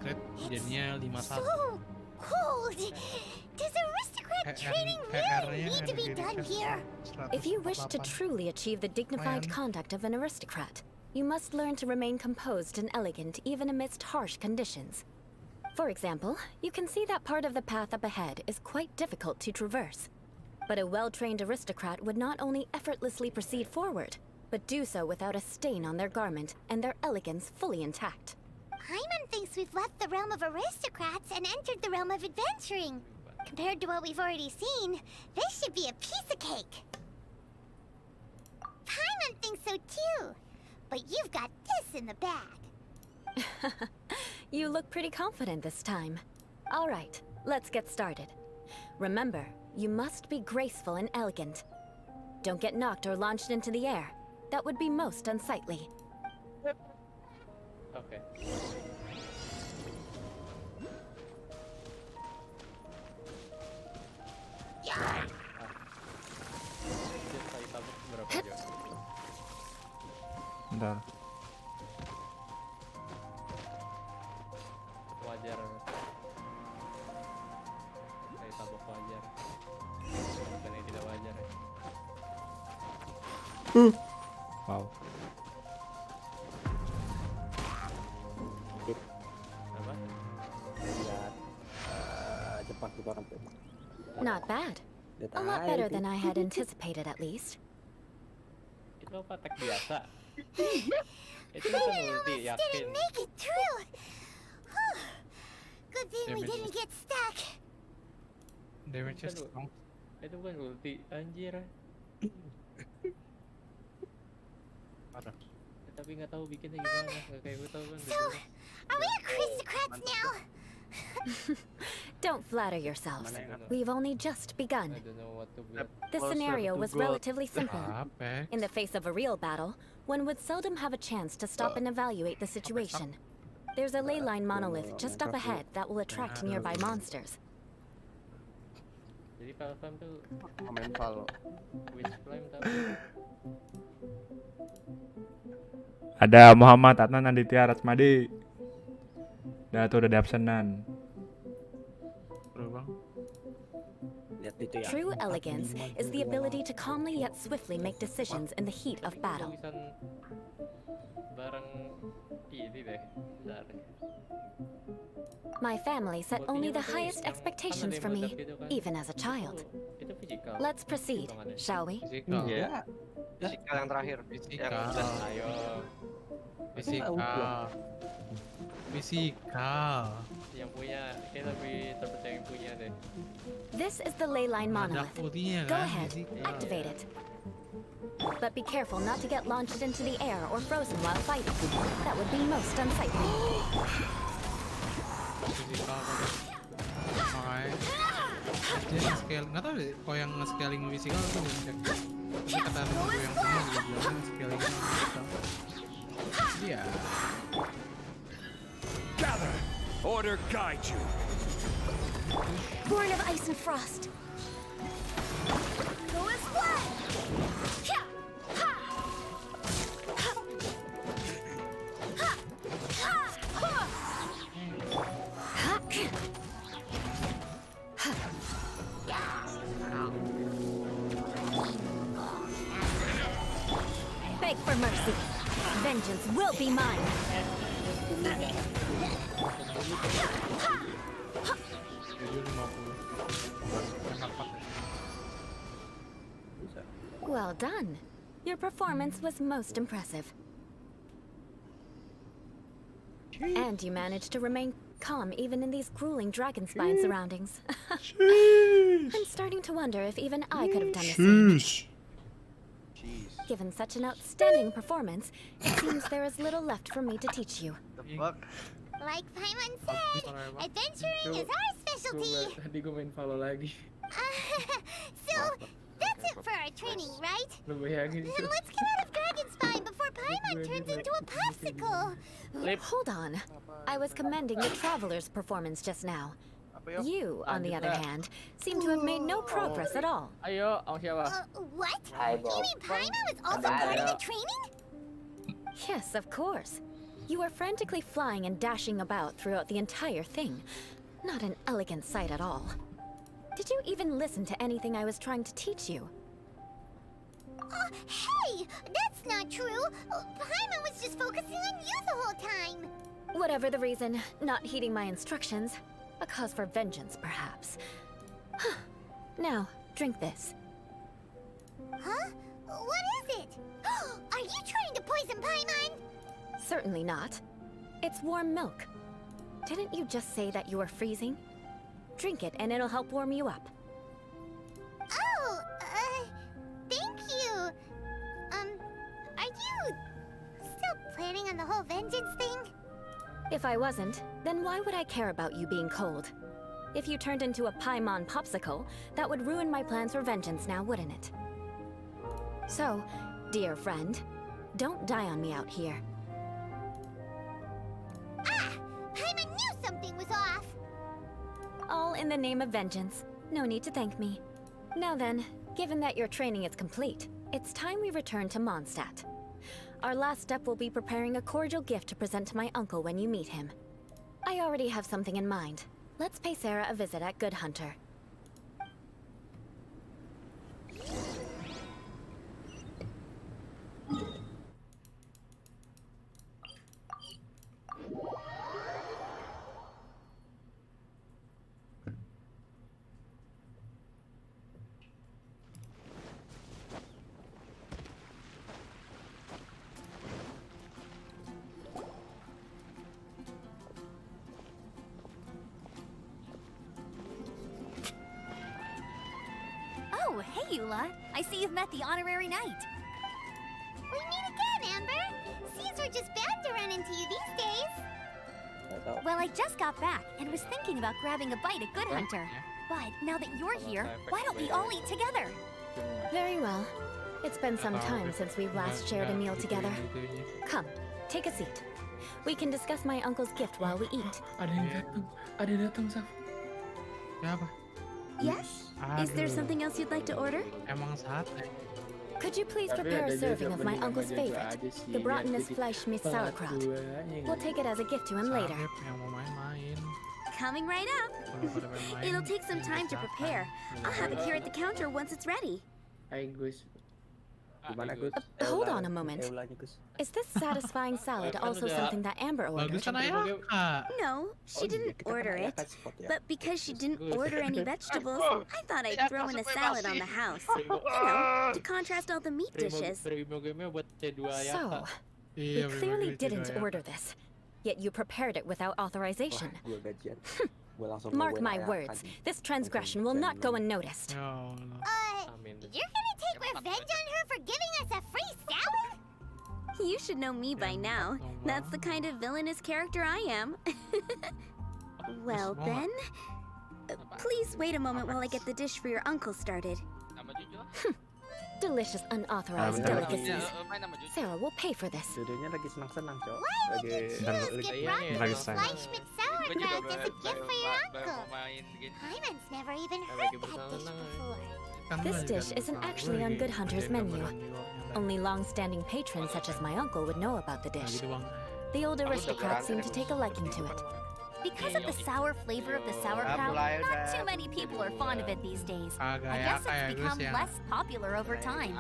crit jadinya 51. So cold. Does aristocrat training really need to be done here? If you wish to truly achieve the dignified conduct of an aristocrat, you must learn to remain composed and elegant even amidst harsh conditions. For example, you can see that part of the path up ahead is quite difficult to traverse. But a well-trained aristocrat would not only effortlessly proceed forward, but do so without a stain on their garment and their elegance fully intact. Paimon thinks we've left the realm of aristocrats and entered the realm of adventuring. Compared to what we've already seen, this should be a piece of cake. Paimon thinks so too, but you've got this in the bag. You look pretty confident this time. All right, let's get started. Remember, you must be graceful and elegant. Don't get knocked or launched into the air. That would be most unsightly. Okay. Bentar. Wajar. Saya tabok wajar. Bukan yang tidak wajar ya. Wow. Apa? Not bad. A lot better than I had anticipated, at least. Lo patek biasa. Itu We kan ulti, almost yakin. didn't make it through. Good thing we Damage didn't get stuck. Damage strong. Itu bukan ulti, anjir. Parah. Tapi nggak tahu bikinnya gimana, nggak kayak gue tahu kan. So, are we aristocrats now? Don't flatter yourselves. We've only just begun. I don't know what to build. The scenario was relatively simple. Apex. In the face of a real battle, one would seldom have a chance to stop and evaluate the situation. There's a ley line monolith just up ahead that will attract nearby monsters. Jadi Flame tuh Main Val. Witch Flame tapi Ada Muhammad Adnan Aditya Rasmadi. Udah di absenan. True elegance is the ability to calmly yet swiftly make decisions in the heat of battle. tulisan bareng ini deh. Bentar. My family set only the highest expectations for me, even as a child. Itu physical. Let's proceed, shall we? Physical. Iya. Fisikal yang terakhir. Physical. Ayo. Physical. Physical. Yang punya, kayak lebih terpercaya yang punya deh. This is the ley line monolith. ultinya Go kan, ahead, physical. activate it. But be careful not to get launched into the air or frozen while fighting. That would be most unsightly. Physical tadi. Makanya dia nge-scale, nggak tahu deh kalau yang nge-scaling physical itu belum cek. Tapi kata temen gue yang punya juga bilang nge-scaling physical. Iya. Gather! Order guide you! Born of ice and frost. Go as one! Beg for mercy. Vengeance will be mine. Well done. Your performance was most impressive. And you managed to remain calm even in these grueling dragon spine surroundings. I'm starting to wonder if even I could have done the same. Given such an outstanding performance, it seems there is little left for me to teach you. Like Paimon said, adventuring is our specialty. Tadi gue main Valo lagi. So, that's it for our training, right? Lu bayangin Then let's get out of Dragon Spine before Paimon turns into a popsicle. Hold on. I was commending the Traveler's performance just now. You, on the other hand, seem to have made no progress at all. Ayo, ang siapa? What? Hi, You Bo. mean Paimon was also part of the training? Yes, of course. You were frantically flying and dashing about throughout the entire thing. Not an elegant sight at all. Did you even listen to anything I was trying to teach you? Hey! That's not true! Paimon was just focusing on you the whole time! Whatever the reason, not heeding my instructions. A cause for vengeance, perhaps. Now, drink this. Huh? What is it? Are you trying to poison Paimon? Certainly not. It's warm milk. Didn't you just say that you were freezing? Drink it and it'll help warm you up. Oh, thank you. Are you still planning on the whole vengeance thing? If I wasn't, then why would I care about you being cold? If you turned into a Paimon popsicle, that would ruin my plans for vengeance now, wouldn't it? So, dear friend, don't die on me out here. Ah! Paimon knew something was off! All in the name of vengeance. No need to thank me. Now then, given that your training is complete, it's time we return to Mondstadt. Our last step will be preparing a cordial gift to present to my uncle when you meet him. I already have something in mind. Let's pay Sarah a visit at Good Hunter. Eula. I see you've met the honorary knight. We meet again, Amber. Seems we're just bound to run into you these days. Well, I just got back and was thinking about grabbing a bite at Good Hunter. But now that you're here, why don't we all eat together? Very well. It's been some time since we've last shared a meal together. Come, take a seat. We can discuss my uncle's gift while we eat. Ada yang datang, Saf. Siapa? Yes? Is there something else you'd like to order? Emang sate. Could you please prepare a serving of my uncle's favorite, the Bratton's Fleischmilch sauerkraut? We'll take it as a gift to him later. Yang mau main-main. Coming right up. It'll take some time to prepare. I'll have it here at the counter once it's ready. Hai Gus. Gimana Gus? Hold on a moment. Is this satisfying salad also something that Amber ordered? Bagusan Ayaka. No, she didn't order it. But because she didn't order any vegetables, I thought I'd throw in a salad on the house. You know, to contrast all the meat dishes. So, you clearly didn't order this, yet you prepared it without authorization. Mark my words, this transgression will not go unnoticed. You're gonna take revenge on her for giving us a free salad? You should know me by now. That's the kind of villainous character I am. Well then, please wait a moment while I get the dish for your uncle started. Delicious unauthorized delicacies. Sarah will pay for this. Judulnya lagi senang-senang, Cok. Why would you choose Gebrat's Fleischmilch sauerkraut as a gift for your uncle? Hyman's never even heard that dish before. This dish isn't actually on Good Hunter's menu. Only long-standing patrons such as my uncle would know about the dish. The old aristocrats seem to take a liking to it. Because of the sour flavor of the sauerkraut, not too many people are fond of it these days. I guess it's become less popular over time.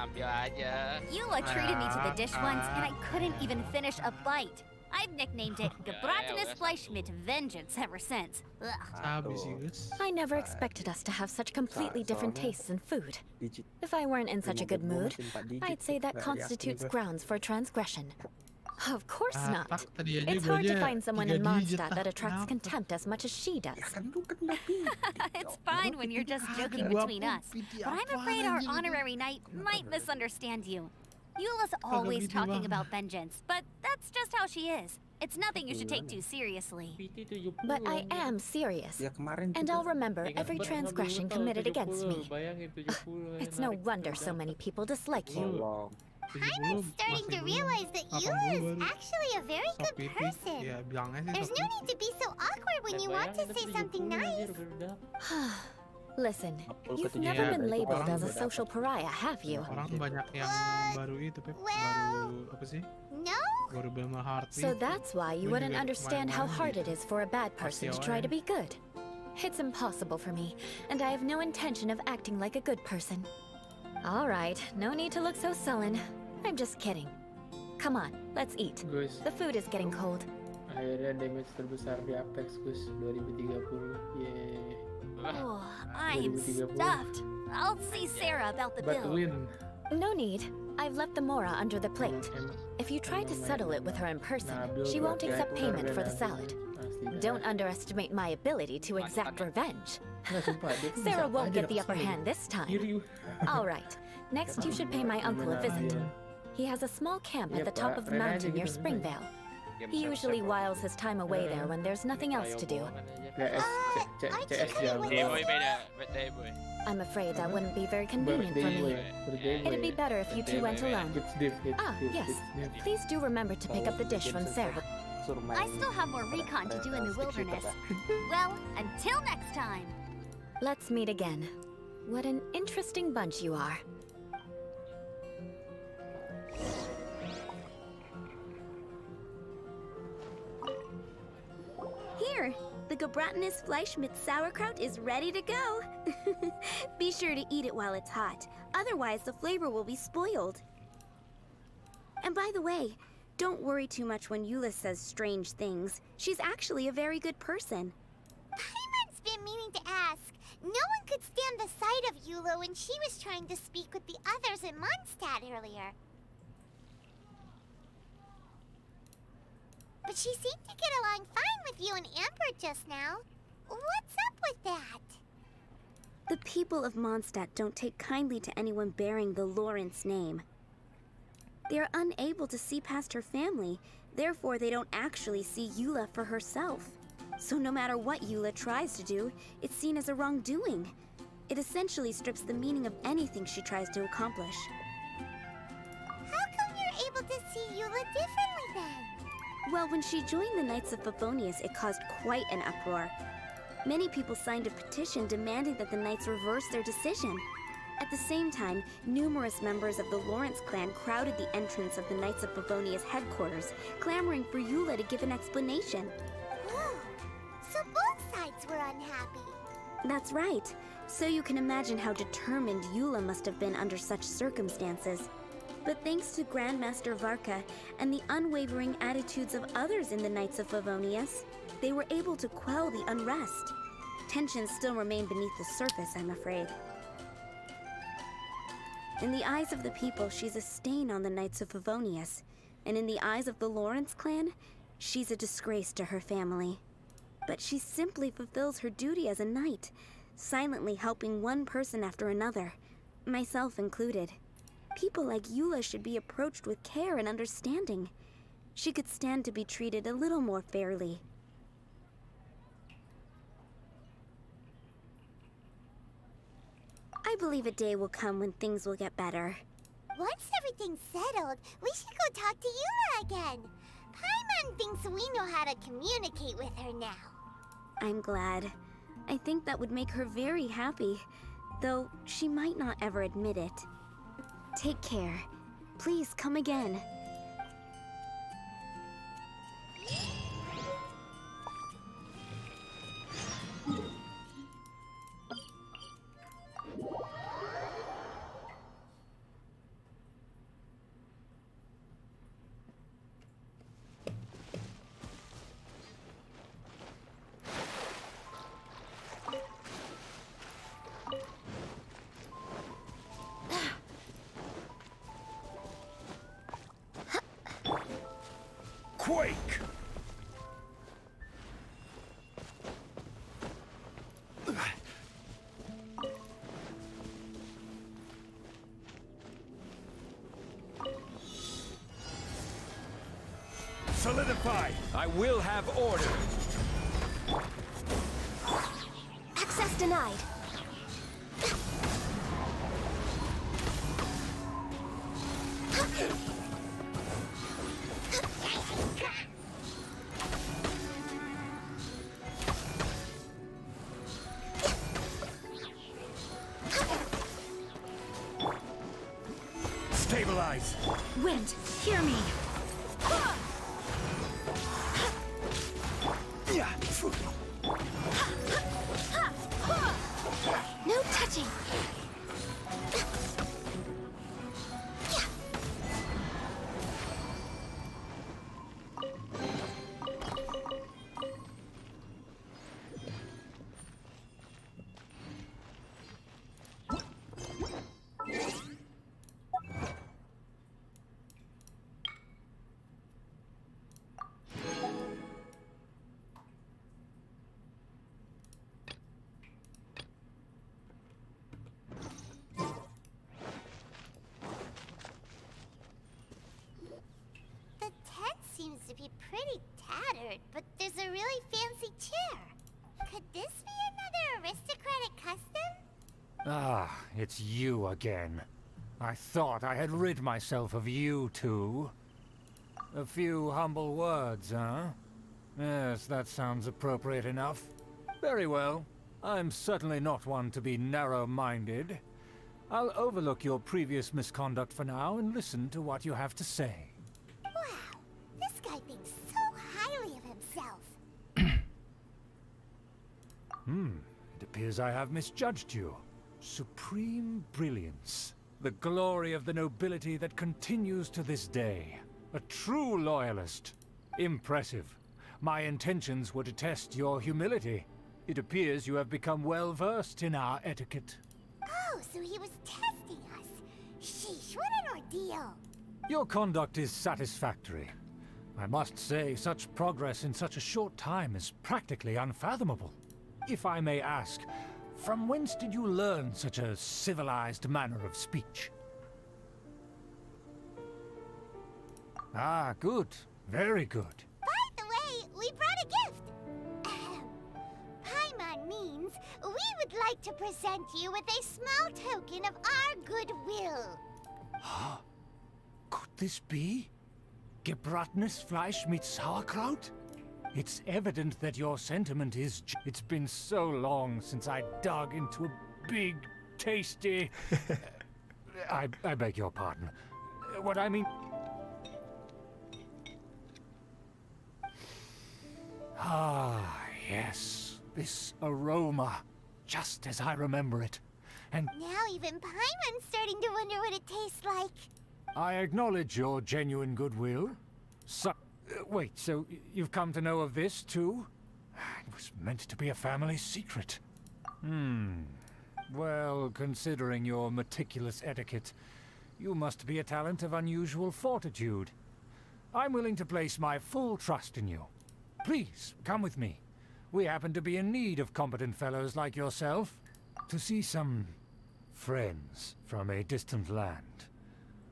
Eula treated me to the dish once, and I couldn't even finish a bite. I've nicknamed it Gebrattenes Fleischmilch Vengeance ever since. I never expected us to have such completely different tastes in food. If I weren't in such a good mood, I'd say that constitutes grounds for transgression. Of course not. It's hard to find someone in Mondstadt that attracts contempt as much as she does. It's fine when you're just joking between us, but I'm afraid our honorary knight might misunderstand you. Eula's always talking about vengeance, but that's just how she is. It's nothing you should take too seriously. But I am serious, and I'll remember every transgression committed against me. It's no wonder so many people dislike you. I'm starting to realize that Eula is actually a very good person. There's no need to be so awkward when you want to say something nice. Listen, you've never been labeled as a social pariah, have you? Orang banyak yang baru itu, Pep. Baru apa sih? No. Baru beli heartbeat. So that's why you wouldn't understand how hard it is for a bad person to try to be good. It's impossible for me, and I have no intention of acting like a good person. All right, no need to look so sullen. I'm just kidding. Come on, let's eat. The food is getting cold. Akhirnya damage terbesar di Apex, Gus, 2030. Yeay. Oh, I'm stuffed. I'll see Sarah about the bill. No need. I've left the mora under the plate. If you try to settle it with her in person, she won't accept payment for the salad. Don't underestimate my ability to exact revenge. Sarah won't get the upper hand this time. All right. Next, you should pay my uncle a visit. He has a small camp at the top of the mountain near Springvale. He usually whiles his time away there when there's nothing else to do. I'm afraid that wouldn't be very convenient for me. It'd be better if you two went alone. Ah, yes. Please do remember to pick up the dish from Sarah. I still have more recon to do in the wilderness. Well, until next time. Let's meet again. What an interesting bunch you are. Here, the Gebrattenes Fleischmilch sauerkraut is ready to go. Be sure to eat it while it's hot, otherwise the flavor will be spoiled. And by the way, don't worry too much when Eula says strange things. She's actually a very good person. Hyman's been meaning to ask. No one could stand the sight of Eula when she was trying to speak with the others in Mondstadt earlier. But she seemed to get along fine with you and Amber just now. What's up with that? The people of Mondstadt don't take kindly to anyone bearing the Lawrence name. They are unable to see past her family, therefore they don't actually see Eula for herself. So no matter what Eula tries to do, it's seen as a wrongdoing. It essentially strips the meaning of anything she tries to accomplish. How come you're able to see Eula differently then? Well, when she joined the Knights of Favonius, it caused quite an uproar. Many people signed a petition demanding that the Knights reverse their decision. At the same time, numerous members of the Lawrence clan crowded the entrance of the Knights of Favonius headquarters, clamoring for Eula to give an explanation. Whoa! So both sides were unhappy. That's right. So you can imagine how determined Eula must have been under such circumstances. But thanks to Grandmaster Varka and the unwavering attitudes of others in the Knights of Favonius, they were able to quell the unrest. Tensions still remain beneath the surface, I'm afraid. In the eyes of the people, she's a stain on the Knights of Favonius. And in the eyes of the Lawrence clan, she's a disgrace to her family. But she simply fulfills her duty as a knight, silently helping one person after another, myself included. People like Eula should be approached with care and understanding. She could stand to be treated a little more fairly. I believe a day will come when things will get better. Once everything's settled, we should go talk to Eula again. Paimon thinks we know how to communicate with her now. I'm glad. I think that would make her very happy, though she might not ever admit it. Take care. Please come again. Quake! Solidify! I will have order! Access denied. Stabilize! Wind, hear me. No touching. Seems to be pretty tattered, but there's a really fancy chair. Could this be another aristocratic custom? Ah, it's you again. I thought I had rid myself of you two. A few humble words, huh? Yes, that sounds appropriate enough. Very well. I'm certainly not one to be narrow-minded. I'll overlook your previous misconduct for now and listen to what you have to say. This guy thinks so highly of himself. It appears I have misjudged you. Supreme brilliance. The glory of the nobility that continues to this day. A true loyalist. Impressive. My intentions were to test your humility. It appears you have become well versed in our etiquette. Oh, so he was testing us. Sheesh, what an ordeal. Your conduct is satisfactory. I must say, such progress in such a short time is practically unfathomable. If I may ask, From whence did you learn such a civilized manner of speech? Ah, good. Very good. By the way, we brought a gift. Paimon means we would like to present you with a small token of our goodwill. Huh? Could this be? Gebratenes Fleisch mit Sauerkraut? It's evident that your sentiment is... It's been so long since I dug into a big, tasty... I beg your pardon. What I mean... Ah, yes. This aroma. Just as I remember it. And Now even Paimon's starting to wonder what it tastes like. I acknowledge your genuine goodwill. So... wait, so you've come to know of this, too? It was meant to be a family secret. Well, considering your meticulous etiquette, you must be a talent of unusual fortitude. I'm willing to place my full trust in you. Please, come with me. We happen to be in need of competent fellows like yourself. To see some friends from a distant land.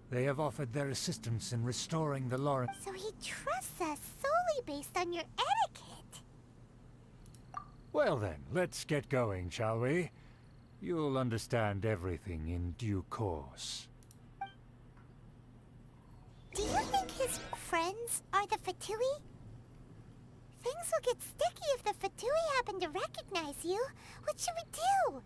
They have offered their assistance in restoring the Lawrence. So he trusts us solely based on your etiquette. Well then, let's get going, shall we? You'll understand everything in due course. Do you think his friends are the Fatui? Things will get sticky if the Fatui happen to recognize you. What should we do?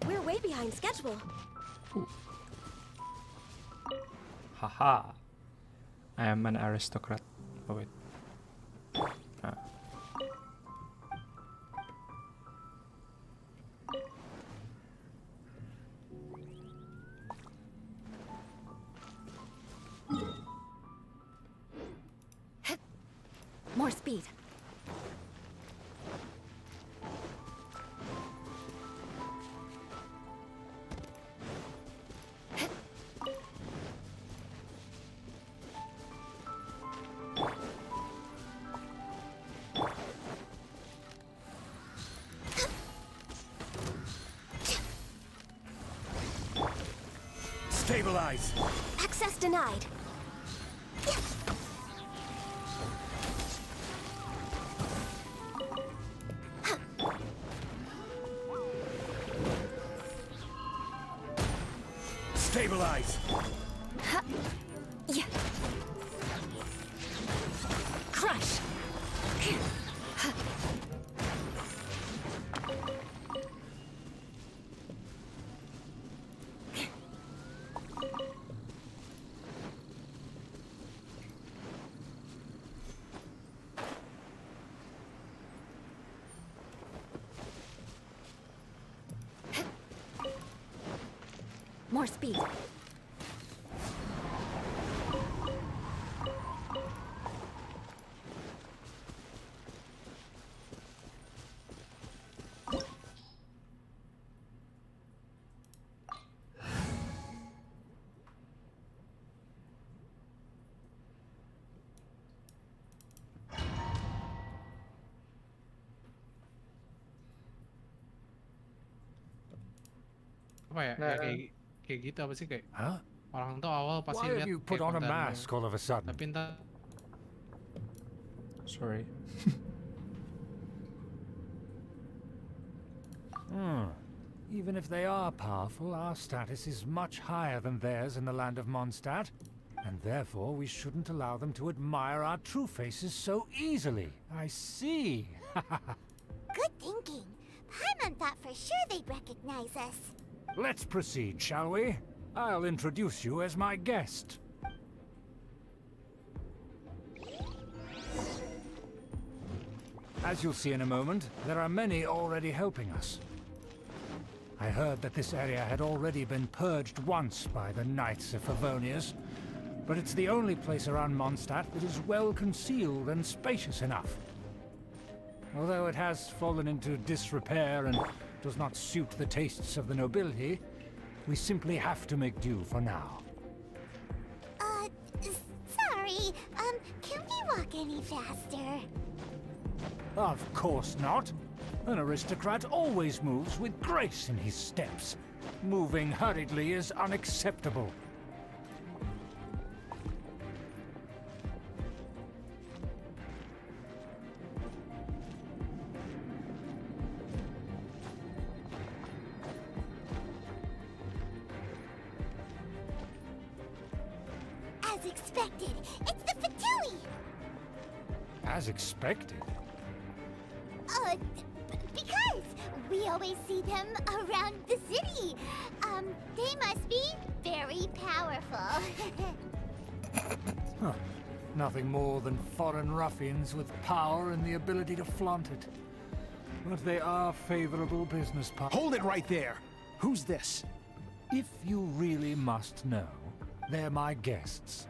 We're way behind schedule. Haha. I am an aristocrat. Oh wait. Ah. More speed. Stabilize! Access denied. Stabilize! Yeah. Crush. More speed. Apa ya? Ya kayak gitu apa sih kayak? Huh? Orang tuh awal pasti Why lihat have you put kayak on a konten mask all of a sudden? Tapi ntar Sorry. Even if they are powerful, our status is much higher than theirs in the land of Mondstadt. And therefore, we shouldn't allow them to admire our true faces so easily. I see. Good thinking. Paimon thought for sure they'd recognize us. Let's proceed, shall we? I'll introduce you as my guest. As you'll see in a moment, there are many already helping us. I heard that this area had already been purged once by the Knights of Favonius, but it's the only place around Mondstadt that is well concealed and spacious enough. Although it has fallen into disrepair and does not suit the tastes of the nobility, we simply have to make do for now. Sorry, can we walk any faster? Of course not. An aristocrat always moves with grace in his steps. Moving hurriedly is unacceptable. As expected, it's the Fatui! As expected. Because we always see them around the city. They must be very powerful. Huh. Nothing more than foreign ruffians with power and the ability to flaunt it. But they are favorable business partners. Hold it right there! Who's this? If you really must know, they're my guests.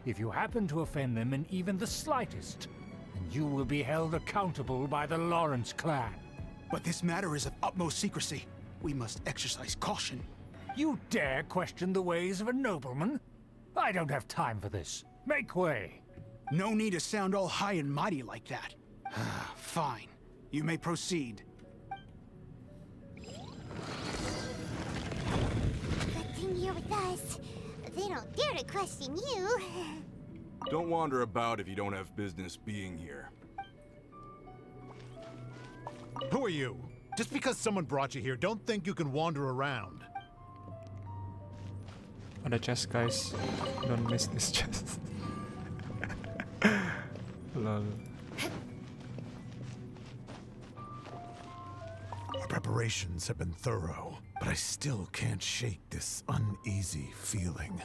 If you happen to offend them in even the slightest, then you will be held accountable by the Lawrence clan. But this matter is of utmost secrecy. We must exercise caution. You dare question the ways of a nobleman? I don't have time for this. Make way. No need to sound all high and mighty like that. Fine. You may proceed. Good thing you're with us. They don't dare to question you. Don't wander about if you don't have business being here. Who are you? Just because someone brought you here, don't think you can wander around. Ada chest, guys. Don't miss this chest. Lol. Our preparations have been thorough, but I still can't shake this uneasy feeling.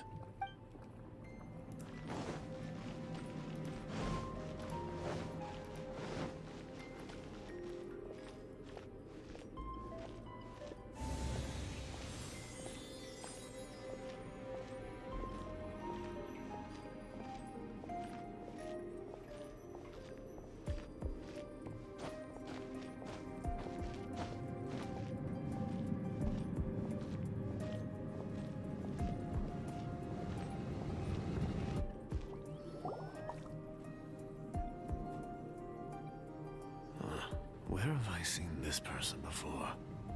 Where have I seen this person before?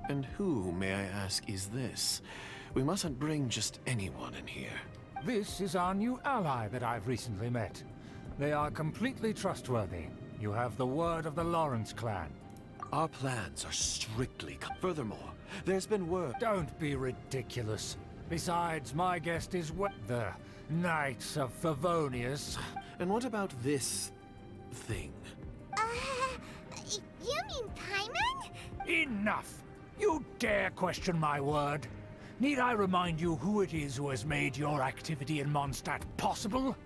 And who, may I ask, is this? We mustn't bring just anyone in here. This is our new ally that I've recently met. They are completely trustworthy. You have the word of the Lawrence clan. Our plans are strictly... Furthermore, there's been word... Don't be ridiculous. Besides, my guest is the Knights of Favonius. And what about this thing? You mean Paimon? Enough! You dare question my word? Need I remind you who it is who has made your activity in Mondstadt possible?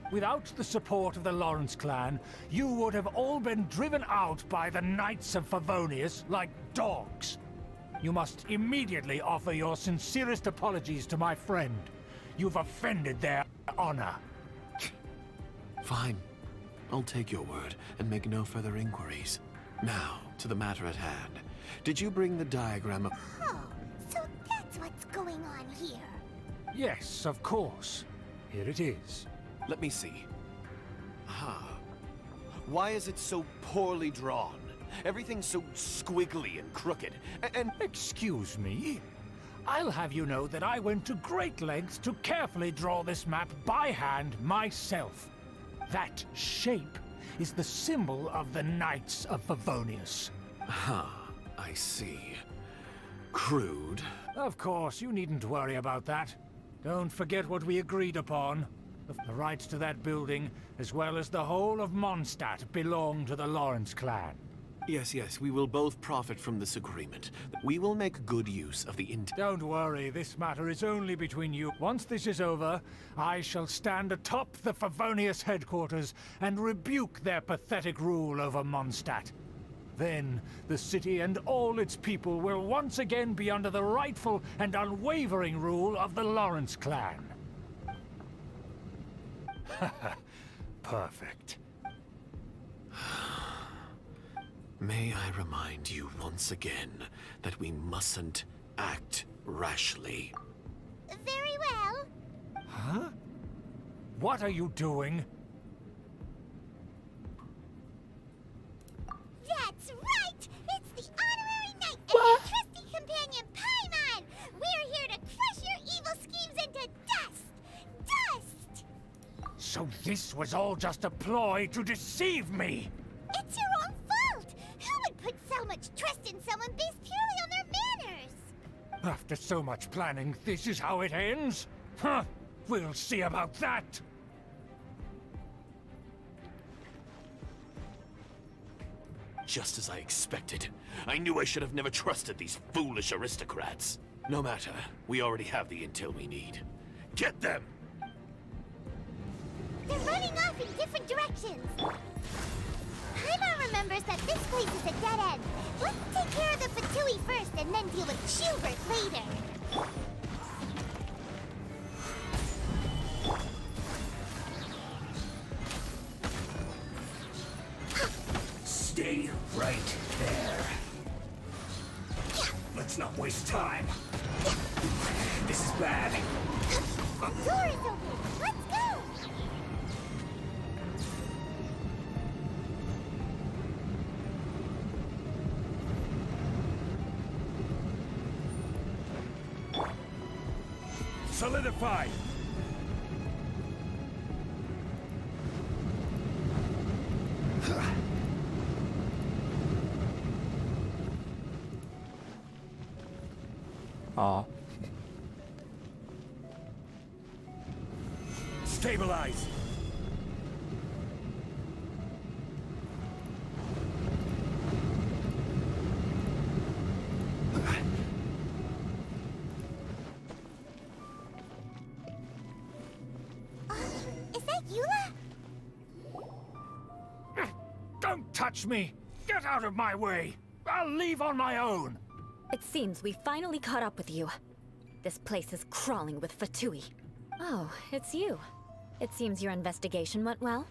Without the support of the Lawrence clan, you would have all been driven out by the Knights of Favonius like dogs. You must immediately offer your sincerest apologies to my friend. You've offended their honor. Fine. I'll take your word and make no further inquiries. Now, to the matter at hand. Did you bring the diagram of... Oh, so that's what's going on here. Yes, of course. Here it is. Let me see. Ah. Why is it so poorly drawn? Everything's so squiggly and crooked. And excuse me? I'll have you know that I went to great lengths to carefully draw this map by hand myself. That shape is the symbol of the Knights of Favonius. I see. Crude. Of course, you needn't worry about that. Don't forget what we agreed upon. The rights to that building, as well as the whole of Mondstadt, belong to the Lawrence clan. Yes, we will both profit from this agreement. We will make good use of the Don't worry, this matter is only between you. Once this is over, I shall stand atop the Favonius headquarters and rebuke their pathetic rule over Mondstadt. Then the city and all its people will once again be under the rightful and unwavering rule of the Lawrence clan. Perfect. May I remind you once again that we mustn't act rashly. Very well. Huh? What are you doing? That's right! It's the honorary knight and your trusty companion Paimon! We're here to crush your evil schemes into dust! Dust! So this was all just a ploy to deceive me! It's your own fault! Who would put so much trust in someone based purely on their manners? After so much planning, this is how it ends? Huh! We'll see about that! Just as I expected. I knew I should have never trusted these foolish aristocrats. No matter, we already have the intel we need. Get them! They're running off in different directions. Paimon remembers that this place is a dead end. Let's take care of the Fatui first and then deal with Schubert later. Stay right there. Let's not waste time. This is bad. The door is open. Let's go! Solidify! Oh. Stabilize! Is that Eula? Don't touch me! Get out of my way! I'll leave on my own! It seems we finally caught up with you. This place is crawling with Fatui. Oh, it's you. It seems your investigation went well.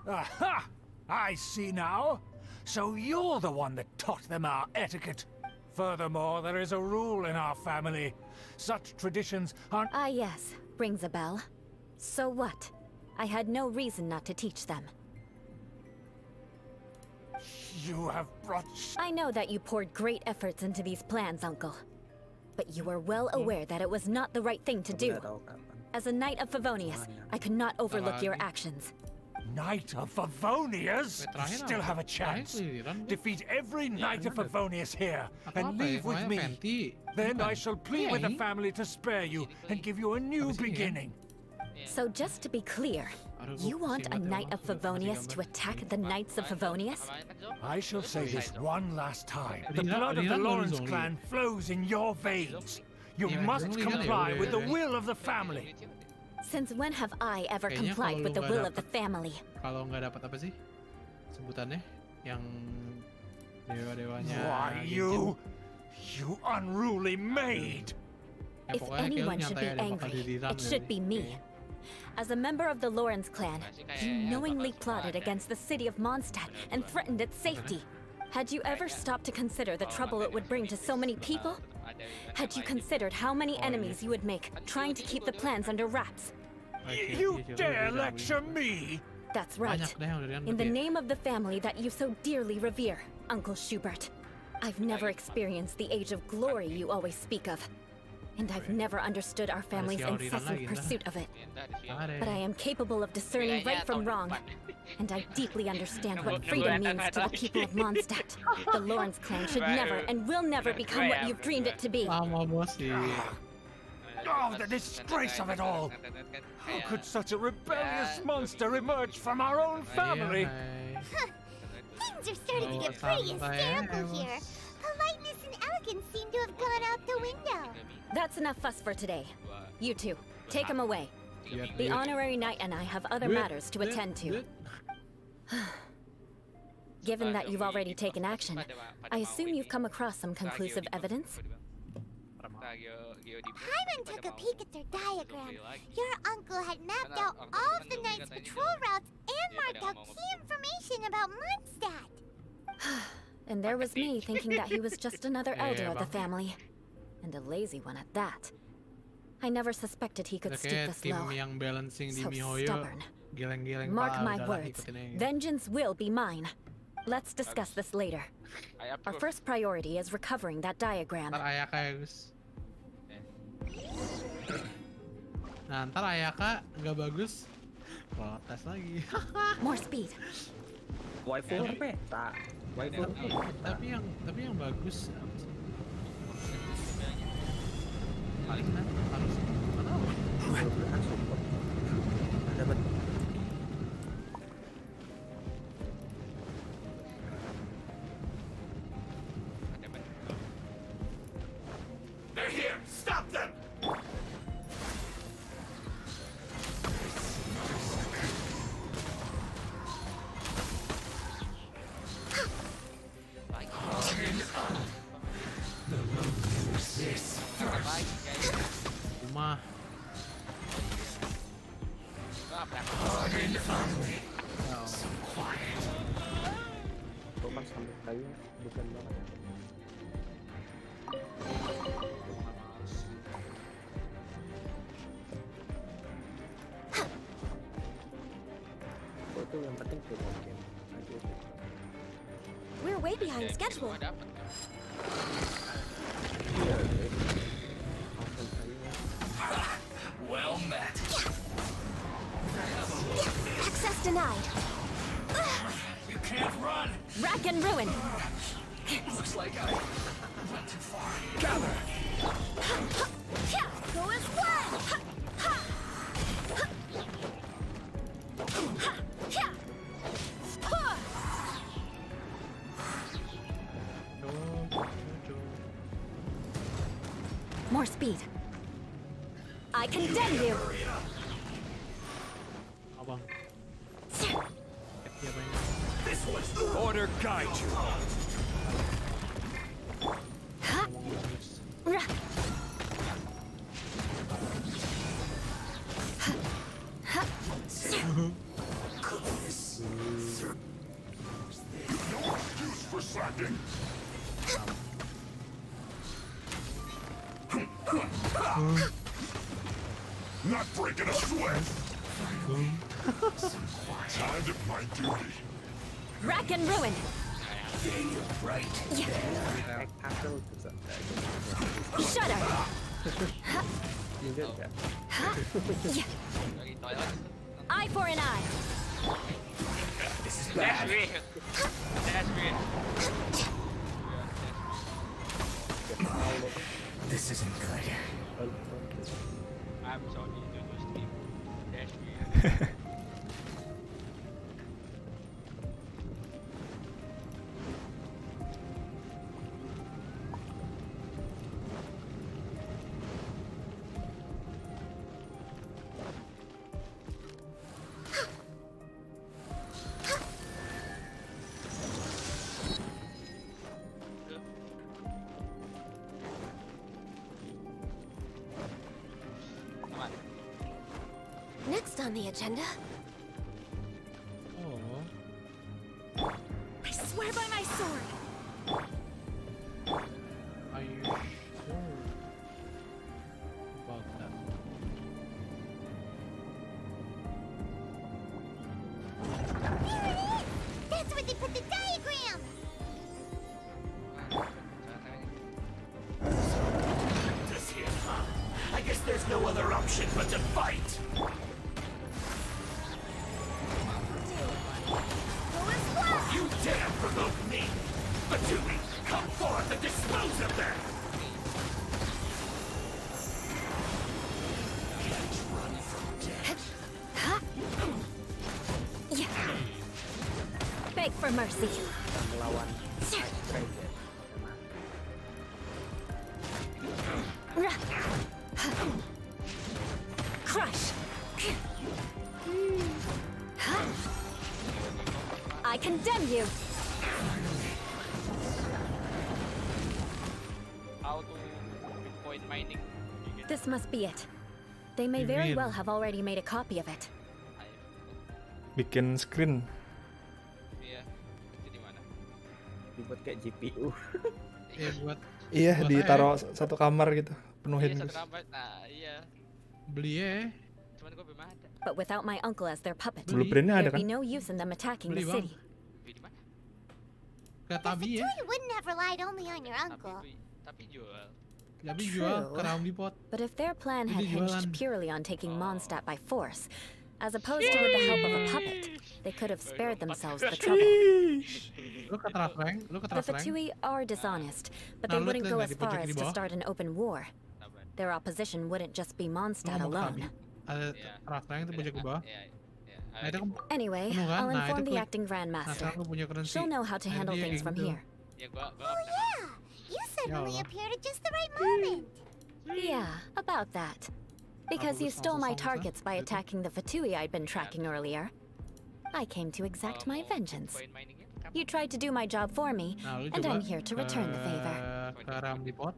Aha! I see now. So you're the one that taught them our etiquette. Furthermore, there is a rule in our family. Such traditions aren't— Ah yes, rings a bell. So what? I had no reason not to teach them. You have brought— I know that you poured great efforts into these plans, Uncle. But you were well aware that it was not the right thing to do. As a Knight of Favonius, I could not overlook your actions. Knight of Favonius? You still have a chance. Defeat every Knight of Favonius here and leave with me. Then I shall plead with the family to spare you and give you a new beginning. So just to be clear, you want a Knight of Favonius to attack the Knights of Favonius? I shall say this one last time. The blood of the Lawrence clan flows in your veins. You must comply with the will of the family. Since when have I ever complied with the will of the family? Kalau nggak dapat apa sih sebutannya yang dewa-dewanya? Why you unruly maid! If anyone should be angry, it should be me. As a member of the Lawrence clan, you knowingly plotted against the city of Mondstadt and threatened its safety. Had you ever stopped to consider the trouble it would bring to so many people? Had you considered how many enemies you would make trying to keep the plans under wraps? You dare lecture me? That's right. In the name of the family that you so dearly revere, Uncle Schubert. I've never experienced the age of glory you always speak of. And I've never understood our family's incessant pursuit of it. But I am capable of discerning right from wrong. And I deeply understand what freedom means to the people of Mondstadt. The Lawrence clan should never and will never become what you've dreamed it to be. Oh, the disgrace of it all! How could such a rebellious monster emerge from our own family? Things are starting to get pretty hysterical here. Politeness and elegance seem to have gone out the window. That's enough fuss for today. You two, take him away. The honorary knight and I have other matters to attend to. Given that you've already taken action, I assume you've come across some conclusive evidence? Paimon took a peek at their diagram. Your uncle had mapped out all of the Knight's patrol routes and marked out key information about Mondstadt. And there was me thinking that he was just another elder of the family. And a lazy one at that. I never suspected he could stoop this low. Yang balancing di So Mihoyo, stubborn. geleng-geleng Mark pala, my udahlah, words, ikutin aja. vengeance will be mine. Let's discuss this later. Our first priority is recovering that diagram. Ntar Ayaka ya Gus. Nah ntar Ayaka nggak bagus, protes lagi. More speed. Waifu peta. Waifu. Tapi yang bagus apa sih? Paling kan harus Dapat. They're here! Stop them! rumah. Bukan sampai kayu, bukan banget. Itu yang penting tuh mungkin. We're way behind schedule. Well met. Access denied. You can't run! Rack and ruin! Looks like I went too far. Gather! Go as one! More speed. I condemn you! Abang. This one's order guide you. No excuse for slacking. Not breaking a sweat. Time to my duty. Rack and ruin! Right. Shudder! Eye for an eye! This is bad. This isn't good. I'm sorry to do stream. Dash me. Next on the agenda. Oh. I swear by my sword! Are you sure about that? That's where they put the diagram! This here, huh? I guess there's no other option but to fight. You dare provoke me! But do we come forth and dispose of them? Can't run from death. Beg for mercy. Melawan Crush! I condemn you! This must be it. They may very well have already made a copy of it. Bikin screen. Iya, itu di mana? Dibuat kayak GPU. Iya buat. Iya, ditaruh satu kamar gitu, penuhin. Iya, satu kamar. Nah, iya. Beli ya. Cuman gue belum ada. But without my uncle as their puppet, Blueprintnya ada there'd kan? be no use in them attacking the Beli, Bang. city. Kayak Tabi ya. You wouldn't have relied only on your uncle. Tapi jual. Tabi jual ke Roundipot. But if their plan had Jadi jualan. hinged purely on taking Mondstadt by force, as opposed to with the help of a puppet, they could have spared themselves the trouble. Lu ke Trafrank, The Fatui are dishonest, but they Nah, lu wouldn't liat go nggak as di pojok far di as to bawah? start an open war. Their opposition wouldn't just be Mondstadt Ngomong ke Tabi. alone. Ada Trafrank itu pojok di bawah. Nah itu kan Anyway, penuh kan? I'll Nah inform itu the klik. acting Nah grandmaster. sekarang lu punya currency. She'll know how to Nah, handle dia things kayak from gitu. here. Ya gua Oh yeah, you suddenly Allah. appeared at just the right moment. Yeah, about that. Because you stole my targets by attacking the Fatui I'd been tracking earlier. I came to exact my vengeance. You tried to do my job for me, Nah, lu and coba I'm here to return the favor. ke Roundipot.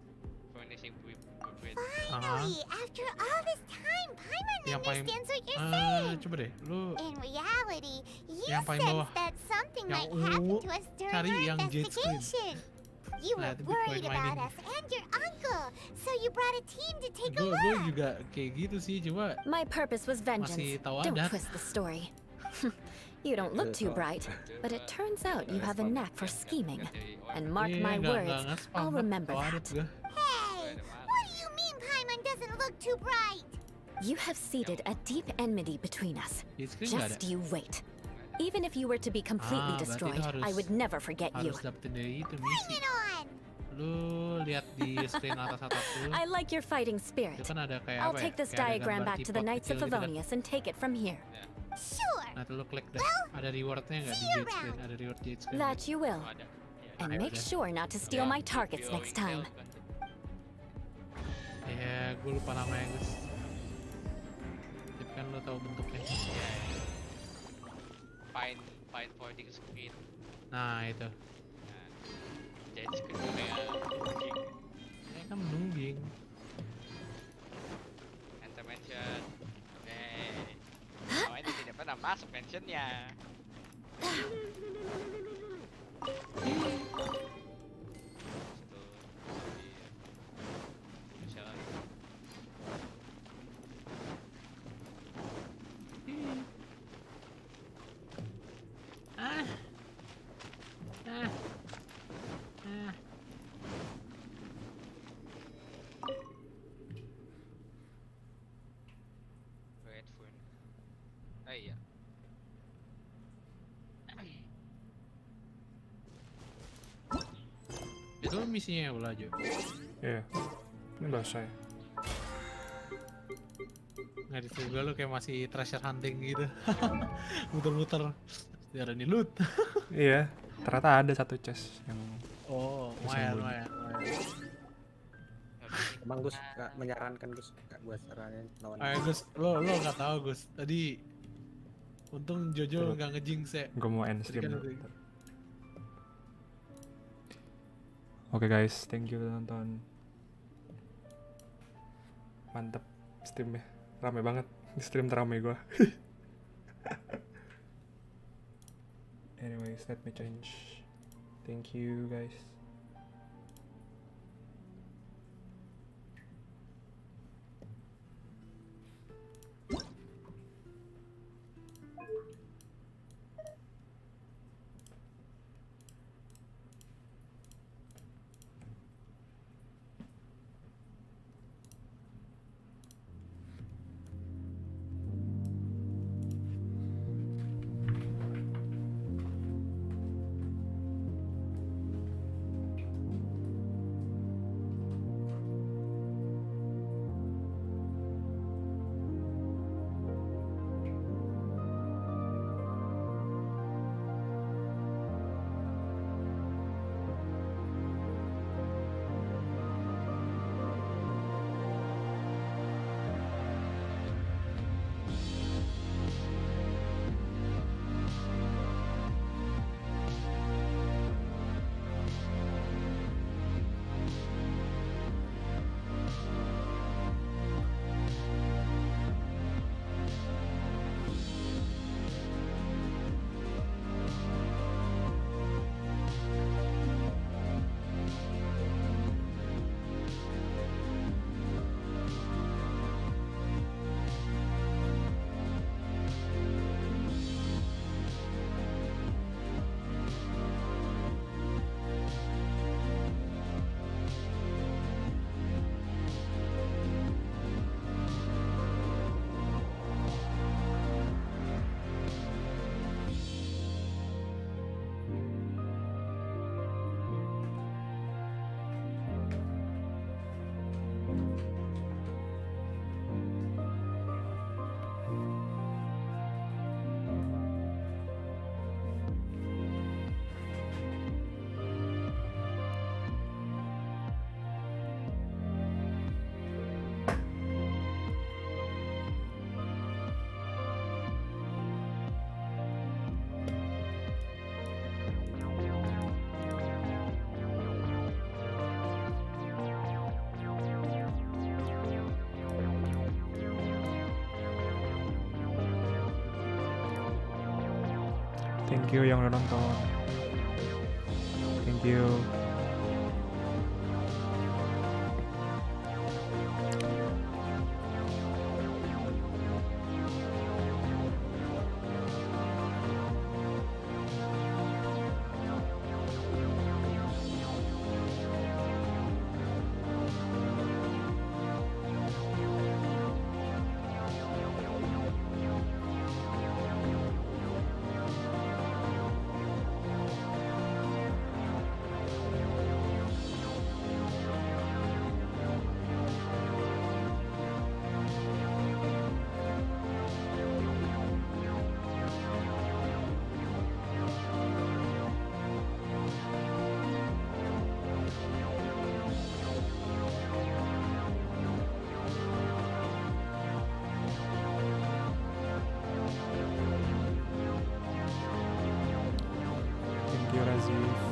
Finally, after all this time, Paimon Yang paling understands what you're saying. coba deh, lu In reality, you yang paling sense bawah. that something Yang might happen ungu, to us during cari our yang jet screen. investigation. You Nah, were itu worried Bitcoin about mining. us and your uncle, so you brought a team to take a Gue look. juga kayak gitu sih, coba My purpose was vengeance. masih tahu Don't adat. twist the story. You don't look too bright, but it turns out you have a knack for scheming. And mark Iya, my nggak words, nge-spam, I'll Bang. remember Tahu adat that. gua. Hey, what do you mean Paimon doesn't look too bright? You have seeded a deep enmity between us. Jet screen nggak Just ada? you wait. Even if you were to be completely Berarti destroyed, itu harus- I would never forget you. Harus dapetin dari itu misi. Bring it on. Lu lihat di screen atas tuh. I like your fighting spirit. Itu kan ada kayak I'll apa take ya? this Kayak ada diagram gambar back to the teapot Knights of kecil gitu kan. Favonius and take it from here. Sure. Nah, itu lu klik deh. Ada rewardnya nggak di jet screen? Ada reward jet screen. That you will. And Ah, make yaudah. sure not to steal my targets next time. Ya, gue lupa namanya guys. Tapi kan lo tahu bentuknya. Find forwarding screen. Nah itu. Jadi screen gue kayak anjing. Ya kan menungging. Enter mention. Oh, ini tidak pernah masuk mentionnya. Headphone. Oh iya. Itu misinya Eula aja. Iya. Ini bahasa ya. Nggak di juga lu kayak masih treasure hunting gitu. Muter-muter. Biar ini loot. Iya. Ternyata ada satu chest yang Oh, lumayan. Emang Gus gak menyarankan Gus, gak gue saranin lawan. Gus, lo nggak tahu Gus. Tadi untung Jojo nggak ngejinx ya. Gue mau end Tadi kan stream. udah- Oke guys, thank you udah nonton. Mantep streamnya, rame banget. Stream terame gue. Anyways, let me change. Thank you guys. Thank you yang udah nonton. Thank you. Thank you Razif.